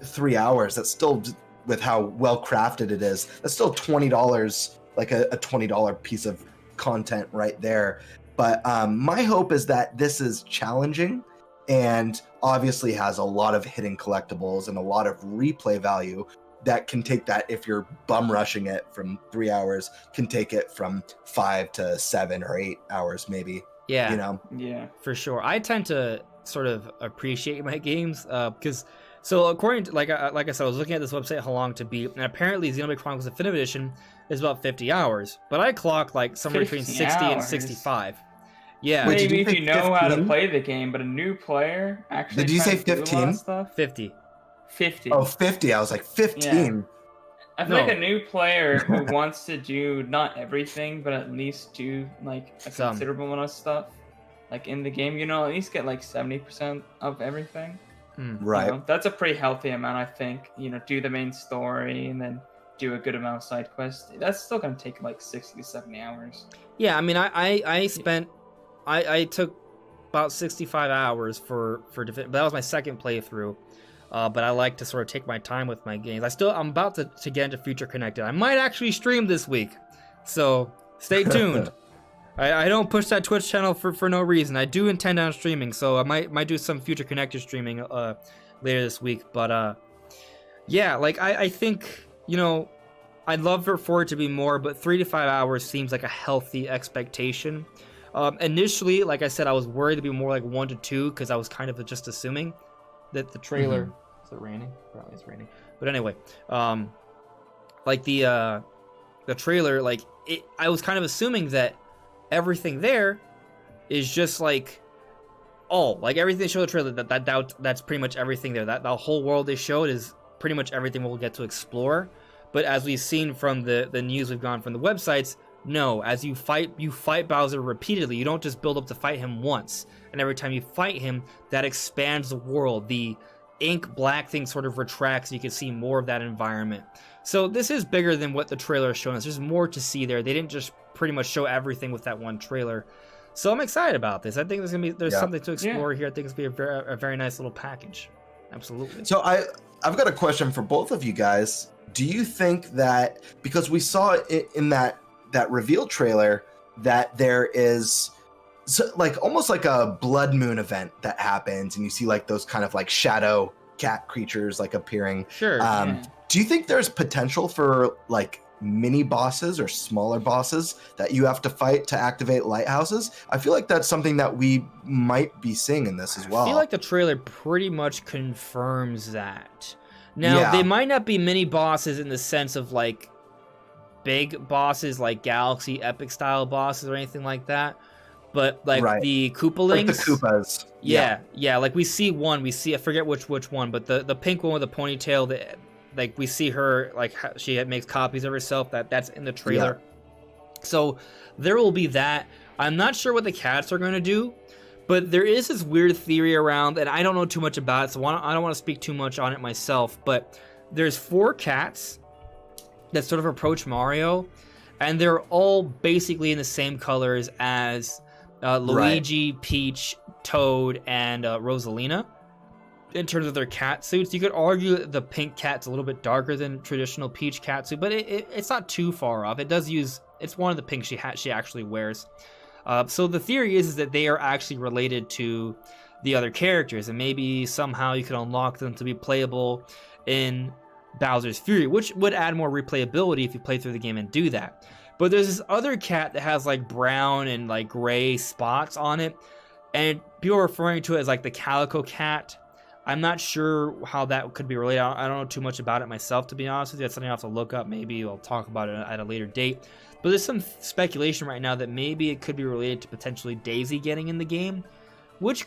3 hours, that's still, with how well crafted it is, that's still $20, like a $20 piece of content right there. But my hope is that this is challenging and obviously has a lot of hidden collectibles and a lot of replay value that can take that, if you're bum rushing it from 3 hours, can take it from 5 to 7 or 8 hours maybe. Yeah, you know. Yeah, for sure. I tend to sort of appreciate my games because. So according to, like I said, I was looking at this website, How Long to Beat, and apparently Xenoblade Chronicles Definitive Edition is about 50 hours, but I clock like somewhere between 60 and 65. Yeah. Wait, maybe if you know how to 15? play the game, but a new player actually. Did you say trying to do a lot 15? of stuff? 50. 50. Oh, 50. I was like 15. Yeah. I feel like No. a new player who wants to do not everything, but at least do like a Some. considerable amount of stuff, like in the game, you know, at least get like 70% of everything. Right. You know, that's a pretty healthy amount, I think. You know, do the main story and then do a good amount of side quests. That's still gonna take like 60 to 70 hours. Yeah, I mean, I took about 65 hours for but that was my second playthrough. But I like to sort of take my time with my games. I'm about to get into Future Connected. I might actually stream this week, so stay tuned. I don't push that Twitch channel for no reason. I do intend on streaming, so I might do some Future Connected streaming later this week. But yeah, like I think, you know, I'd love for it to be more, but 3 to 5 hours seems like a healthy expectation. Initially, like I said, I was worried to be more like 1 to 2 because I was kind of just assuming that the trailer. Is it raining? Apparently it's raining. But anyway, like the trailer, like I was kind of assuming that everything there is just like, like everything they showed the trailer, that's pretty much everything there. That the whole world they showed is pretty much everything we'll get to explore. But as we've seen from the news we've gone from the websites, no, as you fight Bowser repeatedly. You don't just build up to fight him once, and every time you fight him, that expands the world. The ink black thing sort of retracts, you can see more of that environment. So this is bigger than what the trailer is showing us. There's more to see there. They didn't just pretty much show everything with that one trailer. So I'm excited about this. I think there's something to explore here. I think it's gonna be a very nice little package. Absolutely. So I've got a question for both of you guys. Do you think that, because we saw it in that reveal trailer, that there is like almost like a blood moon event that happens and you see like those kind of like shadow cat creatures like appearing? Sure. Do you think there's potential for like mini bosses or smaller bosses that you have to fight to activate lighthouses? I feel like that's something that we might be seeing in this as well. I feel like the trailer pretty much confirms that. Now, they might not be mini bosses in the sense of like big bosses like Galaxy Epic style bosses or anything like that, but like Right. the Like the Koopalings, Koopas. yeah, like we see I forget which one, but the pink one with the ponytail, that like we see her, like she makes copies of herself, that's in the trailer. So there will be that. I'm not sure what the cats are going to do, but there is this weird theory around, and I don't know too much about it, so I don't want to speak too much on it myself, but there's 4 cats that sort of approach Mario, and they're all basically in the same colors as Luigi, Peach, Toad, and Rosalina. In terms of their cat suits, you could argue that the pink cat's a little bit darker than traditional Peach cat suit, but it's not too far off. It's one of the pinks she actually wears. So the theory is that they are actually related to the other characters, and maybe somehow you could unlock them to be playable in Bowser's Fury, which would add more replayability if you play through the game and do that. But there's this other cat that has like brown and like gray spots on it, and people are referring to it as like the Calico Cat. I'm not sure how that could be related. I don't know too much about it myself, to be honest with you. That's something I'll have to look up. Maybe we'll talk about it at a later date. But there's some speculation right now that maybe it could be related to potentially Daisy getting in the game, which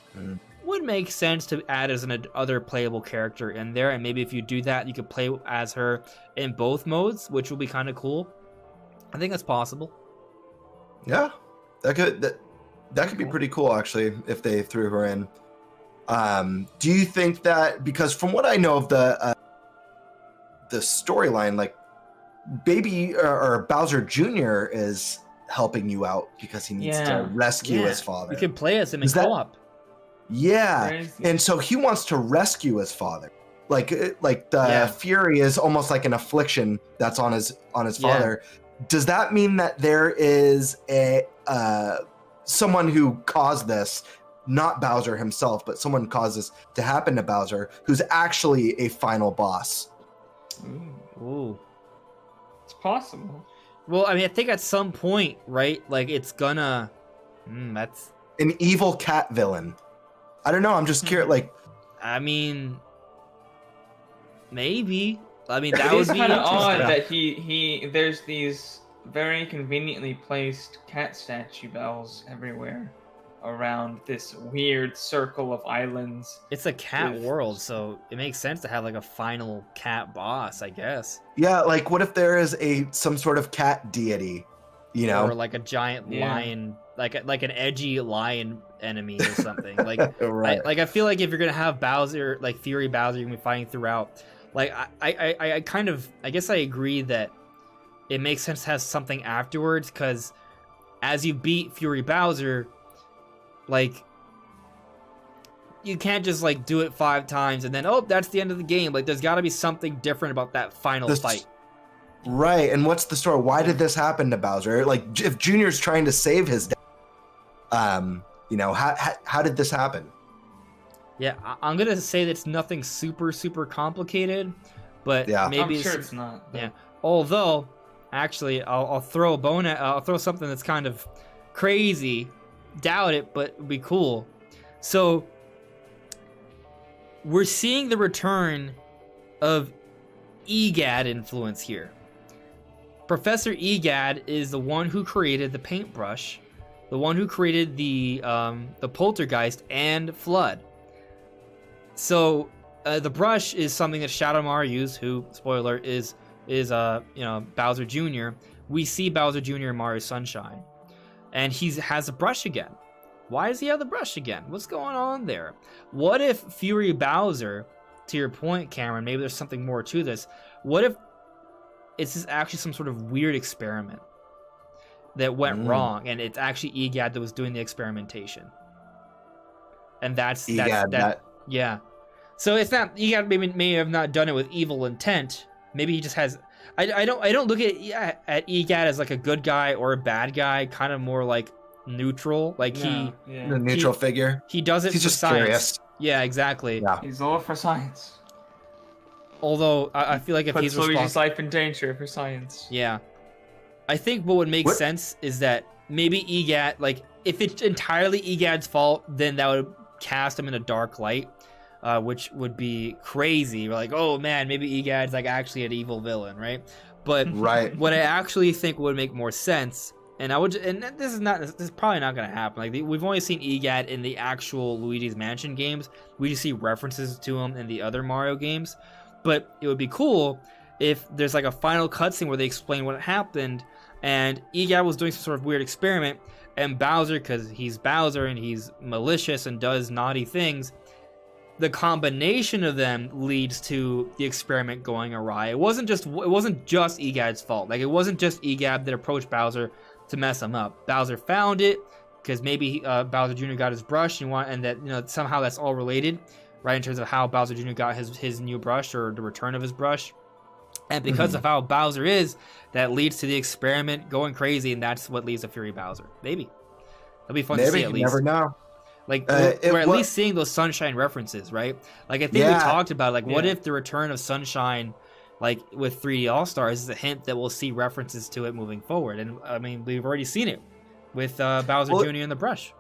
would make sense to add as an other playable character in there. And maybe if you do that, you could play as her in both modes, which will be kind of cool. I think that's possible. Yeah, that could be pretty cool, actually, if they threw her in. Do you think that, because from what I know of the storyline, like Baby or Bowser Jr. is helping you out because he needs to rescue his father. You can play as him in co-op. Yeah, and so he wants to rescue his father. Like the Fury is almost like an affliction that's on his father. Does that mean that there is a someone who caused this? Not Bowser himself, but someone caused this to happen to Bowser, who's actually a final boss. Ooh. It's possible. Well, I mean, I think at some point, right? Like, it's gonna... that's... An evil cat villain. I don't know, I'm just curious, like... I mean... Maybe. I mean, that It would is be kind of odd interesting. that there's these very conveniently placed cat statue bells everywhere around this weird circle of islands. It's a cat world, so it makes sense to have like a final cat boss, I guess. Yeah, like what if there is some sort of cat deity, you know? Or like a giant lion, like an edgy lion enemy or something. Like, right. I feel like if you're gonna have Bowser, like Fury Bowser, you're gonna be fighting throughout. Like, I kind of, I guess I agree that it makes sense to have something afterwards, because as you beat Fury Bowser, like, you can't just like do it 5 times and then, oh, that's the end of the game. Like, there's got to be something different about that final fight. Right, and what's the story? Why did this happen to Bowser? Like, if Junior's trying to save his dad, you know, how did this happen? Yeah, I'm gonna say that's nothing super complicated, but maybe I'm sure it's not. Yeah, although actually, I'll throw a bone at, I'll throw something that's kind of crazy. Doubt it, but it'd be cool. So we're seeing the return of EGAD influence here. Professor EGAD is the one who created the paintbrush, the one who created the poltergeist and Flood. So the brush is something that Shadow Mario used, who, spoiler, is Bowser Jr. We see Bowser Jr. in Mario Sunshine, and he has a brush again. Why does he have the brush again? What's going on there? What if Fury Bowser, to your point, Cameron, maybe there's something more to this. What if it's just actually some sort of weird experiment that went wrong, and it's actually EGAD that was doing the experimentation? And that's yeah. So it's not, EGAD may have not done it with evil intent. Maybe he just has. I don't look at EGAD as like a good guy or a bad guy. Kind of more like neutral. Like the neutral figure. He does it. He's for just science. curious. Yeah, exactly. Yeah. He's all for science. Although I feel like if he's Luigi's responsible, life in danger for science. yeah, I think what would make sense is that maybe EGAD, like if it's entirely EGAD's fault, then that would cast him in a dark light, which would be crazy. We're like, oh man, maybe EGAD's like actually an evil villain, right? But right. what I actually think would make more sense And this is probably not gonna happen. Like we've only seen EGAD in the actual Luigi's Mansion games. We just see references to him in the other Mario games. But it would be cool if there's like a final cutscene where they explain what happened, and EGAD was doing some sort of weird experiment, and Bowser, because he's Bowser and he's malicious and does naughty things, the combination of them leads to the experiment going awry. It wasn't just EGAD's fault. Like it wasn't just EGAD that approached Bowser to mess him up. Bowser found it because maybe Bowser Jr. got his brush and that somehow that's all related, right? In terms of how Bowser Jr. got his new brush or the return of his brush, and because of how Bowser is, that leads to the experiment going crazy, and that's what leads to Fury Bowser. Maybe it'll be fun to see at least. Never know. Like we're at least seeing those Sunshine references, right? Like I think we talked about what if the return of Sunshine, like with 3D All Stars, is a hint that we'll see references to it moving forward. And I mean, we've already seen it with Bowser Jr. and the brush.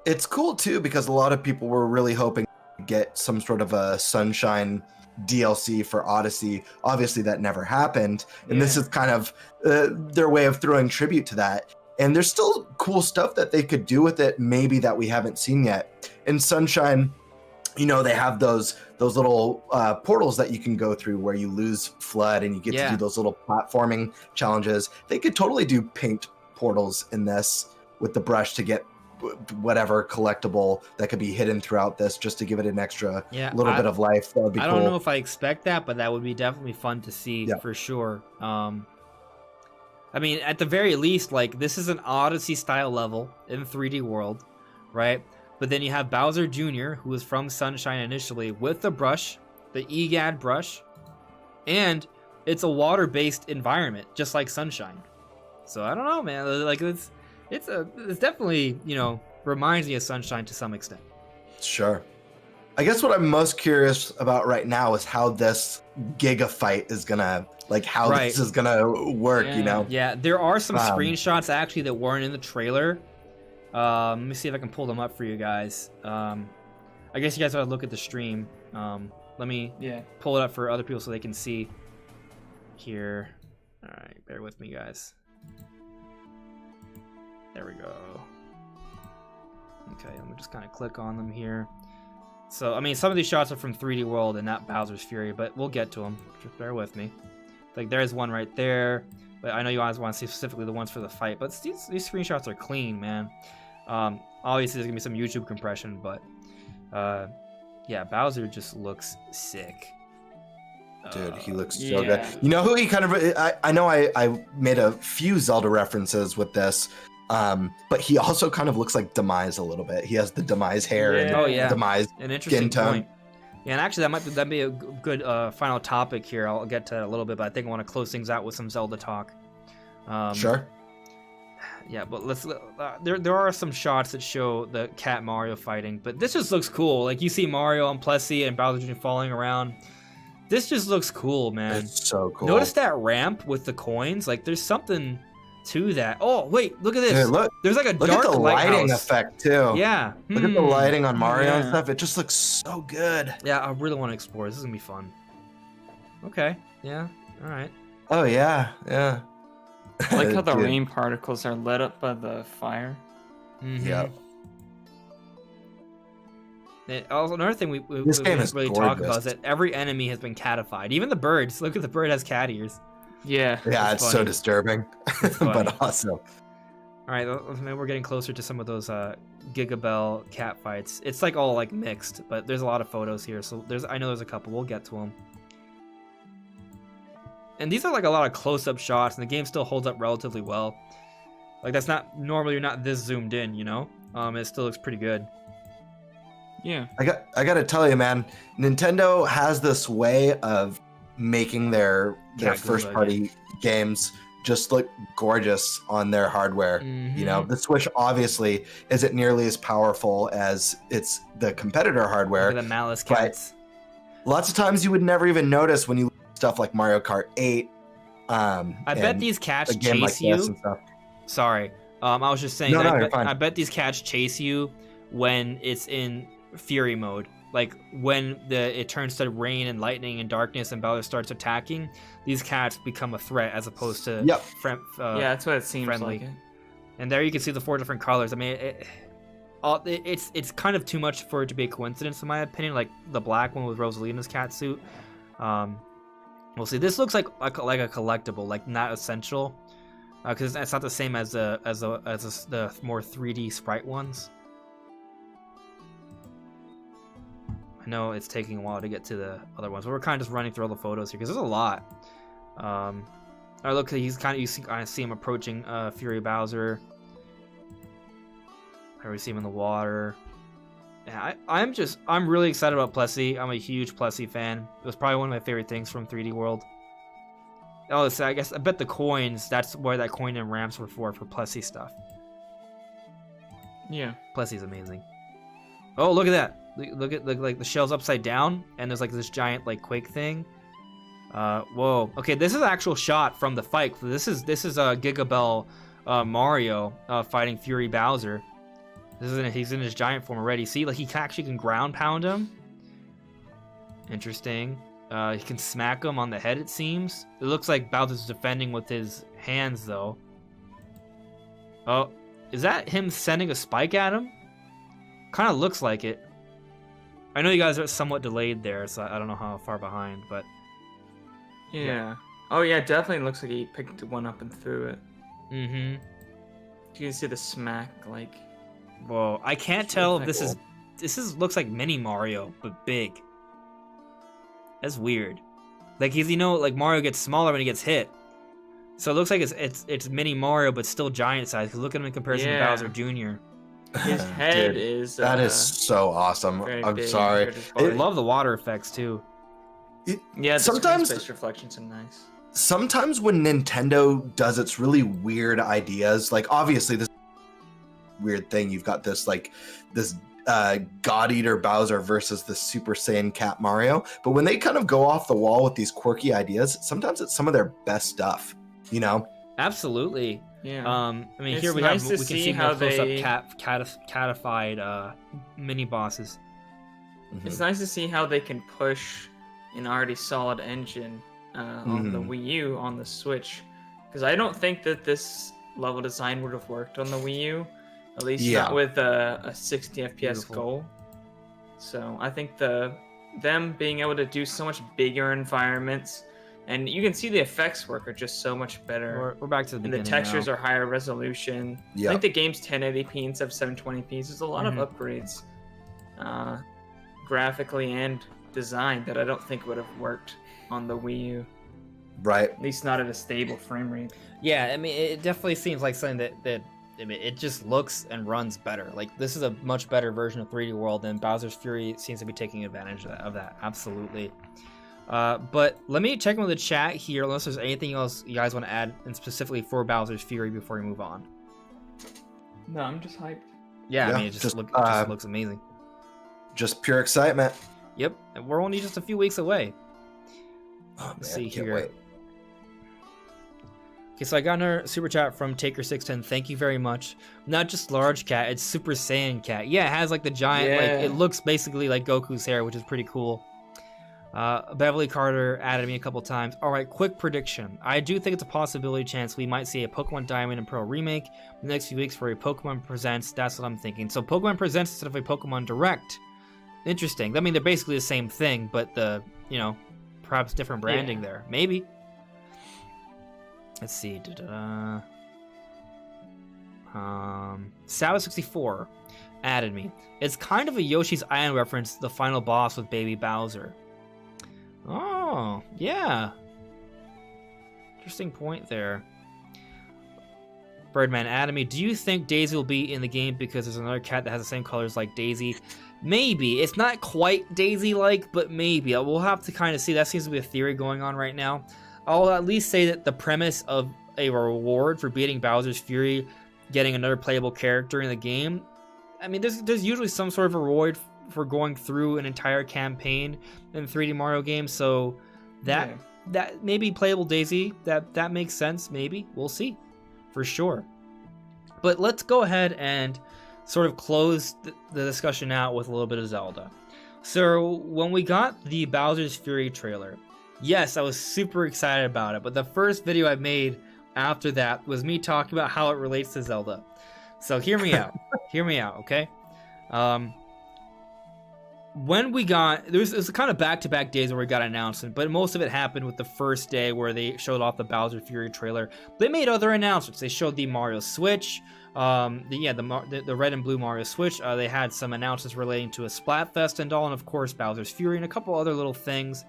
It's cool too because a lot of people were really hoping to get some sort of a Sunshine DLC for Odyssey. Obviously, that never happened, and this is kind of their way of throwing tribute to that. And there's still cool stuff that they could do with it, maybe that we haven't seen yet. In Sunshine, they have those little portals that you can go through where you lose FLUDD and you get to do those little platforming challenges. They could totally do paint portals in this with the brush to get whatever collectible that could be hidden throughout this, just to give it an extra little bit of life. That would be cool. I don't know if I expect that, but that would be definitely fun to see for sure. I mean, at the very least, like, this is an Odyssey-style level in 3D World, right? But then you have Bowser Jr., who is from Sunshine initially, with the brush, the EGAD brush, and it's a water-based environment, just like Sunshine. So I don't know, man. Like, it's definitely, reminds me of Sunshine to some extent. Sure. I guess what I'm most curious about right now is how this Giga fight is gonna, this is gonna work, Yeah, there are some screenshots actually that weren't in the trailer. Let me see if I can pull them up for you guys. I guess you guys ought to look at the stream. Let me pull it up for other people so they can see here. All right, bear with me, guys. There we go. Okay, let me just kind of click on them here. So, I mean, some of these shots are from 3D World and not Bowser's Fury, but we'll get to them. Just bear with me. Like, there's one right there, but I know you guys want to see specifically the ones for the fight, but these screenshots are clean, man. Obviously, there's going to be some YouTube compression, but, yeah, Bowser just looks sick. Dude, he looks so good. You know who he kind of... I know I made a few Zelda references with this, but he also kind of looks like Demise a little bit. He has the Demise hair and Demise an interesting skin tone. Point. Yeah, and actually that'd be a good final topic here. I'll get to that a little bit, but I think I want to close things out with some Zelda talk. Sure. Yeah, but there are some shots that show the Cat Mario fighting, but this just looks cool. Like, you see Mario and Plessie and Bowser Jr. falling around. This just looks cool, man. It's so cool. Notice that ramp with the coins? Like, there's something to that. Oh, wait, look at this. Dude, look, there's like a look dark at the lighting lighthouse effect, too. Yeah. Look at the lighting on Mario and stuff. It just looks so good. Yeah, I really want to explore. This is going to be fun. Okay. Yeah. All right. Oh, yeah. Yeah. I like how the rain particles are lit up by the fire. Yep. Also, another thing we didn't really talk about is that every enemy has been catified. Even the birds. Look at the bird has cat ears. Yeah. Yeah, it's so disturbing, but awesome. All right, maybe we're getting closer to some of those Gigabell cat fights. It's like all like mixed, but there's a lot of photos here, so I know there's a couple. We'll get to them. And these are like a lot of close-up shots, and the game still holds up relatively well. Like, that's not normally, you're not this zoomed in, it still looks pretty good. Yeah. I gotta tell you, man, Nintendo has this way of making their first party games just look gorgeous on their hardware. The Switch obviously isn't nearly as powerful as the competitor hardware. Look at the Malice cats. Lots of times you would never even notice when you stuff like Mario Kart 8. I bet these cats chase you. Sorry. I was just saying I bet these cats chase you when it's in Fury mode. Like, when it turns to rain and lightning and darkness and Bowser starts attacking, these cats become a threat as opposed to yeah, that's what it seems friendly. like. And there you can see the 4 different colors. I mean, it's kind of too much for it to be a coincidence in my opinion. Like the black one with Rosalina's cat suit. We'll see. This looks like a collectible, like not essential, because it's not the same as the more 3D sprite ones. I know it's taking a while to get to the other ones, but we're kind of just running through all the photos here because there's a lot. I look, he's kind of, you kind of see him approaching Fury Bowser. I already see him in the water. Yeah, I'm really excited about Plessy. I'm a huge Plessy fan. It was probably one of my favorite things from 3D World. Oh, so I bet the coins, that's where that coin and ramps were for Plessy stuff. Yeah. Plessy's amazing. Oh, look at that. Look at like the shell's upside down, and there's like this giant like quake thing. Whoa. Okay, this is an actual shot from the fight. This is Gigabell Mario fighting Fury Bowser. He's in his giant form already. See, like he actually can ground pound him. Interesting. He can smack him on the head, it seems. It looks like Bowser's defending with his hands, though. Oh, is that him sending a spike at him? Kind of looks like it. I know you guys are somewhat delayed there, so I don't know how far behind, but... Yeah. Oh, yeah, definitely looks like he picked one up and threw it. Mm-hmm. You can see the smack, like... Whoa, I can't tell if this looks like Mini Mario, but big. That's weird. Like he's, like Mario gets smaller when he gets hit. So it looks like it's Mini Mario, but still giant size. Cause look at him in comparison to Bowser Jr. His head is. That is so awesome. I'm sorry. I love the water effects too. Yeah, sometimes space reflections are nice. Sometimes when Nintendo does its really weird ideas, like obviously this weird thing, you've got this God Eater Bowser versus the Super Saiyan Cat Mario, but when they kind of go off the wall with these quirky ideas, sometimes it's some of their best stuff, Absolutely. Yeah. I mean, it's here we nice can to see how more close they up catified mini bosses. It's nice to see how they can push an already solid engine on the Wii U on the Switch, because I don't think that this level design would have worked on the Wii U. At least not with a 60 FPS goal. So I think them being able to do so much bigger environments, and you can see the effects work are just so much better. We're back to the beginning. And the textures now. are higher resolution. Yeah. I think the game's 1080p instead of 720p. There's a lot of upgrades, graphically and design, that I don't think would have worked on the Wii U. Right. At least not at a stable frame rate. Yeah, I mean, it definitely seems like something that I mean, it just looks and runs better. Like, this is a much better version of 3D World, and Bowser's Fury seems to be taking advantage of that. Absolutely. But let me check in with the chat here, unless there's anything else you guys want to add, and specifically for Bowser's Fury before we move on. No, I'm just hyped. Yeah, I mean, it just looks amazing. Just pure excitement. Yep, and we're only just a few weeks away. Oh, Let's man, see can't here. wait. Okay, so I got another super chat from Taker610. Thank you very much. Not just large cat, it's Super Saiyan cat. Yeah, it has like the giant, like it looks basically like Goku's hair, which is pretty cool. Beverly Carter added me a couple times. All right, quick prediction. I do think it's a possibility chance we might see a Pokemon Diamond and Pearl remake in the next few weeks for a Pokemon Presents. That's what I'm thinking. So Pokemon Presents instead of a Pokemon Direct. Interesting. I mean, they're basically the same thing, but perhaps different branding there. Maybe. Let's see. Sawa64 added me. It's kind of a Yoshi's Island reference to the final boss with Baby Bowser. Oh, yeah. Interesting point there. Birdman added me. Do you think Daisy will be in the game because there's another cat that has the same colors like Daisy? Maybe. It's not quite Daisy-like, but maybe. We'll have to kind of see. That seems to be a theory going on right now. I'll at least say that the premise of a reward for beating Bowser's Fury, getting another playable character in the game, I mean, there's usually some sort of a reward for going through an entire campaign in 3D Mario games, so that maybe playable Daisy, that makes sense, maybe. We'll see, for sure. But let's go ahead and sort of close the discussion out with a little bit of Zelda. So when we got the Bowser's Fury trailer, yes, I was super excited about it, but the first video I made, after that was me talking about how it relates to Zelda. So hear me out. Hear me out, okay? When we got, it was kind of back-to-back days where we got an announcement, but most of it happened with the first day where they showed off the Bowser Fury trailer. They made other announcements. They showed the Mario Switch, the red and blue Mario Switch. They had some announcements relating to a Splatfest and all, and of course Bowser's Fury and a couple other little things.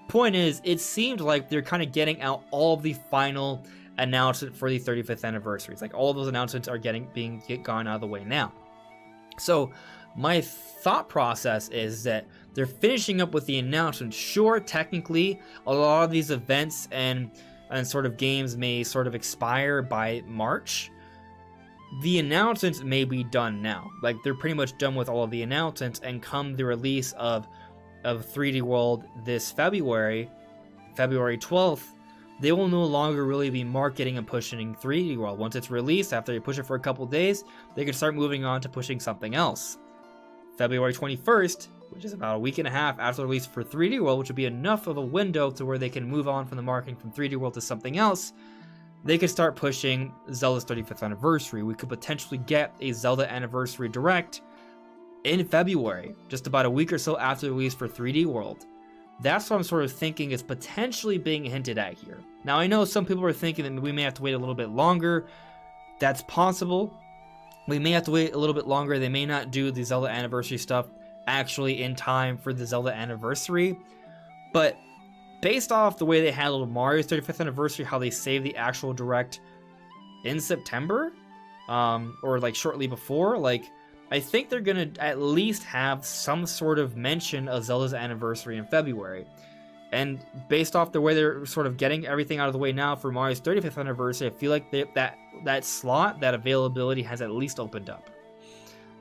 Point is, it seemed like they're kind of getting out all of the final announcement for the 35th anniversary. It's like all of those announcements are being gone out of the way now. So my thought process is that they're finishing up with the announcement. Sure, technically, a lot of these events and sort of games may sort of expire by March. The announcements may be done now. Like, they're pretty much done with all of the announcements, and come the release of 3D World this February 12th, they will no longer really be marketing and pushing 3D World. Once it's released, after they push it for a couple days, they can start moving on to pushing something else. February 21st, which is about a week and a half after the release for 3D World, which would be enough of a window to where they can move on from the marketing from 3D World to something else, they could start pushing Zelda's 35th anniversary. We could potentially get a Zelda Anniversary Direct in February, just about a week or so after the release for 3D World. That's what I'm sort of thinking is potentially being hinted at here. Now, I know some people are thinking that we may have to wait a little bit longer. That's possible. We may have to wait a little bit longer. They may not do the Zelda Anniversary stuff actually in time for the Zelda Anniversary. But based off the way they handled Mario's 35th Anniversary, how they saved the actual Direct in September, or like shortly before, like, I think they're going to at least have some sort of mention of Zelda's Anniversary in February. And based off the way they're sort of getting everything out of the way now for Mario's 35th Anniversary, I feel like that slot, that availability has at least opened up.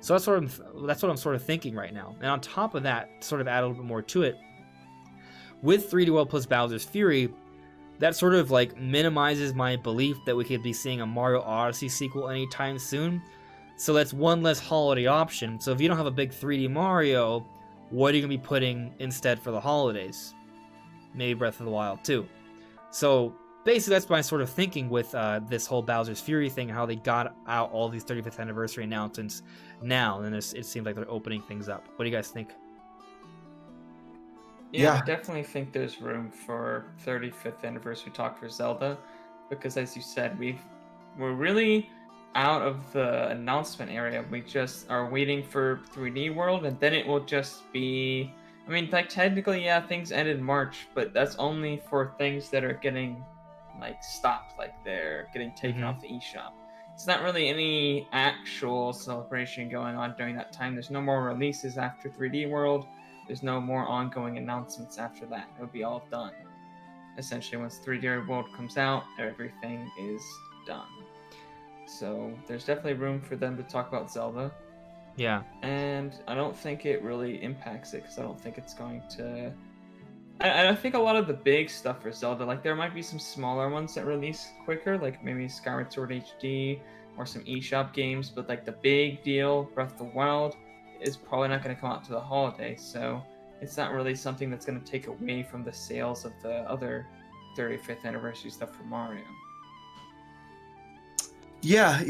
So that's what I'm sort of thinking right now. And on top of that, sort of add a little bit more to it, with 3D World plus Bowser's Fury, that sort of like minimizes my belief that we could be seeing a Mario Odyssey sequel anytime soon. So that's one less holiday option. So if you don't have a big 3D Mario, what are you going to be putting instead for the holidays? Maybe Breath of the Wild 2. So basically that's my sort of thinking with this whole Bowser's Fury thing, how they got out all these 35th anniversary announcements now, and it seems like they're opening things up. What do you guys think? Yeah, I definitely think there's room for 35th anniversary talk for Zelda, because as you said, we're really out of the announcement area. We just are waiting for 3D World, and then it will just be, I mean, like, technically, yeah, things end in March, but that's only for things that are getting, like, stopped, like they're getting taken off the eShop. It's not really any actual celebration going on during that time. There's no more releases after 3D World. There's no more ongoing announcements after that. It'll be all done. Essentially, once 3D World comes out, everything is done. So there's definitely room for them to talk about Zelda. Yeah. And I don't think it really impacts it, because I don't think it's going to... I think a lot of the big stuff for Zelda, like, there might be some smaller ones that release quicker, like maybe Skyward Sword HD or some eShop games, but like the big deal, Breath of the Wild, is probably not going to come out to the holiday, so it's not really something that's going to take away from the sales of the other 35th anniversary stuff for Mario. Yeah,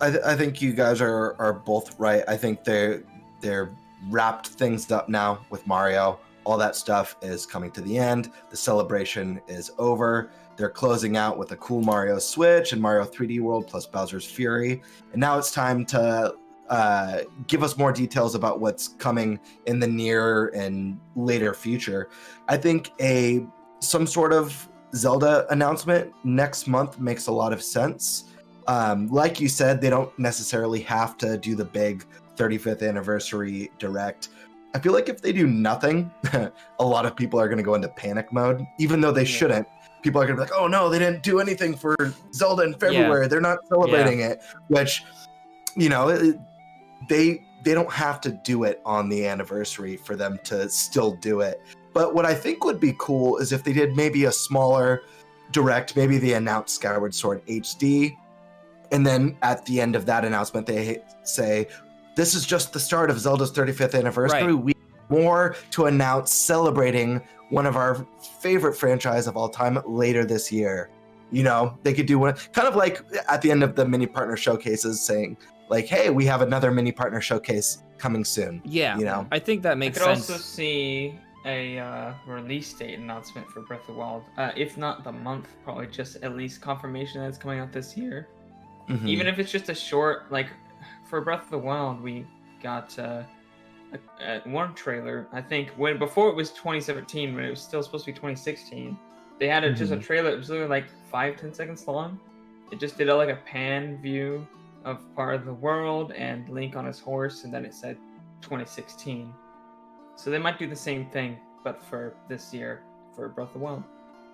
I think you guys are both right. I think they're wrapped things up now with Mario. All that stuff is coming to the end. The celebration is over. They're closing out with a cool Mario Switch and Mario 3D World plus Bowser's Fury. And now it's time to give us more details about what's coming in the near and later future. I think some sort of Zelda announcement next month makes a lot of sense. Like you said, they don't necessarily have to do the big 35th anniversary direct. I feel like if they do nothing, a lot of people are going to go into panic mode, even though they shouldn't. People are going to be like, oh no, they didn't do anything for Zelda in February. They're not celebrating it, which, you know, they don't have to do it on the anniversary for them to still do it. But what I think would be cool is if they did maybe a smaller direct, maybe they announced Skyward Sword HD, and then at the end of that announcement, they say, this is just the start of Zelda's 35th anniversary. Right. We have more to announce celebrating one of our favorite franchise of all time later this year. You know, they could do one kind of like at the end of the mini partner showcases saying like, hey, we have another mini partner showcase coming soon. Yeah, you know, I think that makes I could sense. also see a release date announcement for Breath of the Wild. If not the month, probably just at least confirmation that it's coming out this year. Mhm. Even if it's just a short, like for Breath of the Wild, we got one trailer. I think before it was 2017, when it was still supposed to be 2016, they had just a trailer. It was literally like 5-10 seconds long. It just did like a pan view of part of the world and Link on his horse, and then it said 2016. So they might do the same thing, but for this year for Breath of the Wild.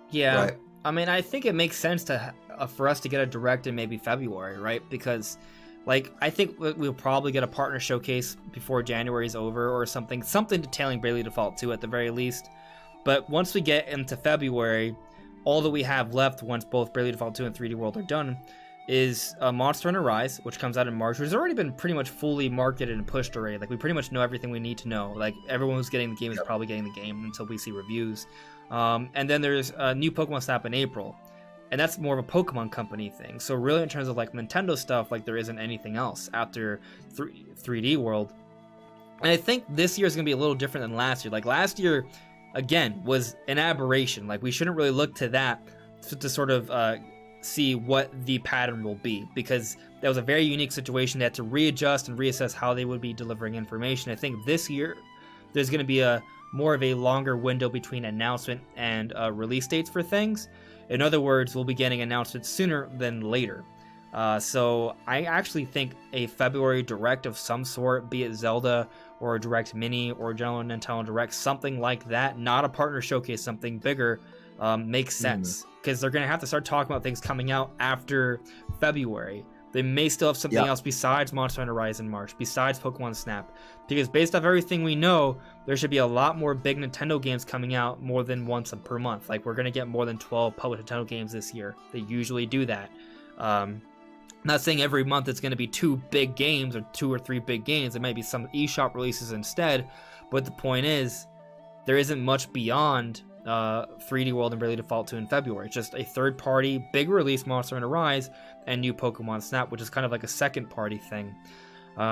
Yeah, Right. I mean, I think it makes sense to for us to get a direct in maybe February, right? Because, like, I think we'll probably get a partner showcase before January is over or something detailing Bravely Default 2 at the very least. But once we get into February, all that we have left once both Bravely Default 2 and 3D World are done is Monster Hunter Rise, which comes out in March, which has already been pretty much fully marketed and pushed already. Like, we pretty much know everything we need to know. Like, everyone who's getting the game is probably getting the game until we see reviews. And then there's a new Pokemon Snap in April, and that's more of a Pokemon Company thing. So really, in terms of like Nintendo stuff, like there isn't anything else after 3D World. And I think this year is gonna be a little different than last year. Like last year, again, was an aberration. Like we shouldn't really look to that to sort of see what the pattern will be, because that was a very unique situation. They had to readjust and reassess how they would be delivering information. I think this year there's going to be a more of a longer window between announcement and release dates for things. In other words, we'll be getting announcements sooner than later. So I actually think a February Direct of some sort, be it Zelda or a Direct Mini or General Nintendo Direct, something like that, not a partner showcase, something bigger, makes sense. Because they're going to have to start talking about things coming out after February. They may still have something else besides Monster Hunter Rise in March, besides Pokemon Snap. Because based off everything we know, there should be a lot more big Nintendo games coming out more than once per month. Like, we're going to get more than 12 published Nintendo games this year. They usually do that. Not saying every month it's going to be 2 big games or 2 or 3 big games. It might be some eShop releases instead. But the point is, there isn't much beyond 3D World and Bravely Default 2 in February. It's just a third-party, big release Monster Hunter Rise and new Pokemon Snap, which is kind of like a second-party thing.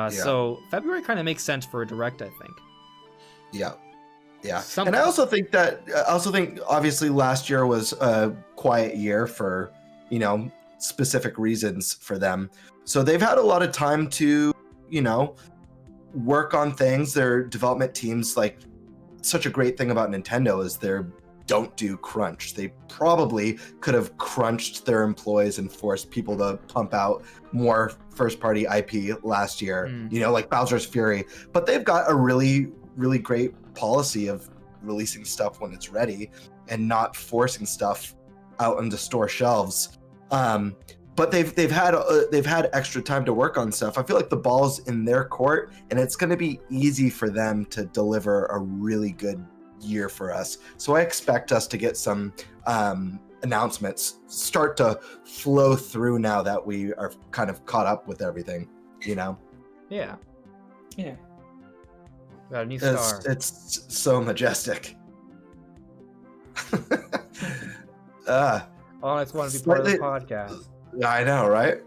So February kind of makes sense for a Direct, I think. Yeah. Something. And I also think obviously last year was a quiet year for, you know, specific reasons for them. So they've had a lot of time to, you know, work on things. Their development teams, like, such a great thing about Nintendo is they don't do crunch. They probably could have crunched their employees and forced people to pump out more first-party IP last year, you know, like Bowser's Fury. But they've got a really, really great policy of releasing stuff when it's ready and not forcing stuff out onto store shelves. But they've had extra time to work on stuff. I feel like the ball's in their court, and it's going to be easy for them to deliver a really good year for us. So I expect us to get some announcements start to flow through now that we are kind of caught up with everything, you know? Yeah. Yeah. Got a new star. It's so majestic. Oh, I just want to be part of the podcast. I know, right?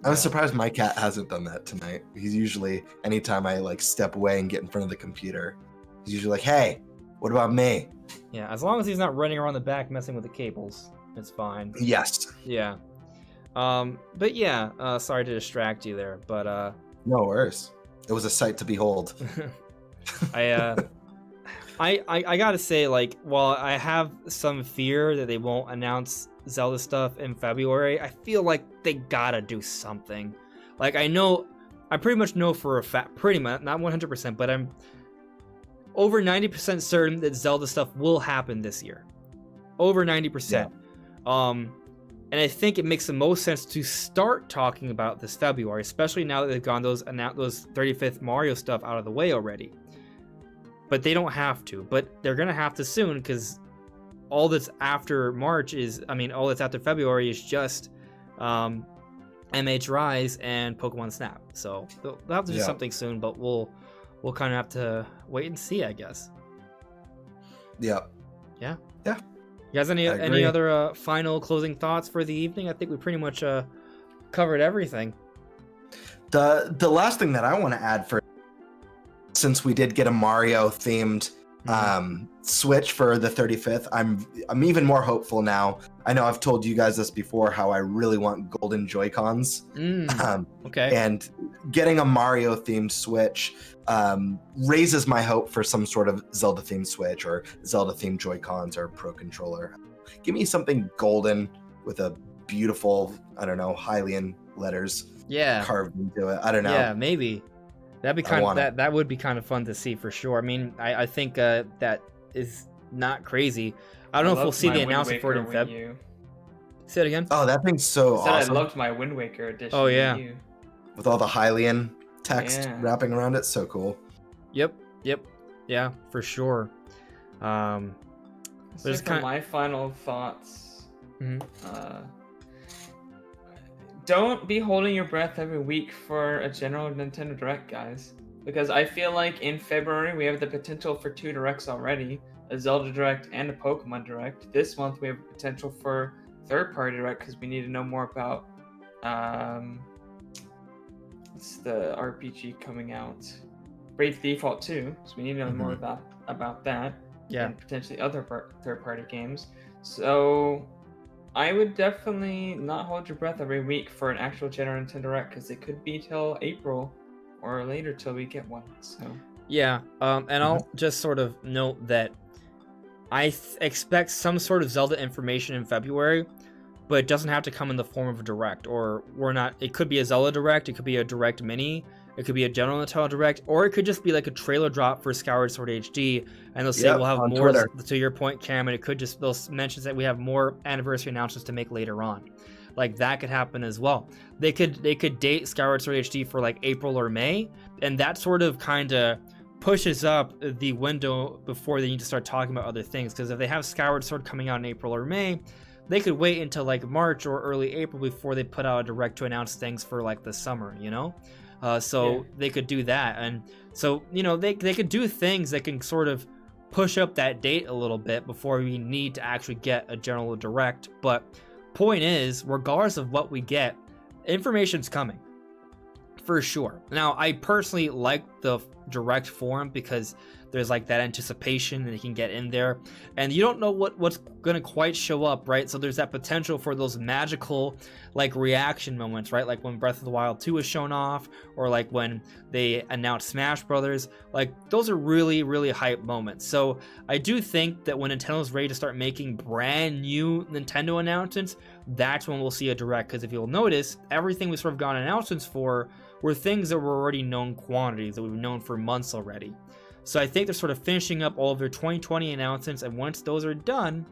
I'm surprised my cat hasn't done that tonight. He's usually, anytime I like step away and get in front of the computer, he's usually like, hey, what about me? Yeah, as long as he's not running around the back messing with the cables, it's fine. Yes. Yeah. But yeah, sorry to distract you there, but No worries. It was a sight to behold. I gotta say, like, while I have some fear that they won't announce Zelda stuff in February, I feel like they gotta do something. Like, I pretty much know for a fact, pretty much, not 100%, but I'm over 90% certain that Zelda stuff will happen this year. Over 90%. And I think it makes the most sense to start talking about this February, especially now that they've gone those 35th Mario stuff out of the way already. But they don't have to. But they're gonna have to soon, because all that's after all that's after February is just MH Rise and Pokemon Snap. So they'll have to do something soon, but we'll kind of have to wait and see, I guess. Yeah. Yeah. You guys any agree. other final closing thoughts for the evening? I think we pretty much covered everything. The last thing that I want to add, for since we did get a Mario themed Switch for the 35th, I'm even more hopeful now. I know I've told you guys this before, how I really want golden Joy-Cons. Okay. And getting a Mario themed Switch raises my hope for some sort of Zelda themed Switch or Zelda themed Joy-Cons or Pro Controller. Give me something golden with a beautiful, I don't know, Hylian letters carved into it. I don't know. Yeah, maybe. That'd be that would be kind of fun to see for sure. I mean, I think that is not crazy. I don't know if we'll see the announcement for it in February. Say it again. Oh, that thing's so awesome. I loved my Wind Waker edition. Oh yeah. With all the Hylian text wrapping around it, so cool. Yep. Yeah, for sure. So my final thoughts. Don't be holding your breath every week for a general Nintendo Direct, guys. Because I feel like in February we have the potential for 2 Directs already. A Zelda Direct and a Pokemon Direct. This month we have a potential for third-party Direct because we need to know more about what's the RPG coming out? Brave Default 2. So we need to know more about that. Yeah. And potentially other third-party games. So I would definitely not hold your breath every week for an actual general Nintendo Direct because it could be till April or later till we get one. So yeah, and I'll just sort of note that I expect some sort of Zelda information in February, but it doesn't have to come in the form of a Direct. Or it could be a Zelda Direct, it could be a Direct Mini, it could be a general Nintendo Direct, or it could just be like a trailer drop for Skyward Sword HD, and they'll say we'll have more. Twitter. To your point, Cam, and it could just they'll mention that we have more anniversary announcements to make later on. Like that could happen as well. They could date Skyward Sword HD for like April or May, and that sort of kind of pushes up the window before they need to start talking about other things. Because if they have Skyward Sword coming out in April or May, they could wait until like March or early April before they put out a Direct to announce things for like the summer, you know? They could do that. And so, you know, they could do things that can sort of push up that date a little bit before we need to actually get a general Direct. But point is, regardless of what we get, information's coming. For sure. Now, I personally like the Direct form because there's like that anticipation that you can get in there, and you don't know what's gonna quite show up, right? So there's that potential for those magical like reaction moments, right? Like when Breath of the Wild 2 was shown off, or like when they announced Smash Brothers. Like those are really, really hype moments. So I do think that when Nintendo's ready to start making brand new Nintendo announcements, that's when we'll see a Direct. Because if you'll notice, everything we sort of got announcements for were things that were already known quantities that we've known for months already. So I think they're sort of finishing up all of their 2020 announcements, and once those are done,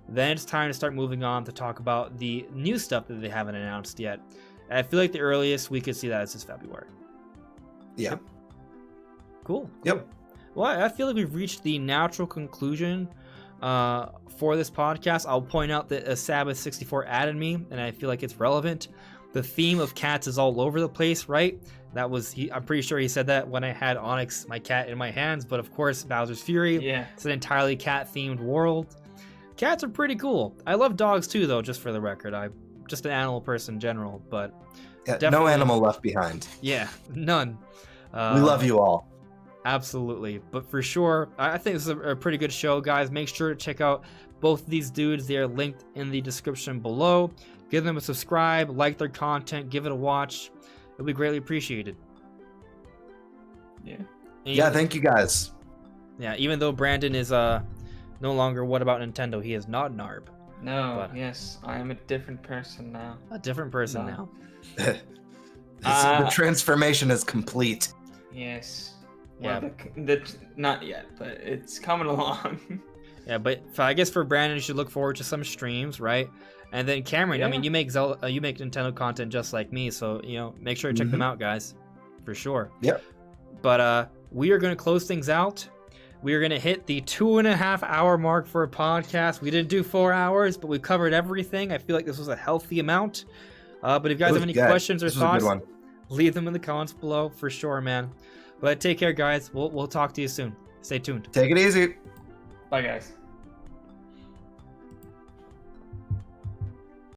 then it's time to start moving on to talk about the new stuff that they haven't announced yet. And I feel like the earliest we could see that is this February. Yeah. Cool. Yep. Well, I feel like we've reached the natural conclusion for this podcast. I'll point out that Sabbath64 added me, and I feel like it's relevant. The theme of cats is all over the place, right? That was I'm pretty sure he said that when I had Onyx, my cat, in my hands. But of course, Bowser's Fury. Yeah. It's an entirely cat-themed world. Cats are pretty cool. I love dogs too, though. Just for the record, I'm just an animal person in general. But no animal left behind. Yeah, none. We love you all. Absolutely. But for sure, I think this is a pretty good show, guys. Make sure to check out both of these dudes. They are linked in the description below. Give them a subscribe, like their content, give it a watch. It'll be greatly appreciated. Yeah. Thank you guys. Yeah, even though Brandon is no longer WhataboutNintendo, he is not Narb. No, yes, I am a different person now. A different person now. The transformation is complete. Yes. Yeah. Well, not yet, but it's coming along. Yeah, but I guess for Brandon, you should look forward to some streams, right? And then Cameron, I mean, you make Nintendo content just like me, so make sure to check them out, guys, for sure. Yep. But we are going to close things out. We are going to hit the 2.5 hour mark for a podcast. We didn't do 4 hours, but we covered everything. I feel like this was a healthy amount. But if you guys have any questions or thoughts, leave them in the comments below for sure, man. But take care, guys. We'll talk to you soon. Stay tuned. Take it easy. Bye, guys.